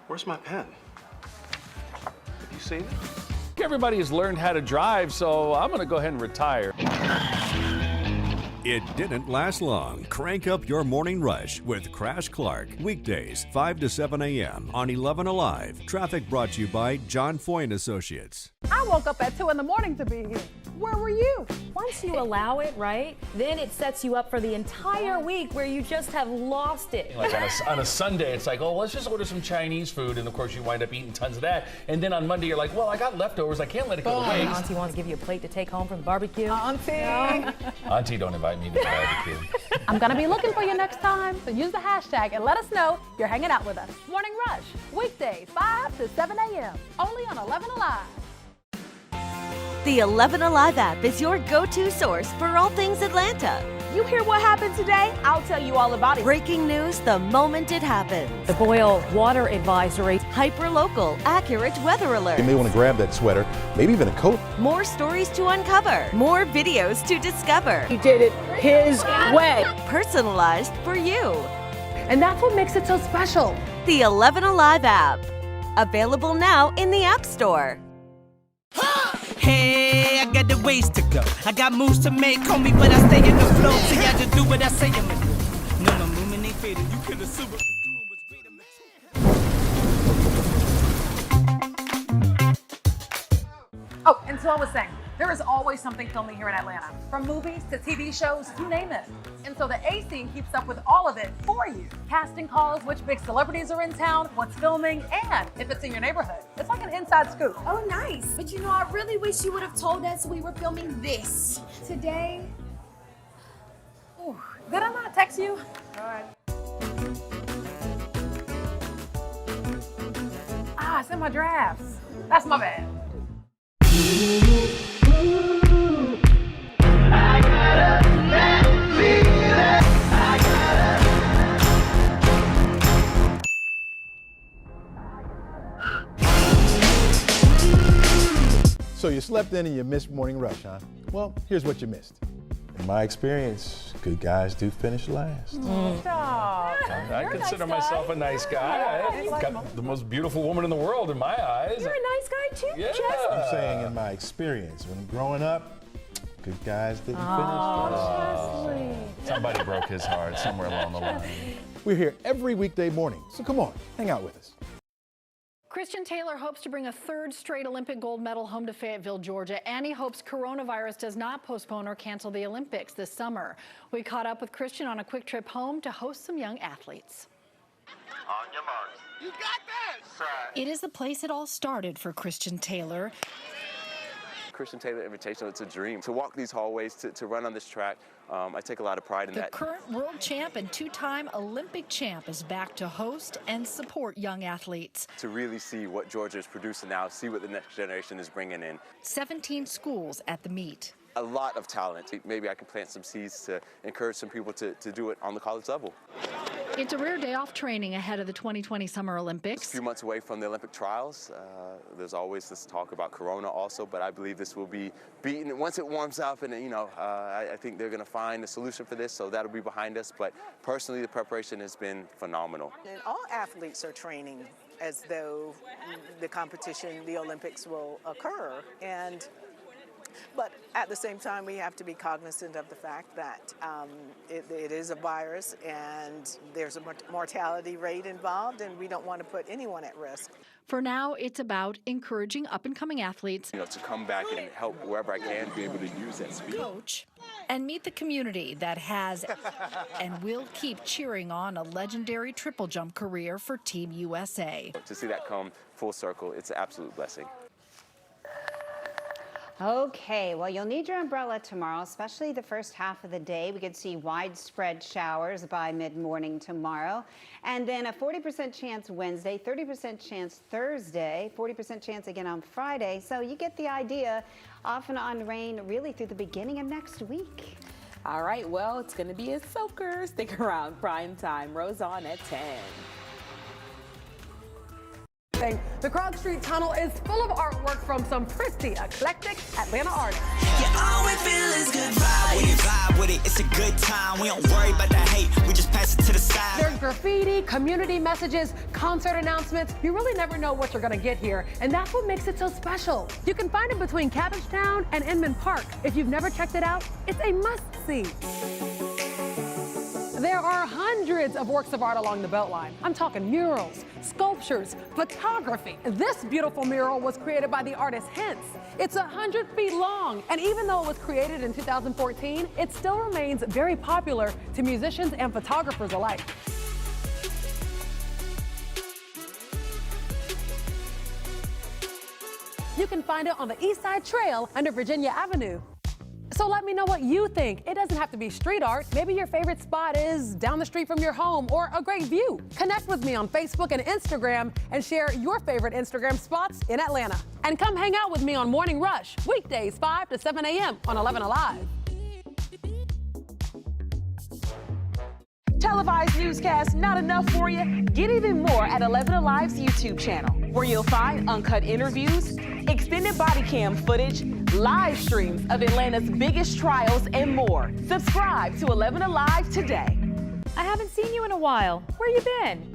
Where's my pen? Have you seen it? Everybody has learned how to drive, so I'm going to go ahead and retire. It didn't last long. Crank up your morning rush with Crash Clark. Weekdays, 5 to 7 a.m. on 11Alive. Traffic brought to you by John Foy & Associates. I woke up at 2 in the morning to be here. Where were you? Once you allow it, right, then it sets you up for the entire week where you just have lost it. Like on a Sunday, it's like, oh, let's just order some Chinese food. And of course, you wind up eating tons of that. And then on Monday, you're like, well, I got leftovers. I can't let it go to waste. Auntie wants to give you a plate to take home from the barbecue. Auntie. No. Auntie, don't invite me to the barbecue. I'm going to be looking for you next time. So use the hashtag and let us know you're hanging out with us. Morning Rush, weekdays, 5 to 7 a.m. Only on 11Alive. The 11Alive app is your go-to source for all things Atlanta. You hear what happened today? I'll tell you all about it. Breaking news the moment it happens. The boil water advisory. Hyper-local, accurate weather alert. You may want to grab that sweater, maybe even a coat. More stories to uncover. More videos to discover. He did it his way. Personalized for you. And that's what makes it so special. The 11Alive app. Available now in the App Store. Hey, I got the ways to go. I got moves to make, call me, but I stay in the flow. See, I just do what I say I'm gonna do. No, my movement ain't faded. You could assume it. Oh, and so I was saying, there is always something filming here in Atlanta. From movies to TV shows, you name it. And so the A Scene keeps up with all of it for you. Casting calls, which big celebrities are in town, what's filming, and if it's in your neighborhood. It's like an inside scoop. Oh, nice. But you know, I really wish you would have told us we were filming this today. Ooh, did I not text you? All right. Ah, it's in my drafts. That's my bad. So you slept in and you missed Morning Rush, huh? Well, here's what you missed. In my experience, good guys do finish last. Stop. I consider myself a nice guy. I've got the most beautiful woman in the world in my eyes. You're a nice guy too, Yeah. Jess. I'm saying in my experience, when growing up, good guys didn't finish last. Somebody broke his heart somewhere along the line. We're here every weekday morning, so come on, hang out with us. Christian Taylor hopes to bring a 3rd straight Olympic gold medal home to Fayetteville, Georgia, and he hopes coronavirus does not postpone or cancel the Olympics this summer. We caught up with Christian on a quick trip home to host some young athletes. On your marks. You got this! It is the place it all started for Christian Taylor. Christian Taylor Invitational, it's a dream. To walk these hallways, to run on this track, I take a lot of pride in that. The current world champ and two-time Olympic champ is back to host and support young athletes. To really see what Georgia is producing now, see what the next generation is bringing in. 17 schools at the meet. A lot of talent. Maybe I can plant some seeds to encourage some people to do it on the college level. It's a rare day off training ahead of the 2020 Summer Olympics. It's a few months away from the Olympic trials. There's always this talk about Corona also, but I believe this will be beaten once it warms up, and I think they're going to find a solution for this, so that'll be behind us. But personally, the preparation has been phenomenal. And all athletes are training as though the competition, the Olympics, will occur. But at the same time, we have to be cognizant of the fact that it is a virus and there's a mortality rate involved, and we don't want to put anyone at risk. For now, it's about encouraging up-and-coming athletes to come back and help wherever I can, be able to use that speed. Coach and meet the community that has and will keep cheering on a legendary triple jump career for Team USA. To see that come full circle, it's an absolute blessing. Okay, well, you'll need your umbrella tomorrow, especially the first half of the day. We could see widespread showers by mid-morning tomorrow. And then a 40% chance Wednesday, 30% chance Thursday, 40% chance again on Friday. So you get the idea, off and on rain really through the beginning of next week. All right, well, it's going to be a soaker. Stick around. Prime time rolls on at 10. The Krog Street Tunnel is full of artwork from some pretty eclectic Atlanta artists. Yeah, all we feel is good vibe with it. It's a good time. We don't worry about the hate. We just pass it to the side. There's graffiti, community messages, concert announcements. You really never know what you're going to get here, and that's what makes it so special. You can find it between Cabbagetown and Inman Park. If you've never checked it out, it's a must-see. There are hundreds of works of art along the Beltline. I'm talking murals, sculptures, photography. This beautiful mural was created by the artist Hints. It's 100 feet long, and even though it was created in 2014, it still remains very popular to musicians and photographers alike. You can find it on the East Side Trail under Virginia Avenue. So let me know what you think. It doesn't have to be street art. Maybe your favorite spot is down the street from your home or a great view. Connect with me on Facebook and Instagram and share your favorite Instagram spots in Atlanta. And come hang out with me on Morning Rush, weekdays 5 to 7 a.m. on 11Alive. Televised newscasts not enough for you? Get even more at 11Alive's YouTube channel, where you'll find uncut interviews, extended body cam footage, live streams of Atlanta's biggest trials, and more. Subscribe to 11Alive today. I haven't seen you in a while. Where you been?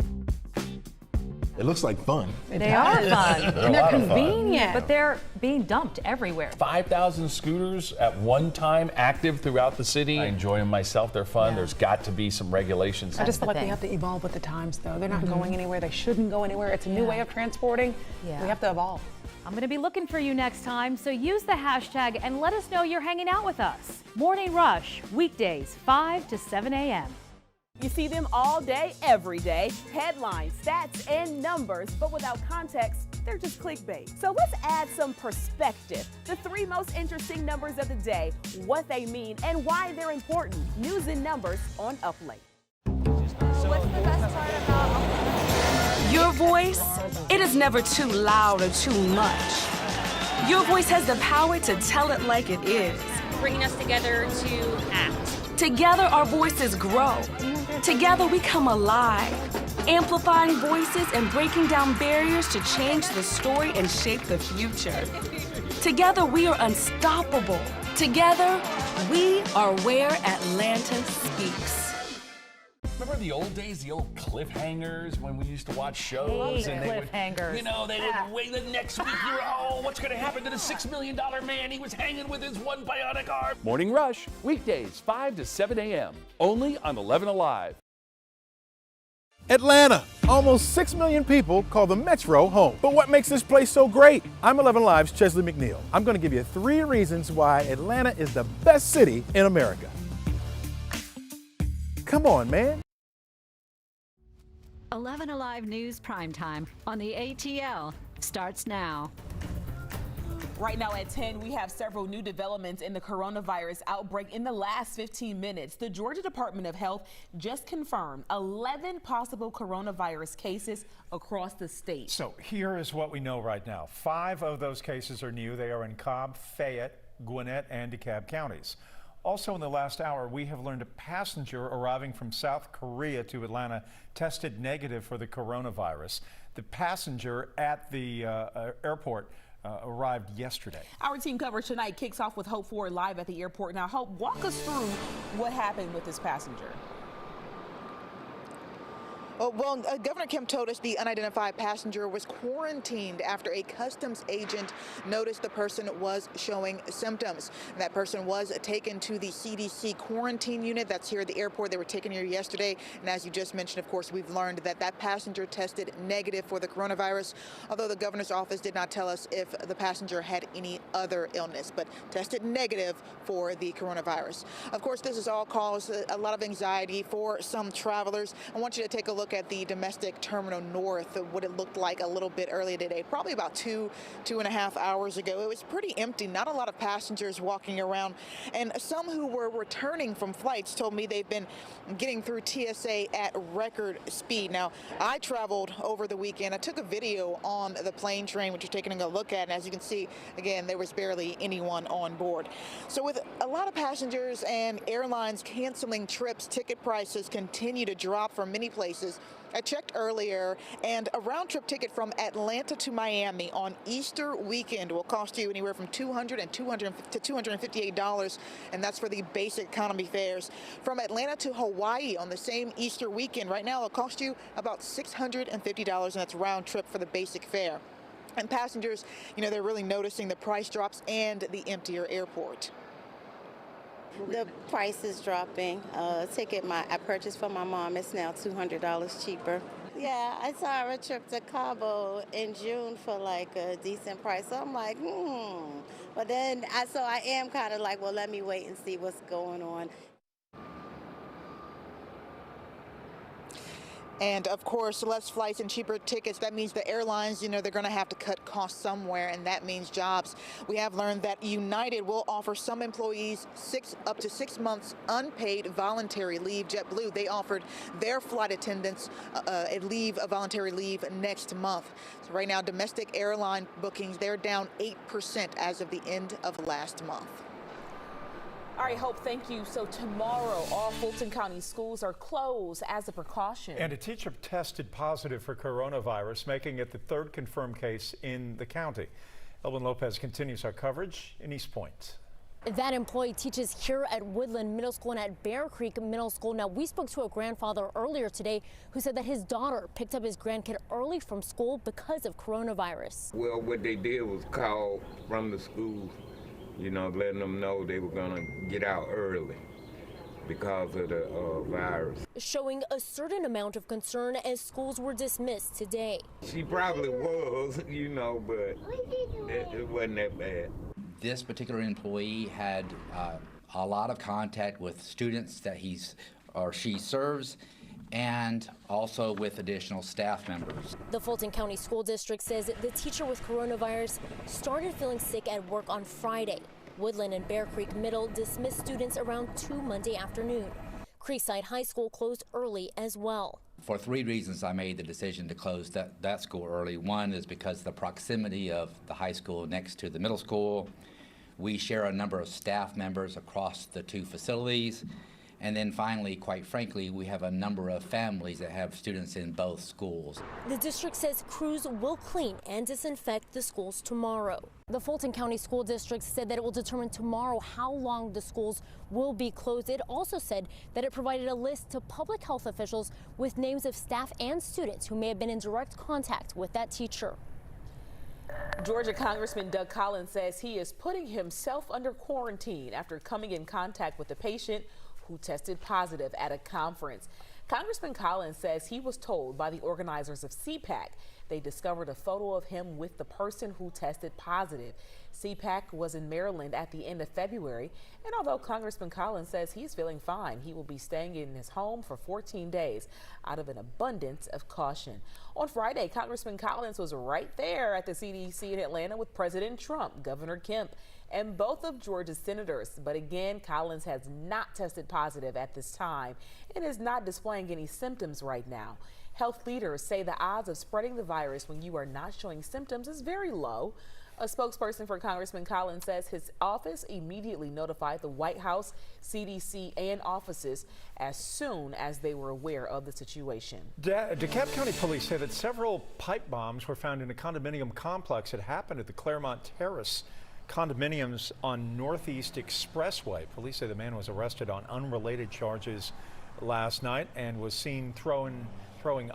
It looks like fun. They are fun. And they're convenient. But they're being dumped everywhere. 5,000 scooters at one time active throughout the city. I enjoy them myself. They're fun. There's got to be some regulations. I just feel like we have to evolve with the times, though. They're not going anywhere. They shouldn't go anywhere. It's a new way of transporting. We have to evolve. I'm going to be looking for you next time, so use the hashtag and let us know you're hanging out with us. Morning Rush, weekdays 5 to 7 a.m. You see them all day, every day. Headlines, stats, and numbers, but without context, they're just clickbait. So let's add some perspective. The 3 most interesting numbers of the day, what they mean, and why they're important. News and numbers on Up Late. What's the best part about your voice? It is never too loud or too much. Your voice has the power to tell it like it is. bringing us together to act? Together, our voices grow. Together, we come alive, amplifying voices and breaking down barriers to change the story and shape the future. Together, we are unstoppable. Together, we are where Atlanta speaks. Remember the old days, the old cliffhangers when we used to watch shows? Hey, and cliffhangers. They would wait the next week. You were, oh, what's going to happen to the $6 million man? He was hanging with his one bionic arm. Morning Rush, weekdays 5 to 7 a.m. Only on 11Alive. Atlanta. Almost 6 million people call the Metro home. But what makes this place so great? I'm 11Alive's Chesley McNeil. I'm going to give you 3 reasons why Atlanta is the best city in America. Come on, man. 11Alive News Primetime on the ATL starts now. Right now at 10, we have several new developments in the coronavirus outbreak in the last 15 minutes. The Georgia Department of Health just confirmed 11 possible coronavirus cases across the state. So here is what we know right now. 5 of those cases are new. They are in Cobb, Fayette, Gwinnett, and DeKalb counties. Also in the last hour, we have learned a passenger arriving from South Korea to Atlanta tested negative for the coronavirus. The passenger at the airport arrived yesterday. Our team coverage tonight kicks off with Hope Ford live at the airport. Now, Hope, walk us through what happened with this passenger. Well, Governor Kemp told us the unidentified passenger was quarantined after a customs agent noticed the person was showing symptoms. And that person was taken to the CDC quarantine unit that's here at the airport. They were taken here yesterday. And as you just mentioned, of course, we've learned that that passenger tested negative for the coronavirus, although the governor's office did not tell us if the passenger had any other illness, but tested negative for the coronavirus. Of course, this has all caused a lot of anxiety for some travelers. I want you to take a look at the domestic terminal north, what it looked like a little bit earlier today, probably about two and a half hours ago. It was pretty empty, not a lot of passengers walking around, and some who were returning from flights told me they've been getting through TSA at record speed. Now, I traveled over the weekend. I took a video on the plane train, which you're taking a look at, and as you can see, again, there was barely anyone on board. So with a lot of passengers and airlines canceling trips, ticket prices continue to drop for many places. I checked earlier, and a round-trip ticket from Atlanta to Miami on Easter weekend will cost you anywhere from $200 to $258, and that's for the basic economy fares. From Atlanta to Hawaii on the same Easter weekend, right now it'll cost you about $650, and that's round-trip for the basic fare. And passengers, you know, they're really noticing the price drops and the emptier airport. The price is dropping. Ticket I purchased for my mom is now $200 cheaper. Yeah, I saw a trip to Cabo in June for like a decent price. So I'm like, But then I am kind of like, well, let me wait and see what's going on. And of course, less flights and cheaper tickets. That means the airlines, you know, they're going to have to cut costs somewhere, and that means jobs. We have learned that United will offer some employees up to 6 months unpaid voluntary leave. JetBlue, they offered their flight attendants a voluntary leave next month. So right now, domestic airline bookings, they're down 8% as of the end of last month. All right, Hope, thank you. So tomorrow, all Fulton County schools are closed as a precaution. And a teacher tested positive for coronavirus, making it the 3rd confirmed case in the county. Elvin Lopez continues our coverage in East Point. That employee teaches here at Woodland Middle School and at Bear Creek Middle School. Now, we spoke to a grandfather earlier today who said that his daughter picked up his grandkid early from school because of coronavirus. Well, what they did was call from the school, you know, letting them know they were going to get out early because of the virus. Showing a certain amount of concern as schools were dismissed today. She probably was, you know, but it wasn't that bad. This particular employee had a lot of contact with students that he or she serves, and also with additional staff members. The Fulton County School District says the teacher with coronavirus started feeling sick at work on Friday. Woodland and Bear Creek Middle dismissed students around 2 Monday afternoon. Creekside High School closed early as well. For 3 reasons I made the decision to close that school early. One is because of the proximity of the high school next to the middle school. We share a number of staff members across the 2 facilities. And then finally, quite frankly, we have a number of families that have students in both schools. The district says crews will clean and disinfect the schools tomorrow. The Fulton County School District said that it will determine tomorrow how long the schools will be closed. It also said that it provided a list to public health officials with names of staff and students who may have been in direct contact with that teacher. Georgia Congressman Doug Collins says he is putting himself under quarantine after coming in contact with a patient who tested positive at a conference. Congressman Collins says he was told by the organizers of CPAC They discovered a photo of him with the person who tested positive. CPAC was in Maryland at the end of February, and although Congressman Collins says he's feeling fine, he will be staying in his home for 14 days out of an abundance of caution. On Friday, Congressman Collins was right there at the CDC in Atlanta with President Trump, Governor Kemp, and both of Georgia's senators. But again, Collins has not tested positive at this time and is not displaying any symptoms right now. Health leaders say the odds of spreading the virus when you are not showing symptoms is very low. A spokesperson for Congressman Collins says his office immediately notified the White House, CDC, and offices as soon as they were aware of the situation. DeKalb County police say that several pipe bombs were found in a condominium complex that happened at the Claremont Terrace condominiums on Northeast Expressway. Police say the man was arrested on unrelated charges last night and was seen throwing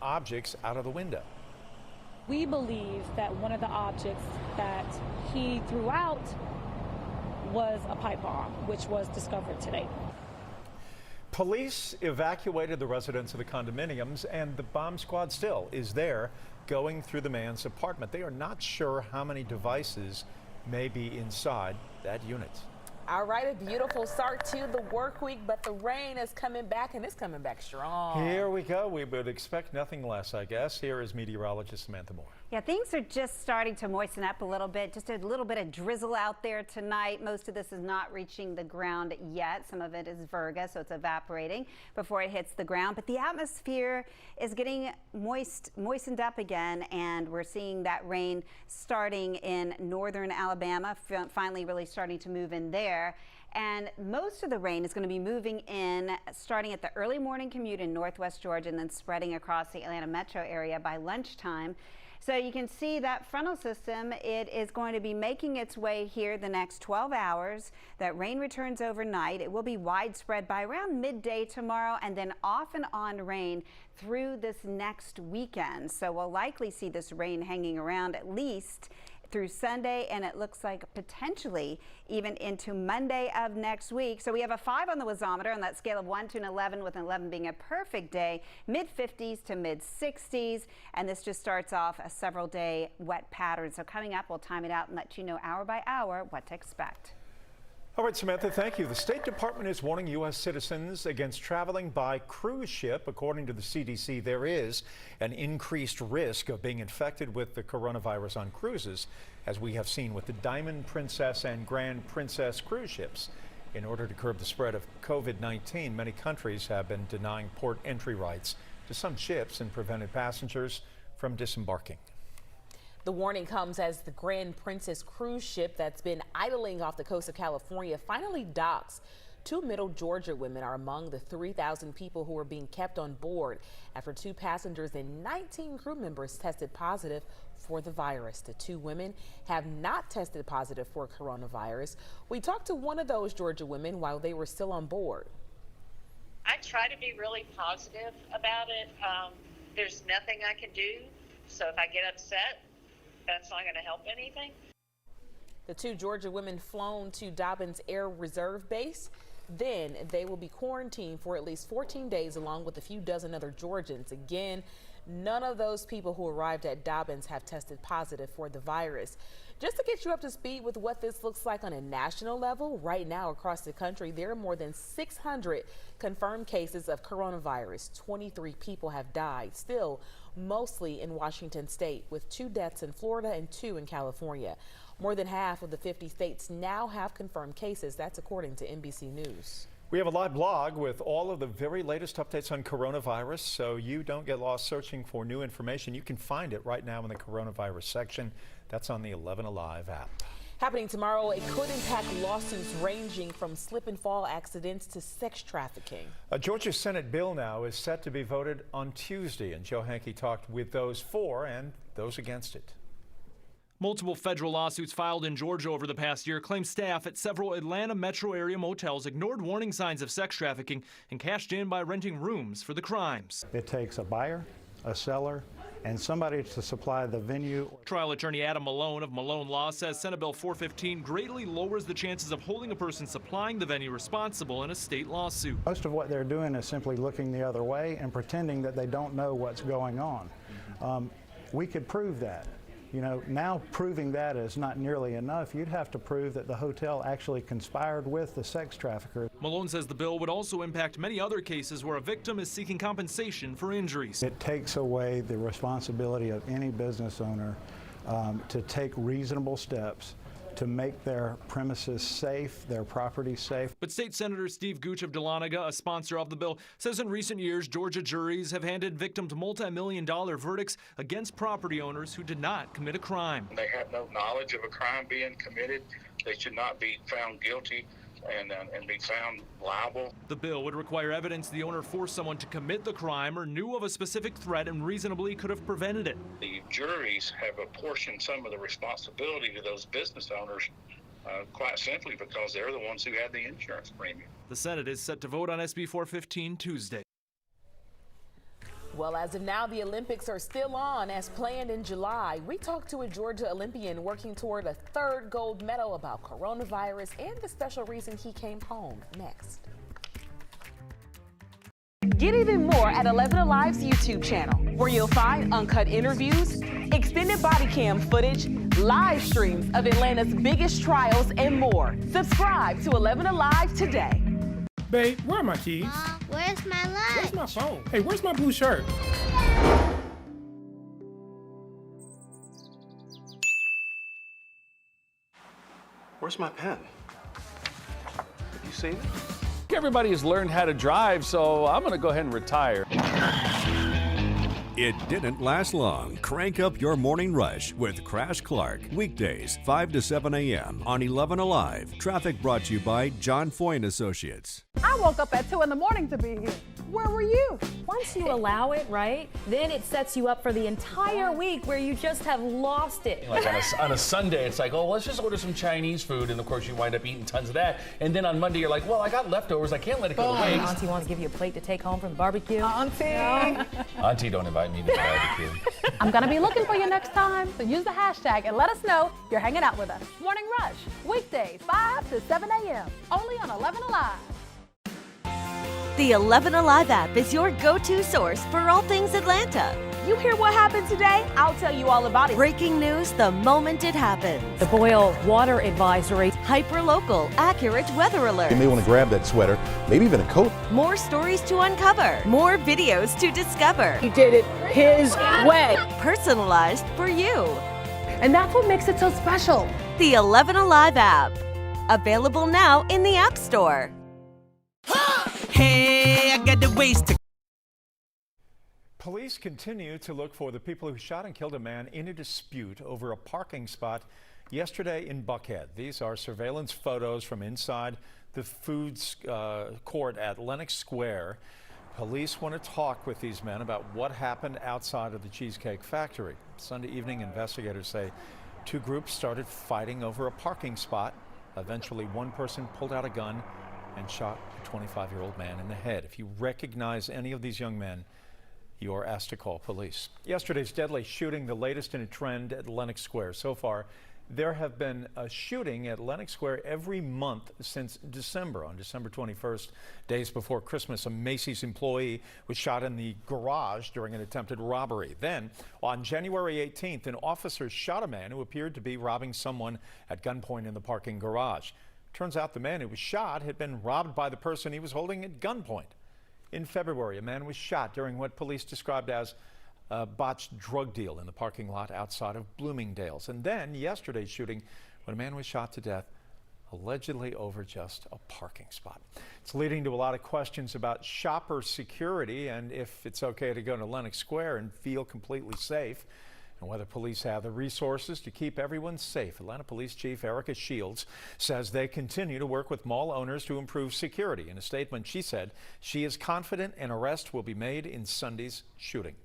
objects out of the window. We believe that one of the objects that he threw out was a pipe bomb, which was discovered today. Police evacuated the residents of the condominiums, and the bomb squad still is there going through the man's apartment. They are not sure how many devices may be inside that unit. All right, a beautiful start to the work week, but the rain is coming back, and it's coming back strong. Here we go. We would expect nothing less, I guess. Here is meteorologist Samantha Moore. Yeah, things are just starting to moisten up a little bit. Just a little bit of drizzle out there tonight. Most of this is not reaching the ground yet. Some of it is virga, so it's evaporating before it hits the ground. But the atmosphere is getting moistened up again, and we're seeing that rain starting in northern Alabama, finally really starting to move in there. And most of the rain is going to be moving in starting at the early morning commute in northwest Georgia and then spreading across the Atlanta metro area by lunchtime. So you can see that frontal system, it is going to be making its way here the next 12 hours. That rain returns overnight. It will be widespread by around midday tomorrow, and then off and on rain through this next weekend. So we'll likely see this rain hanging around at least through Sunday, and it looks like potentially even into Monday of next week. So we have a 5 on the wazometer on that scale of 1 to an 11, with an 11 being a perfect day, mid-50s to mid-60s, and this just starts off a several-day wet pattern. So coming up, we'll time it out and let you know hour by hour what to expect. All right, Samantha, thank you. The State Department is warning U.S. citizens against traveling by cruise ship. According to the CDC, there is an increased risk of being infected with the coronavirus on cruises, as we have seen with the Diamond Princess and Grand Princess cruise ships. In order to curb the spread of COVID-19, many countries have been denying port entry rights to some ships and prevented passengers from disembarking. The warning comes as the Grand Princess cruise ship that's been idling off the coast of California finally docks. 2 Middle Georgia women are among the 3,000 people who are being kept on board after 2 passengers and 19 crew members tested positive for the virus. The 2 women have not tested positive for coronavirus. We talked to one of those Georgia women while they were still on board. I try to be really positive about it. There's nothing I can do, so if I get upset, that's not going to help anything. The 2 Georgia women flown to Dobbins Air Reserve Base. Then they will be quarantined for at least 14 days along with a few dozen other Georgians. Again, none of those people who arrived at Dobbins have tested positive for the virus. Just to get you up to speed with what this looks like on a national level, right now across the country, there are more than 600 confirmed cases of coronavirus. 23 people have died, still mostly in Washington state, with 2 deaths in Florida and 2 in California. More than half of the 50 states now have confirmed cases. That's according to NBC News. We have a live blog with all of the very latest updates on coronavirus, so you don't get lost searching for new information. You can find it right now in the coronavirus section. That's on the 11Alive app. Happening tomorrow, it could impact lawsuits ranging from slip and fall accidents to sex trafficking. A Georgia Senate bill now is set to be voted on Tuesday, and Joe Hankey talked with those for and those against it. Multiple federal lawsuits filed in Georgia over the past year claim staff at several Atlanta metro area motels ignored warning signs of sex trafficking and cashed in by renting rooms for the crimes. It takes a buyer, a seller, and somebody to supply the venue. Trial attorney Adam Malone of Malone Law says Senate Bill 415 greatly lowers the chances of holding a person supplying the venue responsible in a state lawsuit. Most of what they're doing is simply looking the other way and pretending that they don't know what's going on. we could prove that. You know, now proving that is not nearly enough. You'd have to prove that the hotel actually conspired with the sex trafficker. Malone says the bill would also impact many other cases where a victim is seeking compensation for injuries. It takes away the responsibility of any business owner to take reasonable steps to make their premises safe, their property safe. But State Senator Steve Gooch of Dahlonega, a sponsor of the bill, says in recent years, Georgia juries have handed victims multi-million-dollar verdicts against property owners who did not commit a crime. They have no knowledge of a crime being committed. They should not be found guilty and be found liable. The bill would require evidence the owner forced someone to commit the crime or knew of a specific threat and reasonably could have prevented it. The juries have apportioned some of the responsibility to those business owners quite simply because they're the ones who had the insurance premium. The Senate is set to vote on SB 415 Tuesday. Well, as of now, the Olympics are still on as planned in July. We talked to a Georgia Olympian working toward a third gold medal about coronavirus and the special reason he came home. Next. Get even more at 11Alive's YouTube channel, where you'll find uncut interviews, extended body cam footage, live streams of Atlanta's biggest trials, and more. Subscribe to 11Alive today. Babe, where are my keys? Mom, where's my lunch? Where's my phone? Hey, where's my blue shirt? Where's my pen? Have you seen it? Everybody has learned how to drive, so I'm going to go ahead and retire. It didn't last long. Crank up your morning rush with Crash Clark. Weekdays, 5 to 7 a.m. on 11Alive. Traffic brought to you by John Foy & Associates. I woke up at 2 in the morning to be here. Where were you? Once you allow it, right, then it sets you up for the entire week where you just have lost it. Like on a Sunday, it's like, oh, let's just order some Chinese food. And of course, you wind up eating tons of that. And then on Monday, you're like, well, I got leftovers. I can't let it go to waste. Auntie wants to give you a plate to take home from the barbecue. Auntie. Auntie, don't invite me to the barbecue. I'm going to be looking for you next time, so use the hashtag and let us know you're hanging out with us. Morning Rush, weekdays, 5 to 7 a.m., only on 11Alive. The 11Alive app is your go-to source for all things Atlanta. You hear what happened today? I'll tell you all about it. Breaking news the moment it happens. The boil water advisory. Hyper-local, accurate weather alerts. You may want to grab that sweater, maybe even a coat. More stories to uncover. More videos to discover. He did it his way. Personalized for you. And that's what makes it so special. The 11Alive app. Available now in the App Store. Hey, I got the waist to. Police continue to look for the people who shot and killed a man in a dispute over a parking spot yesterday in Buckhead. These are surveillance photos from inside the foods court at Lenox Square. Police want to talk with these men about what happened outside of the Cheesecake Factory. Sunday evening, investigators say two groups started fighting over a parking spot. Eventually, one person pulled out a gun and shot a 25-year-old man in the head. If you recognize any of these young men, you are asked to call police. Yesterday's deadly shooting, the latest in a trend at Lenox Square. So far, there have been a shooting at Lenox Square every month since December. On December 21st, days before Christmas, a Macy's employee was shot in the garage during an attempted robbery. Then, on January 18th, an officer shot a man who appeared to be robbing someone at gunpoint in the parking garage. Turns out the man who was shot had been robbed by the person he was holding at gunpoint. In February, a man was shot during what police described as a botched drug deal in the parking lot outside of Bloomingdale's. And then yesterday's shooting when a man was shot to death, allegedly over just a parking spot. It's leading to a lot of questions about shopper security and if it's okay to go to Lenox Square and feel completely safe, and whether police have the resources to keep everyone safe. Atlanta Police Chief Erica Shields says they continue to work with mall owners to improve security. In a statement, she said she is confident an arrest will be made in Sunday's shooting.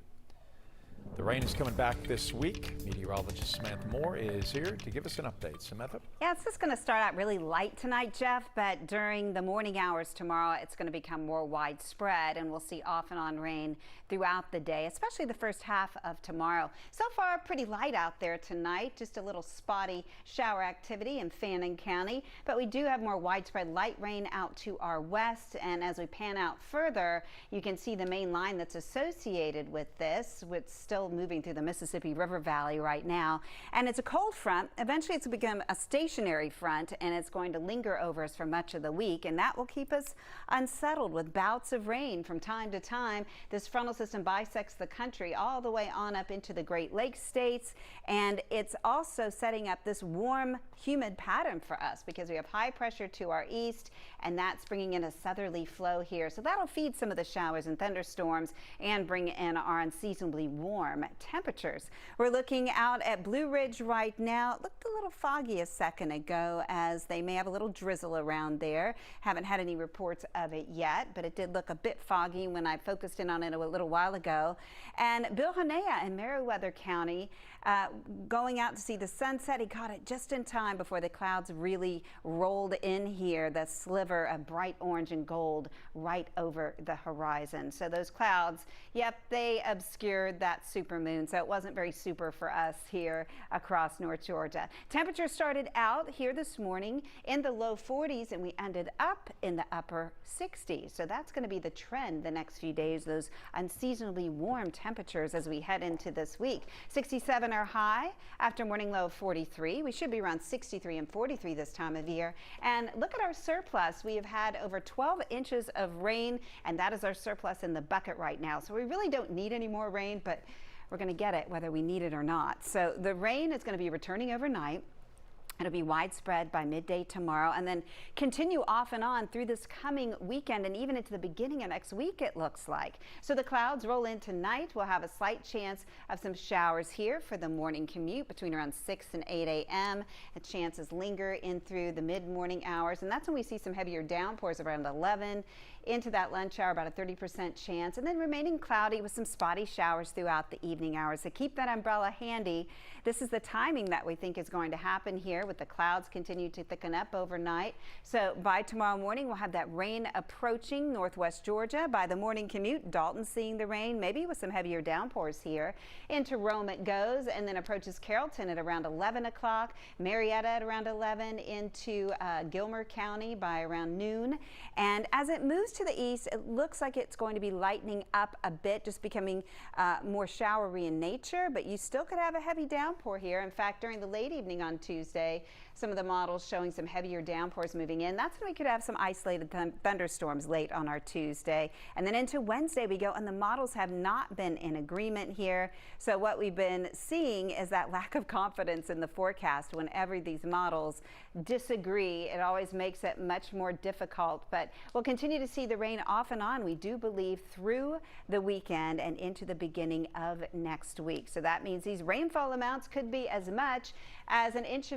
The rain is coming back this week. Meteorologist Samantha Moore is here to give us an update. Samantha? Yeah, it's just going to start out really light tonight, Jeff, but during the morning hours tomorrow, it's going to become more widespread, and we'll see off and on rain throughout the day, especially the first half of tomorrow. So far, pretty light out there tonight, just a little spotty shower activity in Fannin County, but we do have more widespread light rain out to our west, and as we pan out further, you can see the main line that's associated with this, with still moving through the Mississippi River Valley right now. And it's a cold front. Eventually it's become a stationary front, and it's going to linger over us for much of the week. And that will keep us unsettled with bouts of rain from time to time. This frontal system bisects the country all the way on up into the Great Lakes states. And it's also setting up this warm, humid pattern for us because we have high pressure to our east, and that's bringing in a southerly flow here. So that'll feed some of the showers and thunderstorms and bring in our unseasonably warm temperatures. We're looking out at Blue Ridge right now. It looked a little foggy a second ago, as they may have a little drizzle around there. Haven't had any reports of it yet, but it did look a bit foggy when I focused in on it a little while ago. And Bill Hanea in Meriwether County, going out to see the sunset. He caught it just in time before the clouds really rolled in here, the sliver of bright orange and gold right over the horizon. So those clouds, yep, they obscured that supermoon, so it wasn't very super for us here across North Georgia. Temperatures started out here this morning in the low 40s, and we ended up in the upper 60s. So that's going to be the trend the next few days, those unseasonably warm temperatures as we head into this week. 67 our high after morning low of 43. We should be around 63 and 43 this time of year. And look at our surplus. We have had over 12 inches of rain, and that is our surplus in the bucket right now. So we really don't need any more rain, but we're going to get it whether we need it or not. So the rain is going to be returning overnight. It'll be widespread by midday tomorrow, and then continue off and on through this coming weekend and even into the beginning of next week, it looks like. So the clouds roll in tonight. We'll have a slight chance of some showers here for the morning commute between around 6 and 8 a.m. The chances linger in through the mid-morning hours, and that's when we see some heavier downpours around 11 into that lunch hour, about a 30% chance, and then remaining cloudy with some spotty showers throughout the evening hours. So keep that umbrella handy. This is the timing that we think is going to happen here, with the clouds continue to thicken up overnight. So by tomorrow morning, we'll have that rain approaching northwest Georgia. By the morning commute, Dalton seeing the rain, maybe with some heavier downpours here. Into Rome it goes, and then approaches Carrollton at around 11 o'clock, Marietta at around 11, into Gilmer County by around noon. And as it moves to the east, it looks like it's going to be lightening up a bit, just becoming more showery in nature, but you still could have a heavy downpour here. In fact, during the late evening on Tuesday, some of the models showing some heavier downpours moving in. That's when we could have some isolated thunderstorms late on our Tuesday. And then into Wednesday we go, and the models have not been in agreement here. So what we've been seeing is that lack of confidence in the forecast. Whenever these models disagree, it always makes it much more difficult. But we'll continue to see the rain off and on, we do believe, through the weekend and into the beginning of next week. So that means these rainfall amounts could be as much as 1.5 inches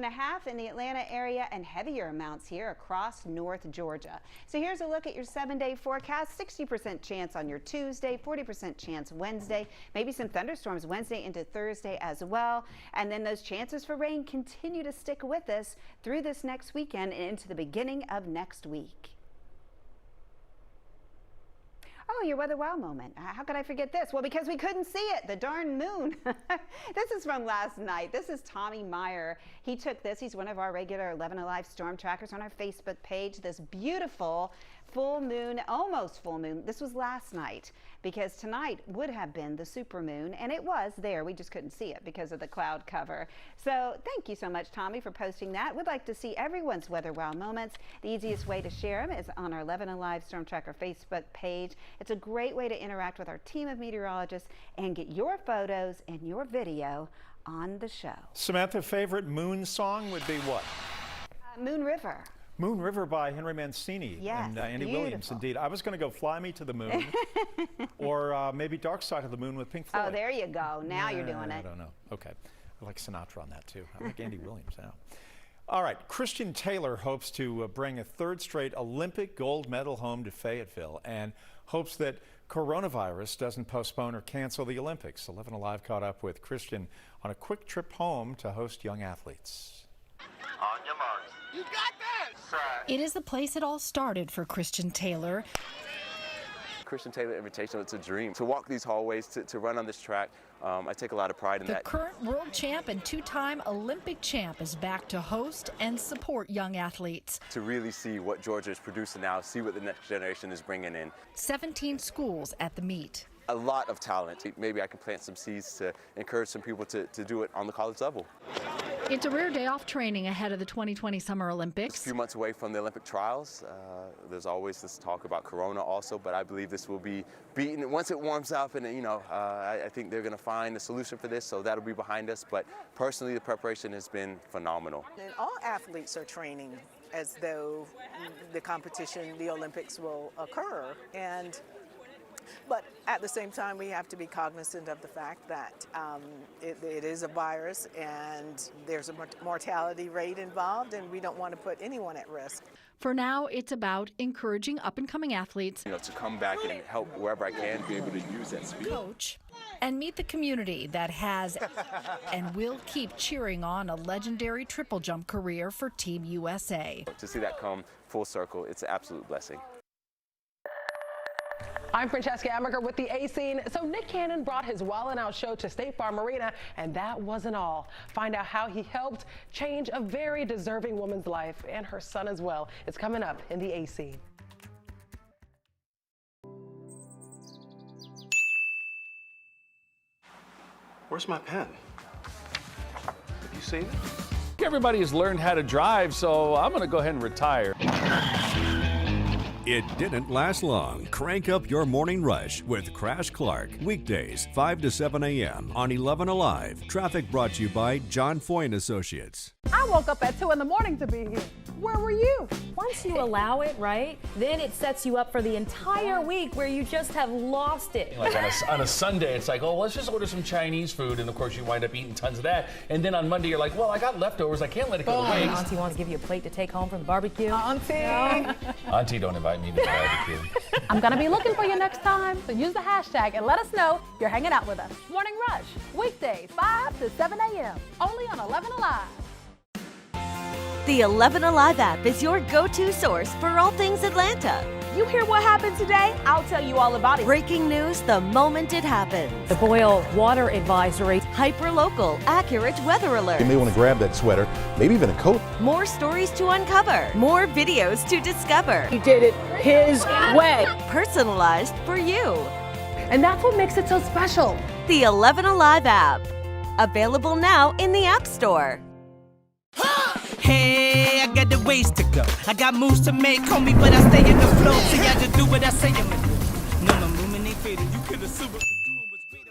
in the Atlanta area, and heavier amounts here across North Georgia. So here's a look at your 7-day forecast. 60% chance on your Tuesday, 40% chance Wednesday, maybe some thunderstorms Wednesday into Thursday as well. And then those chances for rain continue to stick with us through this next weekend and into the beginning of next week. Oh, your weather wow moment. How could I forget this? Well, because we couldn't see it, the darn moon. This is from last night. This is Tommy Meyer. He took this. He's one of our regular 11Alive storm trackers on our Facebook page. This beautiful full moon, almost full moon. This was last night, because tonight would have been the super moon, and it was there. We just couldn't see it because of the cloud cover. So thank you so much, Tommy, for posting that. We'd like to see everyone's weather wow moments. The easiest way to share them is on our 11Alive Storm Tracker Facebook page. It's a great way to interact with our team of meteorologists and get your photos and your video on the show. Samantha, favorite moon song would be what? Moon River. Moon River by Henry Mancini and Andy beautiful. Williams, indeed. I was going to go Fly Me to the Moon or maybe Dark Side of the Moon with Pink Floyd. Oh, there you go. Now you're doing it. I don't know. Okay. I like Sinatra on that, too. I like Andy Williams now. All right. Christian Taylor hopes to bring a third straight Olympic gold medal home to Fayetteville, and hopes that coronavirus doesn't postpone or cancel the Olympics. 11Alive caught up with Christian on a quick trip home to host young athletes. On your marks. You got this! It is the place it all started for Christian Taylor. Christian Taylor Invitational, it's a dream. To walk these hallways, to run on this track, I take a lot of pride in that. The current world champ and two-time Olympic champ is back to host and support young athletes. To really see what Georgia is producing now, see what the next generation is bringing in. 17 schools at the meet. a lot of talent. Maybe I can plant some seeds to encourage some people to do it on the college level. It's a rare day off training ahead of the 2020 Summer Olympics. It's a few months away from the Olympic trials. There's always this talk about Corona also, but I believe this will be beaten once it warms up, and I think they're going to find a solution for this, so that'll be behind us. But personally, the preparation has been phenomenal. And all athletes are training as though the competition, the Olympics, will occur. But at the same time, we have to be cognizant of the fact that it is a virus and there's a mortality rate involved, and we don't want to put anyone at risk. For now, it's about encouraging up-and-coming athletes to come back and help wherever I can, be able to use that speed. Coach and meet the community that has and will keep cheering on a legendary triple jump career for Team USA. To see that come full circle, it's an absolute blessing. I'm Francesca Amaker with the A-Scene. So Nick Cannon brought his Wildin' Out show to State Farm Arena, and that wasn't all. Find out how he helped change a very deserving woman's life and her son as well. It's coming up in the A-Scene. Where's my pen? Have you seen it? Everybody has learned how to drive, so I'm going to go ahead and retire. It didn't last long. Crank up your morning rush with Crash Clark. Weekdays, 5 to 7 a.m. on 11Alive. Traffic brought to you by John Foy & Associates. I woke up at 2 in the morning to be here. Where were you? Once you allow it, right, then it sets you up for the entire week where you just have lost it. Like on a Sunday, it's like, oh, let's just order some Chinese food, and of course you wind up eating tons of that. And then on Monday, you're like, well, I got leftovers, I can't let it go to waste. Auntie wants to give you a plate to take home from the barbecue. Auntie! No. Auntie, don't invite me to the barbecue. I'm gonna be looking for you next time, so use the hashtag and let us know you're hanging out with us. Morning Rush, weekdays, 5 to 7 a.m. only on 11Alive. The 11Alive app is your go-to source for all things Atlanta. You hear what happened today? I'll tell you all about it. Breaking news the moment it happens. The boil water advisory. Hyper-local, accurate weather alert. You may want to grab that sweater, maybe even a coat. More stories to uncover. More videos to discover. He did it his way. Personalized for you. And that's what makes it so special. The 11Alive app. Available now in the App Store. Hey, I got the ways to go. I got moves to make, homie, but I stay in the flow. See, I just do what I say I'ma do. No, my movement ain't fading. You could assume what the doing was great.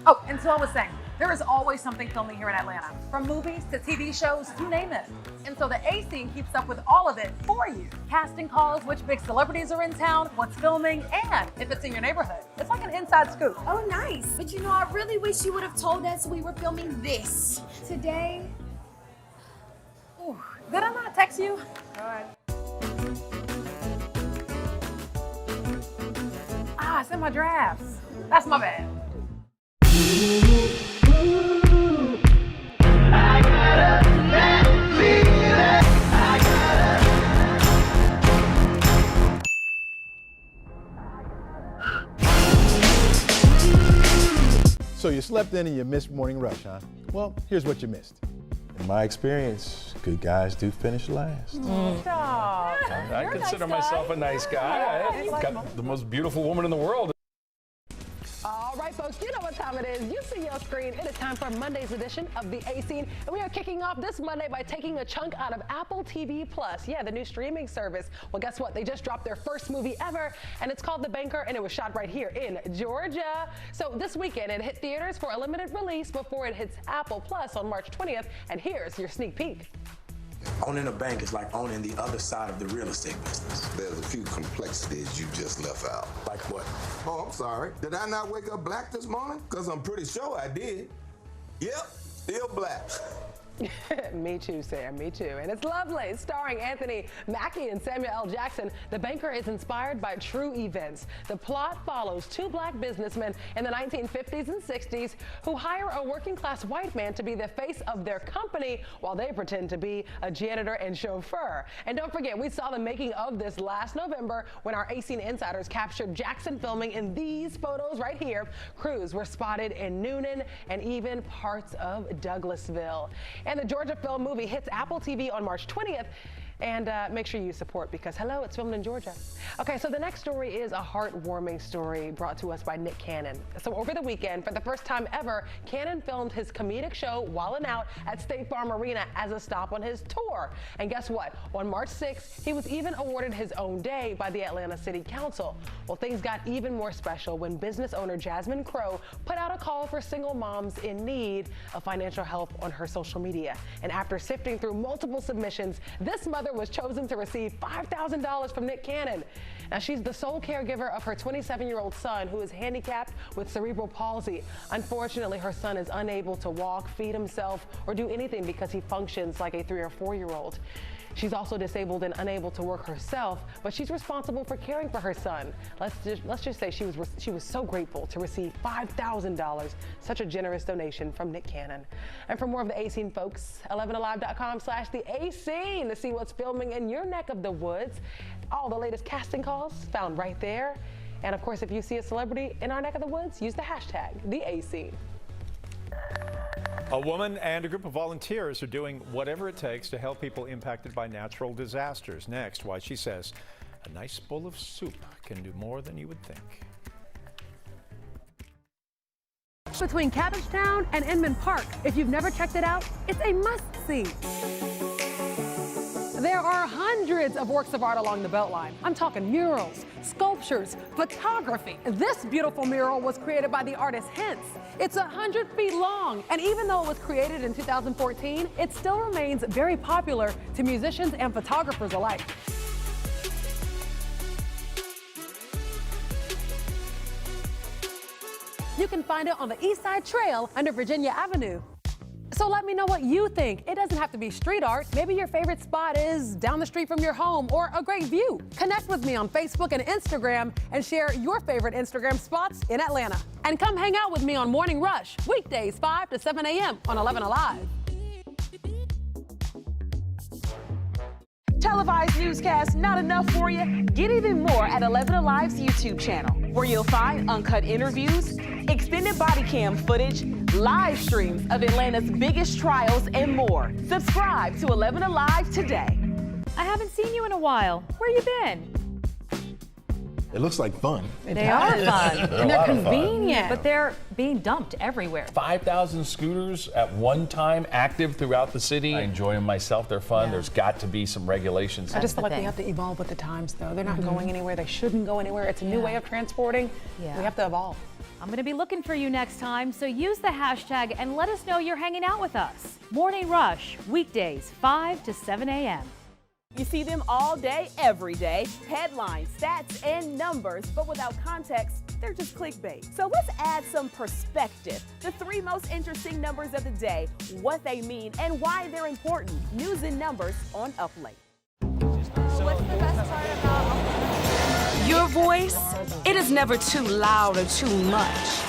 Oh, and so I was saying, there is always something filming here in Atlanta, from movies to TV shows, you name it. And so the A-Scene keeps up with all of it for you. Casting calls, which big celebrities are in town, what's filming, and if it's in your neighborhood. It's like an inside scoop. Oh, nice. But you know, I really wish you would have told us we were filming this today. Ooh, did I not text you? All right. It's in my drafts. That's my bad. So you slept in and you missed Morning Rush, huh? Well, here's what you missed. In my experience, good guys do finish last. I consider myself a nice guy. I've got the most beautiful woman in the world. All right, folks, you know what time it is. You see your screen. It is time for Monday's edition of the A-Scene. And we are kicking off this Monday by taking a chunk out of Apple TV+. Yeah, the new streaming service. Well, guess what? They just dropped their first movie ever, and it's called The Banker, and it was shot right here in Georgia. So this weekend, it hit theaters for a limited release before it hits Apple Plus on March 20th. And here's your sneak peek. Owning a bank is like owning the other side of the real estate business. There's a few complexities you just left out. Like what? Oh, I'm sorry. Did I not wake up black this morning? Because I'm pretty sure I did. Yep, still black. Me too, Sam, me too. And it's lovely. Starring Anthony Mackie and Samuel L. Jackson, The Banker is inspired by true events. The plot follows two black businessmen in the 1950s and 60s who hire a working-class white man to be the face of their company while they pretend to be a janitor and chauffeur. And don't forget, we saw the making of this last November when our A-Scene insiders captured Jackson filming in these photos right here. Crews were spotted in Noonan and even parts of Douglasville. And the Georgia film movie hits Apple TV on March 20th. And make sure you support because, hello, it's filmed in Georgia. Okay, so the next story is a heartwarming story brought to us by Nick Cannon. So over the weekend, for the first time ever, Cannon filmed his comedic show Wildin' Out at State Farm Arena as a stop on his tour. And guess what? On March 6th, he was even awarded his own day by the Atlanta City Council. Well, things got even more special when business owner Jasmine Crow put out a call for single moms in need of financial help on her social media. And after sifting through multiple submissions, this mother was chosen to receive $5,000 from Nick Cannon. Now, she's the sole caregiver of her 27-year-old son who is handicapped with cerebral palsy. Unfortunately, her son is unable to walk, feed himself, or do anything because he functions like a 3 or 4-year-old. She's also disabled and unable to work herself, but she's responsible for caring for her son. Let's just say she was so grateful to receive $5,000. Such a generous donation from Nick Cannon. And for more of the A Scene, folks, 11alive.com/the A Scene to see what's filming in your neck of the woods. All the latest casting calls found right there. And of course, if you see a celebrity in our neck of the woods, use the hashtag #TheAScene. A woman and a group of volunteers are doing whatever it takes to help people impacted by natural disasters. Next, why she says a nice bowl of soup can do more than you would think. Between Cabbagetown and Inman Park. If you've never checked it out, it's a must-see. There are hundreds of works of art along the Beltline. I'm talking murals, sculptures, photography. This beautiful mural was created by the artist Hence. It's 100 feet long, and even though it was created in 2014, it still remains very popular to musicians and photographers alike. You can find it on the East Side Trail under Virginia Avenue. So let me know what you think. It doesn't have to be street art. Maybe your favorite spot is down the street from your home or a great view. Connect with me on Facebook and Instagram and share your favorite Instagram spots in Atlanta. And come hang out with me on Morning Rush, weekdays 5 to 7 a.m. on 11Alive. Televised newscasts not enough for you? Get even more at 11Alive's YouTube channel, where you'll find uncut interviews, extended body cam footage, live streams of Atlanta's biggest trials, and more. Subscribe to 11Alive today. I haven't seen you in a while. Where you been? It looks like fun. They are fun. And they're convenient. But they're being dumped everywhere. 5,000 scooters at one time active throughout the city. I enjoy them myself. They're fun. There's got to be some regulations. I just feel like we have to evolve with the times, though. They're not going anywhere. They shouldn't go anywhere. It's a new way of transporting. We have to evolve. I'm going to be looking for you next time, so use the hashtag and let us know you're hanging out with us. Morning Rush, weekdays 5 to 7 a.m. You see them all day, every day. Headlines, stats, and numbers, but without context, they're just clickbait. So let's add some perspective. The 3 most interesting numbers of the day, what they mean, and why they're important. News and numbers on Up Late. What's the best part about your voice? It is never too loud or too much.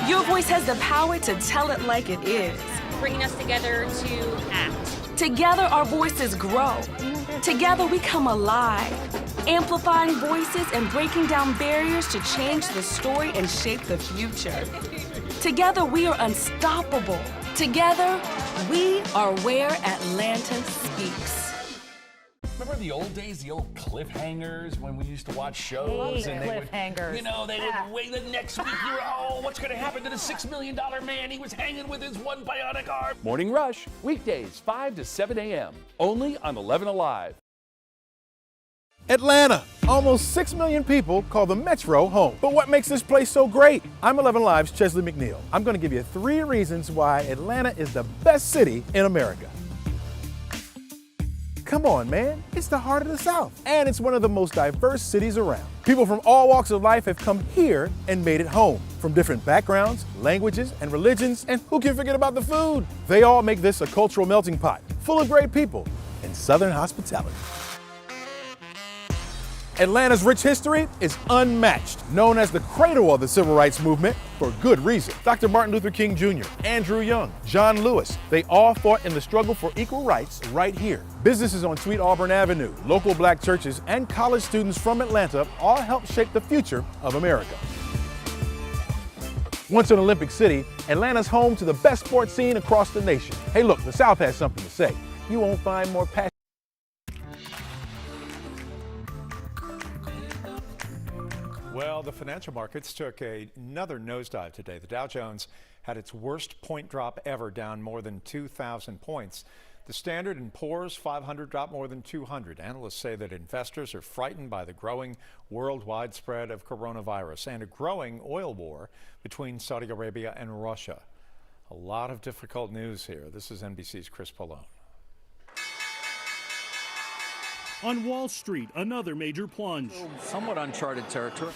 Your voice has the power to tell it like it is. Bringing us together to act. Together, our voices grow. Together, we come alive, amplifying voices and breaking down barriers to change the story and shape the future. Together, we are unstoppable. Together, we are where Atlanta speaks. Remember the old days, the old cliffhangers when we used to watch shows? Hey, and they cliffhangers. would, they would wait the next week. You were, what's going to happen to the $6 million man? He was hanging with his one bionic arm. Morning Rush, weekdays 5 to 7 a.m. Only on 11Alive. Atlanta. Almost 6 million people call the Metro home. But what makes this place so great? I'm 11Alive's Chesley McNeil. I'm going to give you 3 reasons why Atlanta is the best city in America. Come on, man. It's the heart of the South. And it's one of the most diverse cities around. People from all walks of life have come here and made it home. From different backgrounds, languages, and religions, and who can forget about the food? They all make this a cultural melting pot, full of great people and Southern hospitality. Atlanta's rich history is unmatched, known as the cradle of the civil rights movement for good reason. Dr. Martin Luther King Jr., Andrew Young, John Lewis, they all fought in the struggle for equal rights right here. Businesses on Sweet Auburn Avenue, local black churches, and college students from Atlanta all helped shape the future of America. Once an Olympic city, Atlanta's home to the best sports scene across the nation. Hey look, the South has something to say. You won't find more passion. Well, the financial markets took another nosedive today. The Dow Jones had its worst point drop ever, down more than 2,000 points. The Standard & Poor's 500 dropped more than 200. Analysts say that investors are frightened by the growing worldwide spread of coronavirus and a growing oil war between Saudi Arabia and Russia. A lot of difficult news here. This is NBC's Chris Pallone. On Wall Street, another major plunge. Somewhat uncharted territory.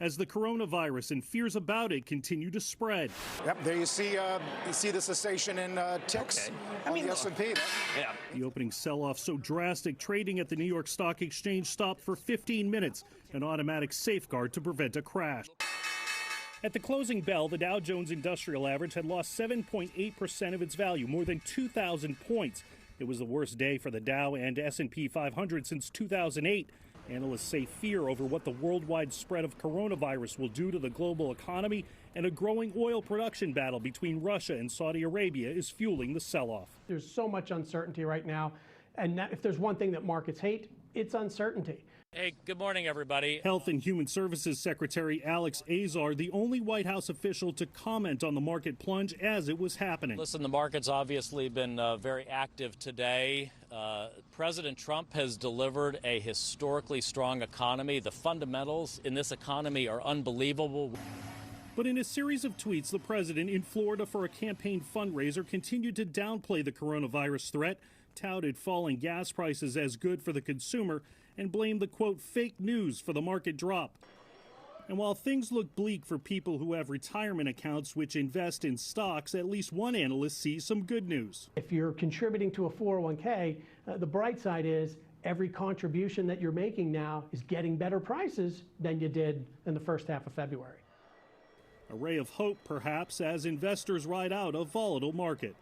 As the coronavirus and fears about it continue to spread. Yep, there you see the cessation in ticks on the S&P. Yeah. The opening sell-off so drastic, trading at the New York Stock Exchange stopped for 15 minutes, an automatic safeguard to prevent a crash. At the closing bell, the Dow Jones Industrial Average had lost 7.8% of its value, more than 2,000 points. It was the worst day for the Dow and S&P 500 since 2008. Analysts say fear over what the worldwide spread of coronavirus will do to the global economy and a growing oil production battle between Russia and Saudi Arabia is fueling the sell-off. There's so much uncertainty right now, and if there's one thing that markets hate, it's uncertainty. Hey, good morning, everybody. Health and Human Services Secretary Alex Azar, the only White House official to comment on the market plunge as it was happening. Listen, the market's obviously been very active today. President Trump has delivered a historically strong economy. The fundamentals in this economy are unbelievable. But in a series of tweets, the president in Florida for a campaign fundraiser continued to downplay the coronavirus threat, touted falling gas prices as good for the consumer, and blamed the, quote, fake news for the market drop. And while things look bleak for people who have retirement accounts which invest in stocks, at least one analyst sees some good news. If you're contributing to a 401k, the bright side is every contribution that you're making now is getting better prices than you did in the first half of February. A ray of hope, perhaps, as investors ride out a volatile market.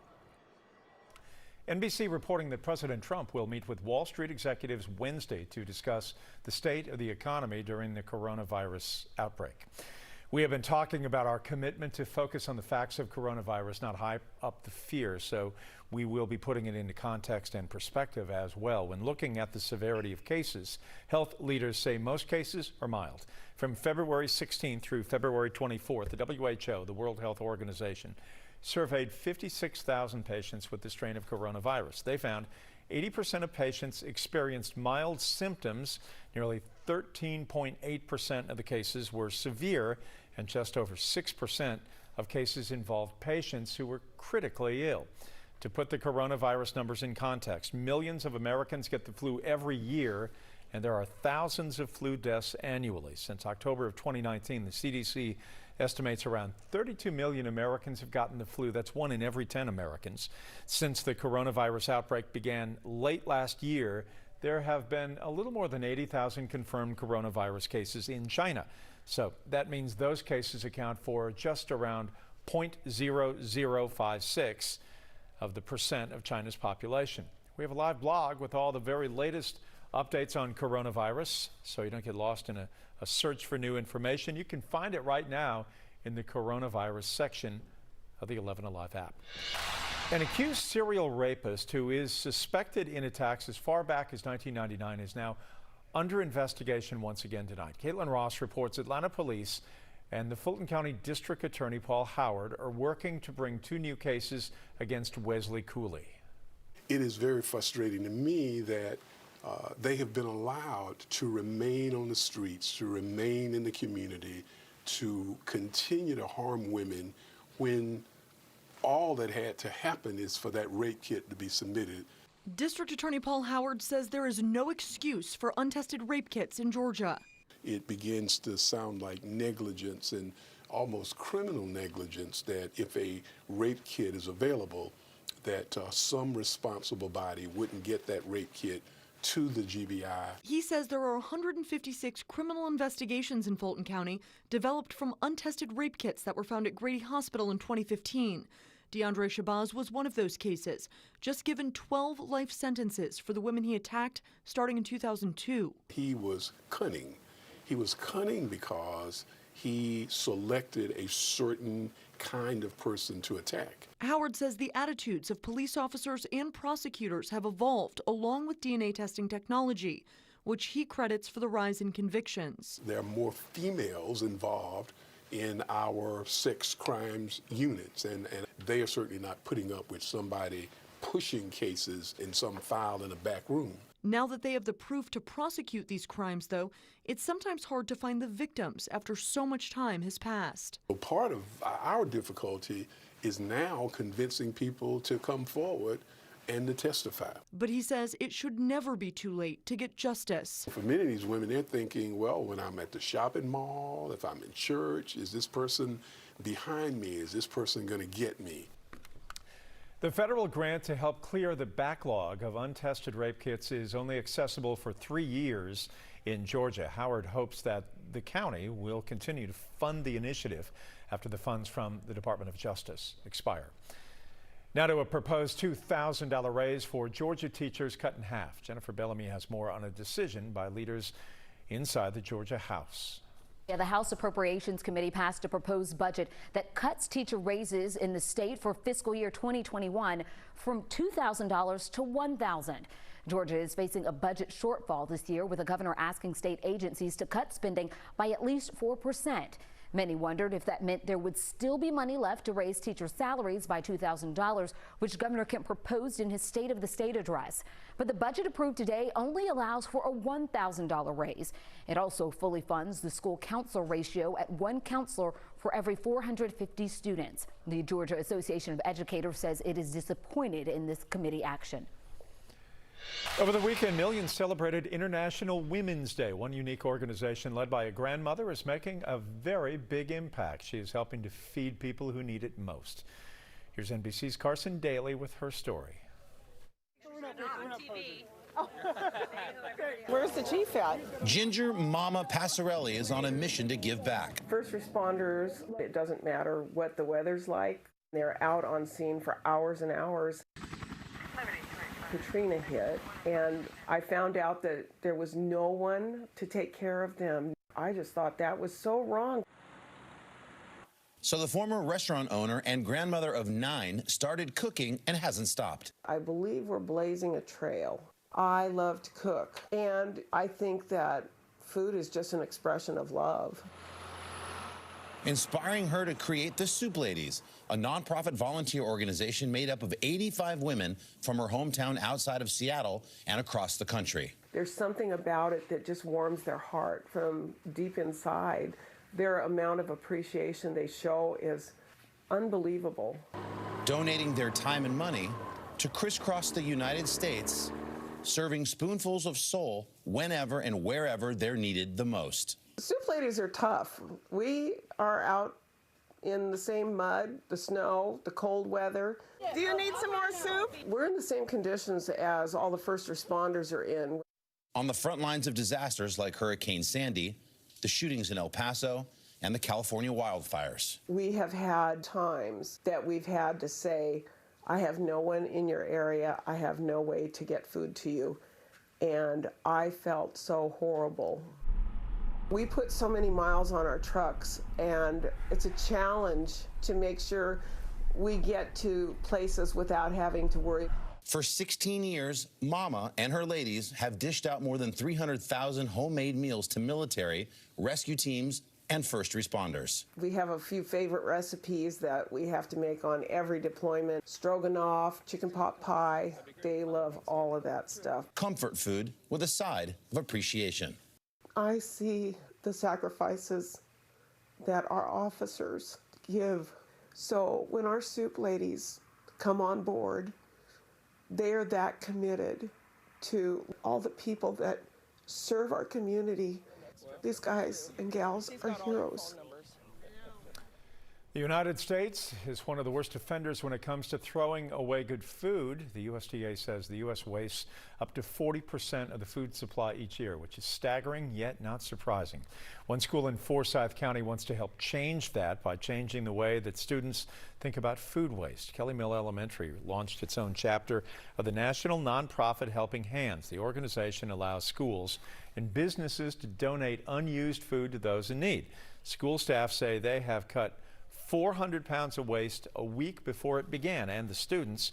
NBC reporting that President Trump will meet with Wall Street executives Wednesday to discuss the state of the economy during the coronavirus outbreak. We have been talking about our commitment to focus on the facts of coronavirus, not hype up the fear, so we will be putting it into context and perspective as well. When looking at the severity of cases, health leaders say most cases are mild. From February 16th through February 24th, the WHO, the World Health Organization, surveyed 56,000 patients with the strain of coronavirus. They found 80% of patients experienced mild symptoms, nearly 13.8% of the cases were severe, and just over 6% of cases involved patients who were critically ill. To put the coronavirus numbers in context, millions of Americans get the flu every year, and there are thousands of flu deaths annually. Since October of 2019, the CDC estimates around 32 million Americans have gotten the flu. That's 1 in every 10 Americans. Since the coronavirus outbreak began late last year, there have been a little more than 80,000 confirmed coronavirus cases in China. So that means those cases account for just around 0.0056 of the percent of China's population. We have a live blog with all the very latest updates on coronavirus, so you don't get lost in a search for new information. You can find it right now in the coronavirus section of the 11Alive app. An accused serial rapist who is suspected in attacks as far back as 1999 is now under investigation once again tonight. Caitlin Ross reports Atlanta police and the Fulton County District Attorney Paul Howard are working to bring 2 new cases against Wesley Cooley. It is very frustrating to me that they have been allowed to remain on the streets, to remain in the community, to continue to harm women when all that had to happen is for that rape kit to be submitted. District Attorney Paul Howard says there is no excuse for untested rape kits in Georgia. It begins to sound like negligence and almost criminal negligence that if a rape kit is available, that some responsible body wouldn't get that rape kit to the GBI. He says there are 156 criminal investigations in Fulton County developed from untested rape kits that were found at Grady Hospital in 2015. DeAndre Shabazz was one of those cases, just given 12 life sentences for the women he attacked starting in 2002. He was cunning. He was cunning because he selected a certain kind of person to attack. Howard says the attitudes of police officers and prosecutors have evolved along with DNA testing technology. which he credits for the rise in convictions. There are more females involved in our sex crimes units, and they are certainly not putting up with somebody pushing cases in some file in a back room. Now that they have the proof to prosecute these crimes, though, it's sometimes hard to find the victims after so much time has passed. So part of our difficulty is now convincing people to come forward and to testify. But he says it should never be too late to get justice. For many of these women, they're thinking, well, when I'm at the shopping mall, if I'm in church, is this person behind me? Is this person going to get me? The federal grant to help clear the backlog of untested rape kits is only accessible for 3 years in Georgia. Howard hopes that the county will continue to fund the initiative after the funds from the Department of Justice expire. Now to a proposed $2,000 raise for Georgia teachers cut in half. Jennifer Bellamy has more on a decision by leaders inside the Georgia House. Yeah, the House Appropriations Committee passed a proposed budget that cuts teacher raises in the state for fiscal year 2021 from $2,000 to $1,000. Georgia is facing a budget shortfall this year, with the governor asking state agencies to cut spending by at least 4%. Many wondered if that meant there would still be money left to raise teacher salaries by $2,000, which Governor Kemp proposed in his State of the State address. But the budget approved today only allows for a $1,000 raise. It also fully funds the school counselor ratio at 1 counselor for every 450 students. The Georgia Association of Educators says it is disappointed in this committee action. Over the weekend, millions celebrated International Women's Day. One unique organization led by a grandmother is making a very big impact. She is helping to feed people who need it most. Here's NBC's Carson Daly with her story. Where's the chief at? Ginger Mama Passarelli is on a mission to give back. First responders, it doesn't matter what the weather's like. They're out on scene for hours and hours. Katrina hit, and I found out that there was no one to take care of them. I just thought that was so wrong. So the former restaurant owner and grandmother of 9 started cooking and hasn't stopped. I believe we're blazing a trail. I love to cook, and I think that food is just an expression of love. Inspiring her to create the Soup Ladies, a nonprofit volunteer organization made up of 85 women from her hometown outside of Seattle and across the country. There's something about it that just warms their heart from deep inside. Their amount of appreciation they show is unbelievable. Donating their time and money to crisscross the United States, serving spoonfuls of soul whenever and wherever they're needed the most. Soup Ladies are tough. We are out in the same mud, the snow, the cold weather. Do you need some more soup? We're in the same conditions as all the first responders are in. On the front lines of disasters like Hurricane Sandy, the shootings in El Paso, and the California wildfires. We have had times that we've had to say, I have no one in your area, I have no way to get food to you. And I felt so horrible. We put so many miles on our trucks, and it's a challenge to make sure we get to places without having to worry. For 16 years, Mama and her ladies have dished out more than 300,000 homemade meals to military, rescue teams, and first responders. We have a few favorite recipes that we have to make on every deployment. Stroganoff, chicken pot pie, they love all of that stuff. Comfort food with a side of appreciation. I see the sacrifices that our officers give. So when our Soup Ladies come on board, they're that committed to all the people that serve our community. These guys and gals are heroes. The United States is one of the worst offenders when it comes to throwing away good food. The USDA says the U.S. wastes up to 40% of the food supply each year, which is staggering yet not surprising. One school in Forsyth County wants to help change that by changing the way that students think about food waste. Kelly Mill Elementary launched its own chapter of the national nonprofit Helping Hands. The organization allows schools and businesses to donate unused food to those in need. School staff say they have cut 400 pounds of waste a week before it began, and the students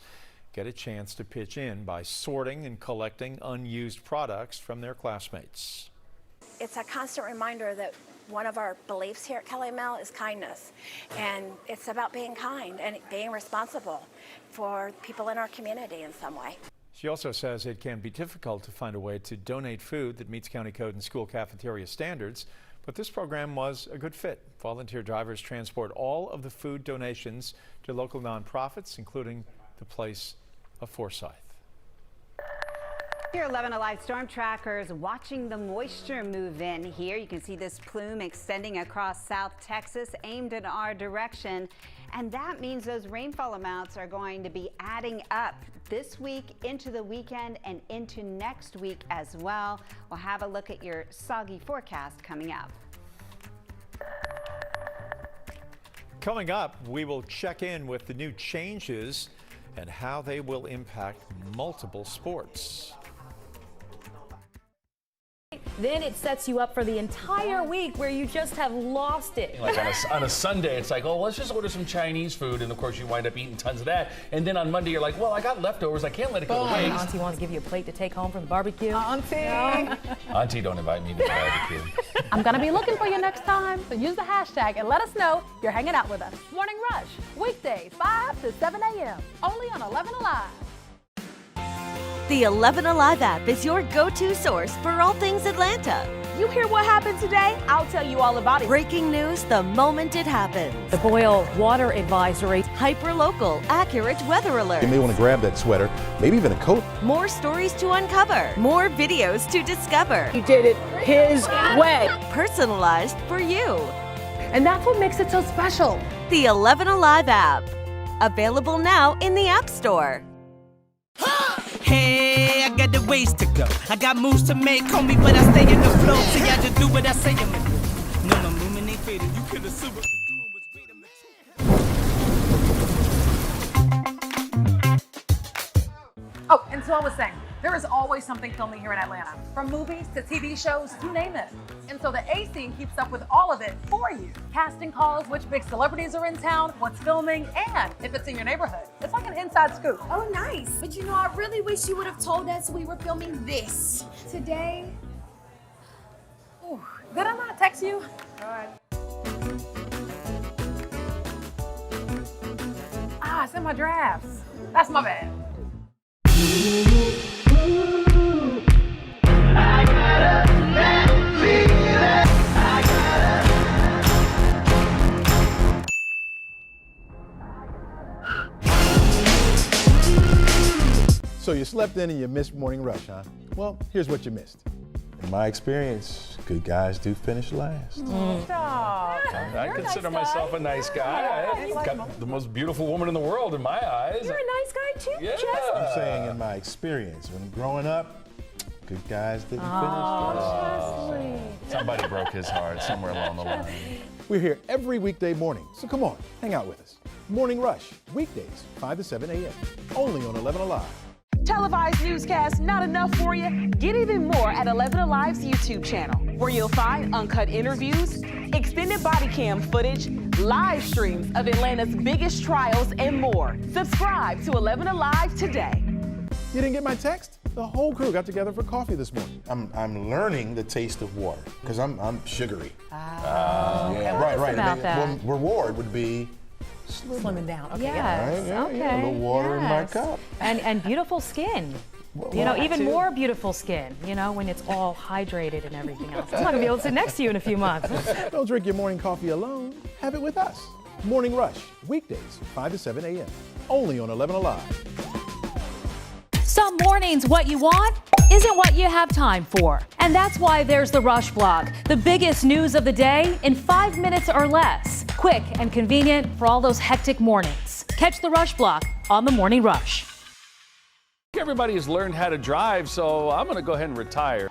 get a chance to pitch in by sorting and collecting unused products from their classmates. It's a constant reminder that one of our beliefs here at KLML is kindness. And it's about being kind and being responsible for people in our community in some way. She also says it can be difficult to find a way to donate food that meets county code and school cafeteria standards, but this program was a good fit. Volunteer drivers transport all of the food donations to local nonprofits, including the Place of Forsyth. Here, 11Alive storm trackers watching the moisture move in here. You can see this plume extending across South Texas, aimed in our direction. And that means those rainfall amounts are going to be adding up this week into the weekend and into next week as well. We'll have a look at your Soggy forecast coming up. Coming up, we will check in with the new changes and how they will impact multiple sports. Then it sets you up for the entire week where you just have lost it. Like on a Sunday, it's like, oh, let's just order some Chinese food, and of course you wind up eating tons of that. And then on Monday, you're like, well, I got leftovers, I can't let it go to waste. Auntie wants to give you a plate to take home from the barbecue. Auntie! No. Auntie, don't invite me to the barbecue. I'm gonna be looking for you next time, so use the hashtag and let us know you're hanging out with us. Morning Rush, weekdays 5 to 7 a.m. only on 11Alive. The 11Alive app is your go-to source for all things Atlanta. You hear what happened today? I'll tell you all about it. Breaking news the moment it happens. The boil water advisory. Hyper-local, accurate weather alerts. You may want to grab that sweater, maybe even a coat. More stories to uncover. More videos to discover. He did it his way. Personalized for you. And that's what makes it so special. The 11Alive app. Available now in the App Store. Hey, I got the ways to go. I got moves to make, homie, but I stay in the flow. See, I just do what I say I'm gonna do. No, my movement ain't faded. You could assume what I'm doing was great. Oh, and so I was saying, there is always something filming here in Atlanta. From movies to TV shows, you name it. And so the A Scene keeps up with all of it for you. Casting calls, which big celebrities are in town, what's filming, and if it's in your neighborhood. It's like an inside scoop. Oh, nice. But you know, I really wish you would have told us we were filming this today. Ooh, did I not text you? All right. Ah, it's in my drafts. That's my bad. So you slept in and you missed Morning Rush, huh? Well, here's what you missed. In my experience, good guys do finish last. I consider myself a nice guy. I've got the most beautiful woman in the world in my eyes. You're a nice guy too, Yeah. I'm saying in my experience, when growing up, good guys didn't finish. Somebody broke his heart somewhere along the line. We're here every weekday morning, so come on, hang out with us. Morning Rush, weekdays, 5 to 7 a.m., only on 11Alive. Televised newscasts not enough for you? Get even more at 11Alive's YouTube channel, where you'll find uncut interviews, extended body cam footage, live streams of Atlanta's biggest trials, and more. Subscribe to 11Alive today. You didn't get my text? The whole crew got together for coffee this morning. I'm learning the taste of water, because I'm sugary. Yeah, right. About that. Well, reward would be slimming down. Okay, yes. Yeah, Okay. a little water in my cup. And beautiful skin. You know, even more beautiful skin, you know, when it's all hydrated and everything else. I'm not going to be able to sit next to you in a few months. Don't drink your morning coffee alone. Have it with us. Morning Rush, weekdays, 5 to 7 a.m., only on 11Alive. Some mornings, what you want isn't what you have time for. And that's why there's the Rush Block, the biggest news of the day in 5 minutes or less. Quick and convenient for all those hectic mornings. Catch the Rush Block on the Morning Rush. Everybody has learned how to drive, so I'm going to go ahead and retire.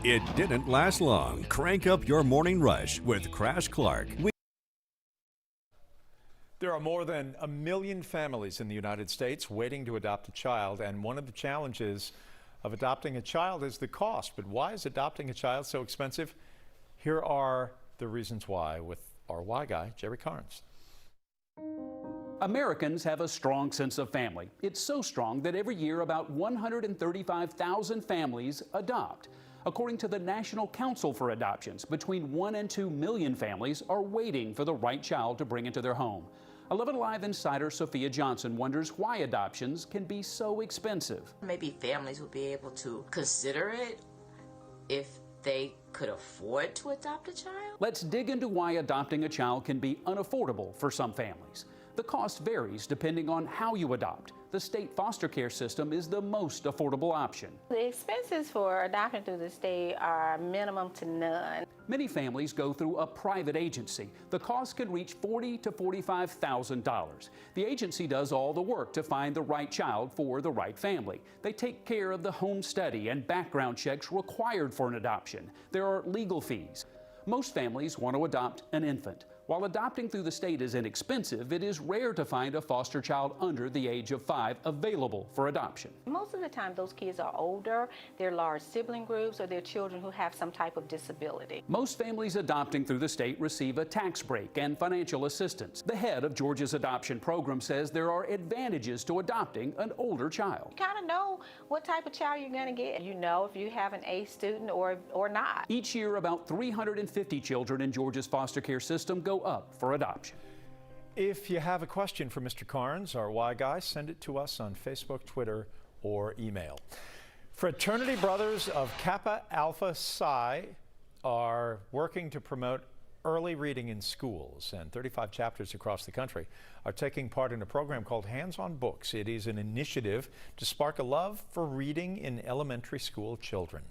It didn't last long. Crank up your Morning Rush with Crash Clark. There are more than 1 million families in the United States waiting to adopt a child, and one of the challenges of adopting a child is the cost. But why is adopting a child so expensive? Here are the reasons why with our Why guy, Jerry Carnes. Americans have a strong sense of family. It's so strong that every year about 135,000 families adopt. According to the National Council for Adoptions, between 1 and 2 million families are waiting for the right child to bring into their home. 11Alive insider Sophia Johnson wonders why adoptions can be so expensive. Maybe families would be able to consider it if they could afford to adopt a child. Let's dig into why adopting a child can be unaffordable for some families. The cost varies depending on how you adopt. The state foster care system is the most affordable option. The expenses for adopting through the state are minimum to none. Many families go through a private agency. The cost can reach $40,000 to $45,000. The agency does all the work to find the right child for the right family. They take care of the home study and background checks required for an adoption. There are legal fees. Most families want to adopt an infant. While adopting through the state is inexpensive, it is rare to find a foster child under the age of 5 available for adoption. Most of the time, those kids are older, they're large sibling groups, or they're children who have some type of disability. Most families adopting through the state receive a tax break and financial assistance. The head of Georgia's adoption program says there are advantages to adopting an older child. You kind of know what type of child you're going to get. You know if you have an A student or not. Each year, about 350 children in Georgia's foster care system go up for adoption. If you have a question for Mr. Carnes, our Y Guy, send it to us on Facebook, Twitter, or email. Fraternity Brothers of Kappa Alpha Psi are working to promote early reading in schools, and 35 chapters across the country are taking part in a program called Hands on Books. It is an initiative to spark a love for reading in elementary school children.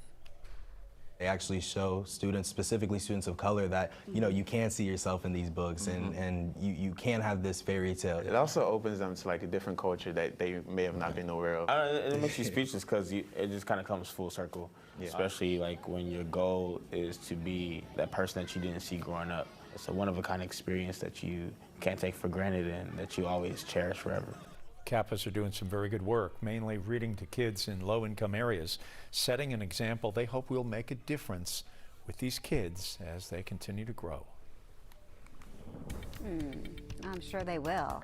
They actually show students, specifically students of color, that you can see yourself in these books, and you can have this fairy tale. It also opens them to like a different culture that they may have not been aware of. It makes you speechless because it just kind of comes full circle, especially like when your goal is to be that person that you didn't see growing up. It's a one-of-a-kind experience that you can't take for granted and that you always cherish forever. Kappas are doing some very good work, mainly reading to kids in low-income areas, setting an example they hope will make a difference with these kids as they continue to grow. I'm sure they will.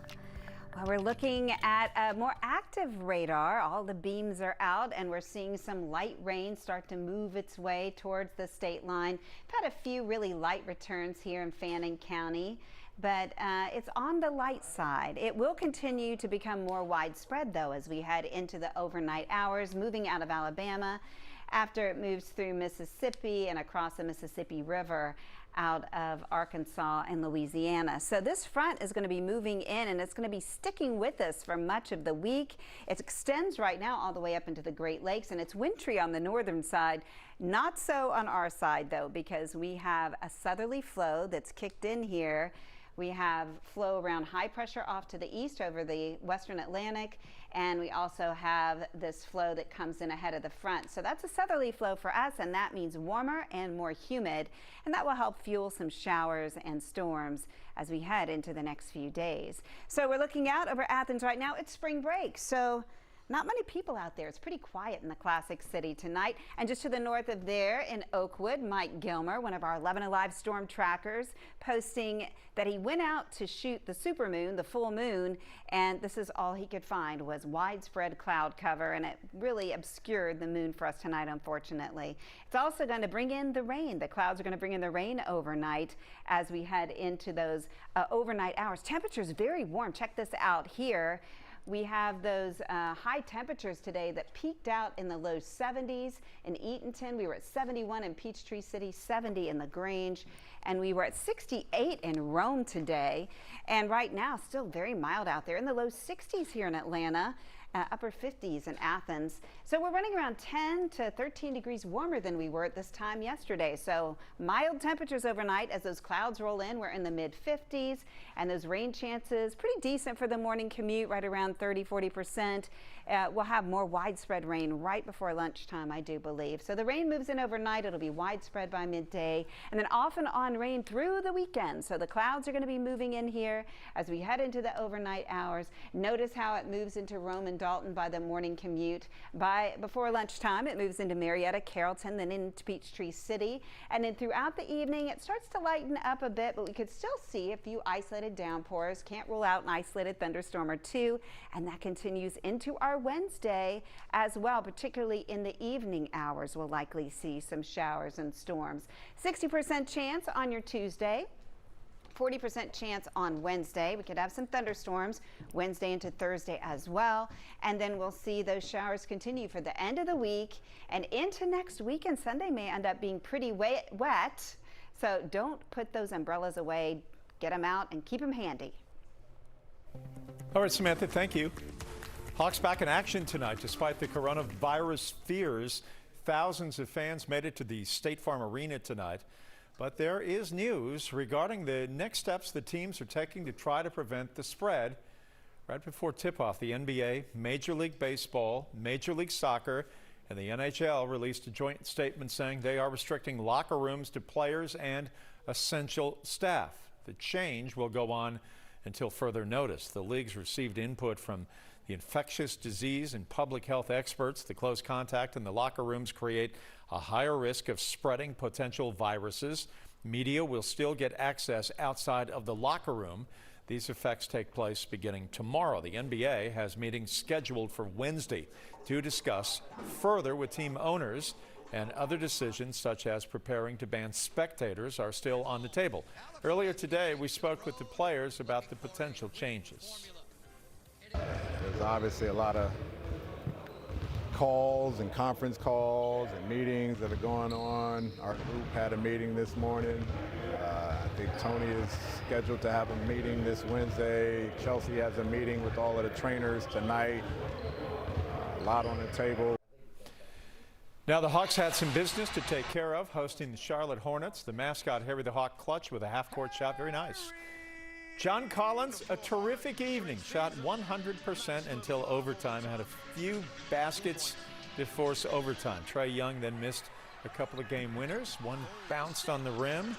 Well, we're looking at a more active radar. All the beams are out, and we're seeing some light rain start to move its way towards the state line. We've had a few really light returns here in Fannin County, but it's on the light side. It will continue to become more widespread, though, as we head into the overnight hours, moving out of Alabama after it moves through Mississippi and across the Mississippi River out of Arkansas and Louisiana. So this front is going to be moving in, and it's going to be sticking with us for much of the week. It extends right now all the way up into the Great Lakes, and it's wintry on the northern side. Not so on our side, though, because we have a southerly flow that's kicked in here. We have flow around high pressure off to the east over the western Atlantic, and we also have this flow that comes in ahead of the front. So that's a southerly flow for us, and that means warmer and more humid, and that will help fuel some showers and storms as we head into the next few days. So we're looking out over Athens right now. It's spring break, so not many people out there. It's pretty quiet in the classic city tonight. And just to the north of there in Oakwood, Mike Gilmer, one of our 11Alive storm trackers, posting that he went out to shoot the supermoon, the full moon, and this is all he could find was widespread cloud cover, and it really obscured the moon for us tonight, unfortunately. It's also going to bring in the rain. The clouds are going to bring in the rain overnight as we head into those overnight hours. Temperatures very warm. Check this out here. We have those high temperatures today that peaked out in the low 70s in Eatonton. We were at 71 in Peachtree City, 70 in LaGrange, and we were at 68 in Rome today. And right now, still very mild out there in the low 60s here in Atlanta. Upper 50s in Athens. So we're running around 10 to 13 degrees warmer than we were at this time yesterday. So mild temperatures overnight as those clouds roll in. We're in the mid 50s, and those rain chances pretty decent for the morning commute, right around 30–40%. We'll have more widespread rain right before lunchtime, I do believe. So the rain moves in overnight. It'll be widespread by midday, and then off and on rain through the weekend. So the clouds are going to be moving in here as we head into the overnight hours. Notice how it moves into Rome and Dalton by the morning commute. Before lunchtime, it moves into Marietta, Carrollton, then into Peachtree City. And then throughout the evening, it starts to lighten up a bit, but we could still see a few isolated downpours. Can't rule out an isolated thunderstorm or two. And that continues into our Wednesday as well, particularly in the evening hours. We'll likely see some showers and storms. 60% chance on your Tuesday. 40% chance on Wednesday. We could have some thunderstorms Wednesday into Thursday as well. And then we'll see those showers continue for the end of the week and into next week. And Sunday may end up being pretty wet. So don't put those umbrellas away. Get them out and keep them handy. All right, Samantha, thank you. Hawks back in action tonight. Despite the coronavirus fears, thousands of fans made it to the State Farm Arena tonight. But there is news regarding the next steps the teams are taking to try to prevent the spread. Right before tip-off, the NBA, Major League Baseball, Major League Soccer, and the NHL released a joint statement saying they are restricting locker rooms to players and essential staff. The change will go on until further notice. The leagues received input from the infectious disease and public health experts. The close contact in the locker rooms create a higher risk of spreading potential viruses. Media will still get access outside of the locker room. These effects take place beginning tomorrow. The NBA has meetings scheduled for Wednesday to discuss further with team owners, and other decisions such as preparing to ban spectators are still on the table. Earlier today, we spoke with the players about the potential changes. There's obviously a lot of calls and conference calls and meetings that are going on. Our group had a meeting this morning. I think Tony is scheduled to have a meeting this Wednesday. Chelsea has a meeting with all of the trainers tonight. A lot on the table. Now the Hawks had some business to take care of, hosting the Charlotte Hornets. The mascot Harry the Hawk clutch with a half-court shot. Very nice. John Collins, a terrific evening. Shot 100% until overtime. Had a few baskets to force overtime. Trae Young then missed a couple of game winners. One bounced on the rim.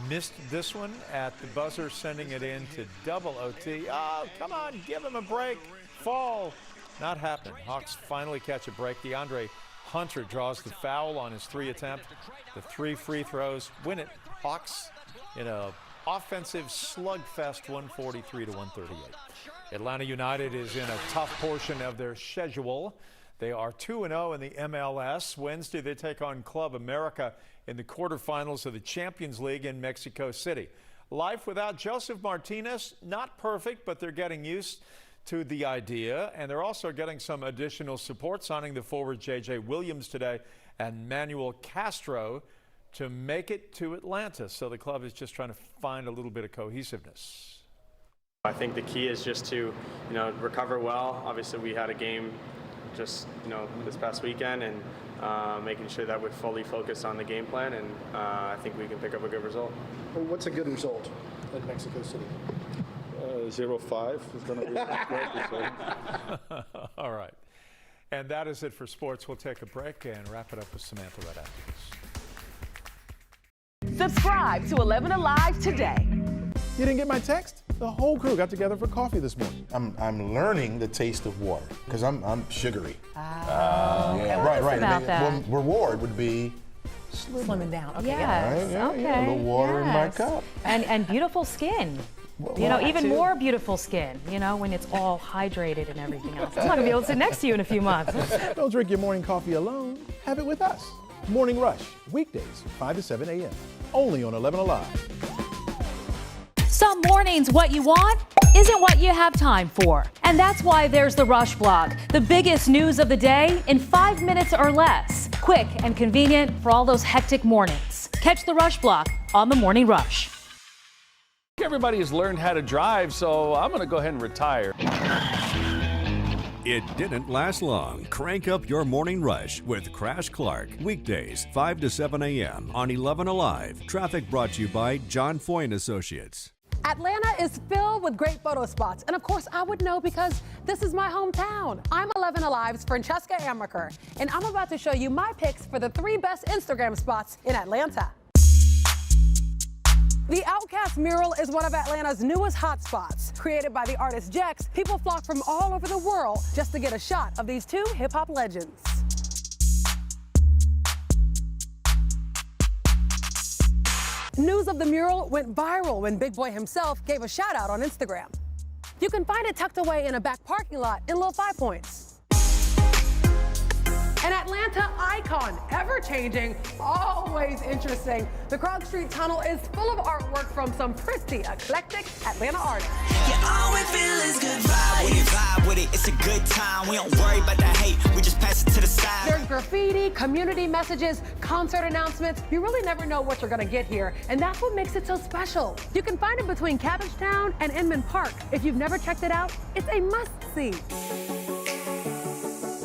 Missed this one at the buzzer, sending it in to double OT. Oh, come on, give him a break. Fall. Not happening. Hawks finally catch a break. DeAndre Hunter draws the foul on his 3 attempt. The 3 free throws win it. Hawks in a offensive slugfest, 143 to 138. Atlanta United is in a tough portion of their schedule. They are 2-0 in the MLS. Wednesday, they take on Club America in the quarterfinals of the Champions League in Mexico City. Life without Joseph Martinez, not perfect, but they're getting used to the idea, and they're also getting some additional support, signing the forward J.J. Williams today and Manuel Castro to make it to Atlanta. So the club is just trying to find a little bit of cohesiveness. I think the key is just to, recover well. Obviously, we had a game just, this past weekend, and making sure that we're fully focused on the game plan, and I think we can pick up a good result. Well, what's a good result in Mexico City? 0-5 is going to be a great result. All right. And that is it for sports. We'll take a break and wrap it up with Samantha right after this. Subscribe to 11Alive today. You didn't get my text? The whole crew got together for coffee this morning. I'm learning the taste of water because I'm sugary. Yeah. Right. About that? Reward would be Slimming down. Okay. Yes. right? Okay. Yeah, a little water in my Yes. cup. And beautiful skin. Even more beautiful skin, when it's all hydrated and everything else. I'm not going to be able to sit next to you in a few months. Don't drink your morning coffee alone. Have it with us. Morning Rush, weekdays, 5 to 7 a.m. Only on 11Alive. Some mornings, what you want isn't what you have time for. And that's why there's the Rush Blog, the biggest news of the day in 5 minutes or less. Quick and convenient for all those hectic mornings. Catch the Rush Blog on the Morning Rush. Everybody has learned how to drive, so I'm going to go ahead and retire. It didn't last long. Crank up your morning rush with Crash Clark. Weekdays, 5 to 7 a.m. on 11Alive. Traffic brought to you by John Foy & Associates. Atlanta is filled with great photo spots. And of course, I would know because this is my hometown. I'm 11Alive's Francesca Amaker, and I'm about to show you my picks for the 3 best Instagram spots in Atlanta. The Outcast mural is one of Atlanta's newest hotspots. Created by the artist Jex, people flock from all over the world just to get a shot of these two hip-hop legends. News of the mural went viral when Big Boy himself gave a shout out on Instagram. You can find it tucked away in a back parking lot in Little 5 Points. An Atlanta icon, ever-changing, always interesting. The Krog Street Tunnel is full of artwork from some pretty eclectic Atlanta artists. Yeah, all we feel is good vibe with it, it's a good time. We don't worry about the hate, we just pass it to the side. There's graffiti, community messages, concert announcements. You really never know what you're gonna get here, and that's what makes it so special. You can find it between Cabbagetown and Inman Park. If you've never checked it out, it's a must-see.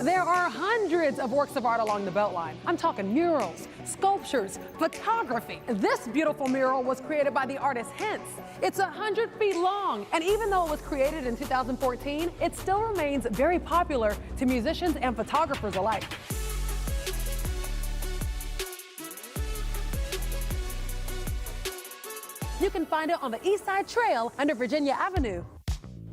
There are hundreds of works of art along the Beltline. I'm talking murals, sculptures, photography. This beautiful mural was created by the artist Hence. It's 100 feet long, and even though it was created in 2014, it still remains very popular to musicians and photographers alike. You can find it on the East Side Trail under Virginia Avenue.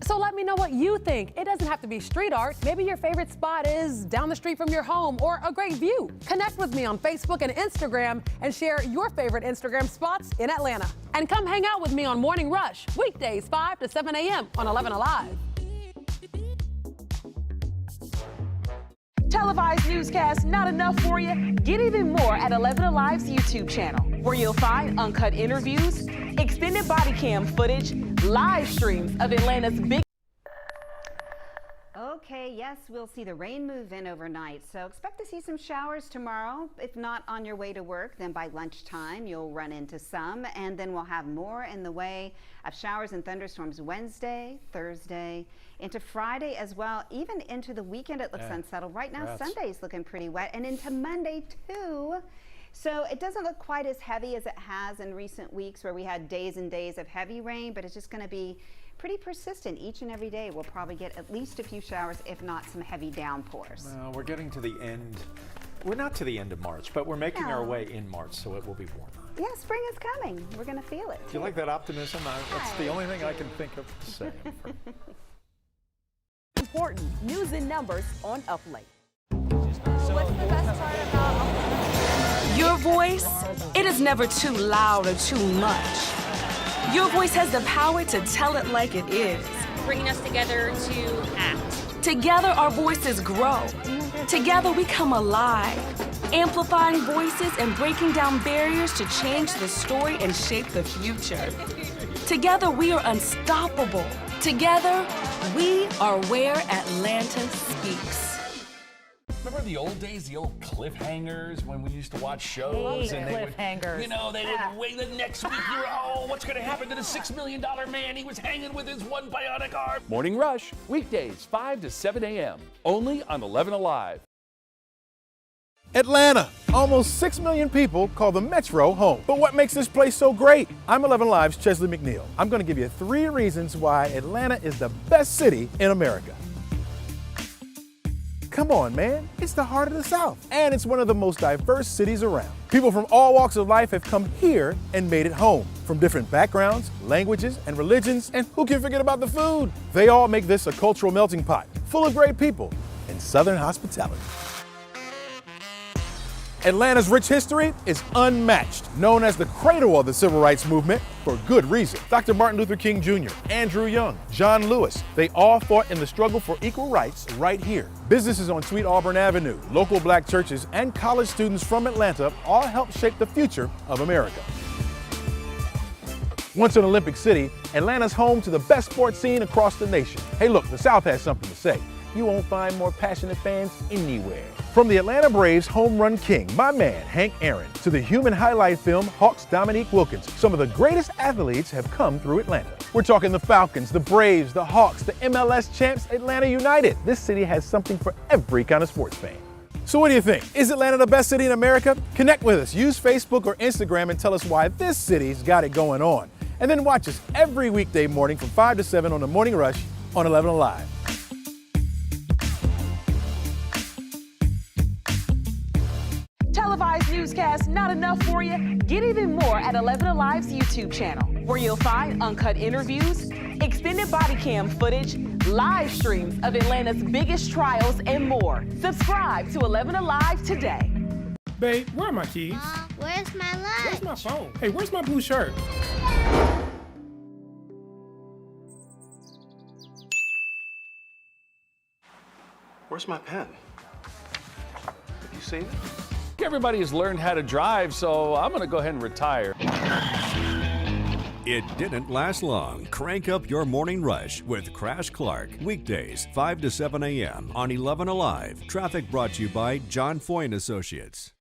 So let me know what you think. It doesn't have to be street art. Maybe your favorite spot is down the street from your home or a great view. Connect with me on Facebook and Instagram and share your favorite Instagram spots in Atlanta. And come hang out with me on Morning Rush, weekdays 5 to 7 a.m. on 11Alive. Televised newscasts not enough for you? Get even more at 11Alive's YouTube channel, where you'll find uncut interviews, extended body cam footage, live streams of Atlanta's big. Okay, yes, we'll see the rain move in overnight, so expect to see some showers tomorrow. If not on your way to work, then by lunchtime you'll run into some, and then we'll have more in the way of showers and thunderstorms Wednesday, Thursday, into Friday as well, even into the weekend. It looks unsettled. Right now, Sunday's looking pretty wet, and into Monday too. So it doesn't look quite as heavy as it has in recent weeks where we had days and days of heavy rain, but it's just going to be pretty persistent each and every day. We'll probably get at least a few showers, if not some heavy downpours. Well, we're getting to the end. We're not to the end of March, but we're making our way in March, so it will be warmer. Yeah, spring is coming. We're going to feel it. Do you like that optimism? That's the only thing I can think of to say. Important news and numbers on Up Late. What's the best part about Your voice, it is never too loud or too much. Your voice has the power to tell it like it is. Bringing us together to act. Together our voices grow. Together we come alive. Amplifying voices and breaking down barriers to change the story and shape the future. Together we are unstoppable. Together we are where Atlanta speaks. Remember the old days, the old cliffhangers when we used to watch shows and they cliffhangers. would, you know, they didn't wait the next week. You're, oh, what's going to happen to the $6 million man? He was hanging with his one bionic arm. Morning Rush, weekdays 5 to 7 a.m. only on 11Alive. Atlanta. Almost 6 million people call the Metro home. But what makes this place so great? I'm 11Alive's Chesley McNeil. I'm going to give you 3 reasons why Atlanta is the best city in America. Come on, man. It's the heart of the South. And it's one of the most diverse cities around. People from all walks of life have come here and made it home. From different backgrounds, languages, and religions. And who can forget about the food? They all make this a cultural melting pot, full of great people and Southern hospitality. Atlanta's rich history is unmatched, known as the cradle of the civil rights movement for good reason. Dr. Martin Luther King Jr., Andrew Young, John Lewis, they all fought in the struggle for equal rights right here. Businesses on Sweet Auburn Avenue, local black churches, and college students from Atlanta all helped shape the future of America. Once an Olympic city, Atlanta's home to the best sports scene across the nation. Hey look, the South has something to say. You won't find more passionate fans anywhere. From the Atlanta Braves home run king, my man Hank Aaron, to the human highlight film Hawks' Dominique Wilkins, some of the greatest athletes have come through Atlanta. We're talking the Falcons, the Braves, the Hawks, the MLS champs, Atlanta United. This city has something for every kind of sports fan. So what do you think? Is Atlanta the best city in America? Connect with us. Use Facebook or Instagram and tell us why this city's got it going on. And then watch us every weekday morning from 5 to 7 on the Morning Rush on 11Alive. televised newscasts not enough for you? Get even more at 11Alive's YouTube channel, where you'll find uncut interviews, extended body cam footage, live streams of Atlanta's biggest trials, and more. Subscribe to 11Alive today. Babe, where are my keys? Where's my lunch? Where's my phone? Hey, where's my blue shirt? Where's my pen? Have you seen it? Everybody has learned how to drive, so I'm going to go ahead and retire. It didn't last long. Crank up your morning rush with Crash Clark. Weekdays, 5 to 7 a.m. on 11 Alive. Traffic brought to you by John Foy & Associates.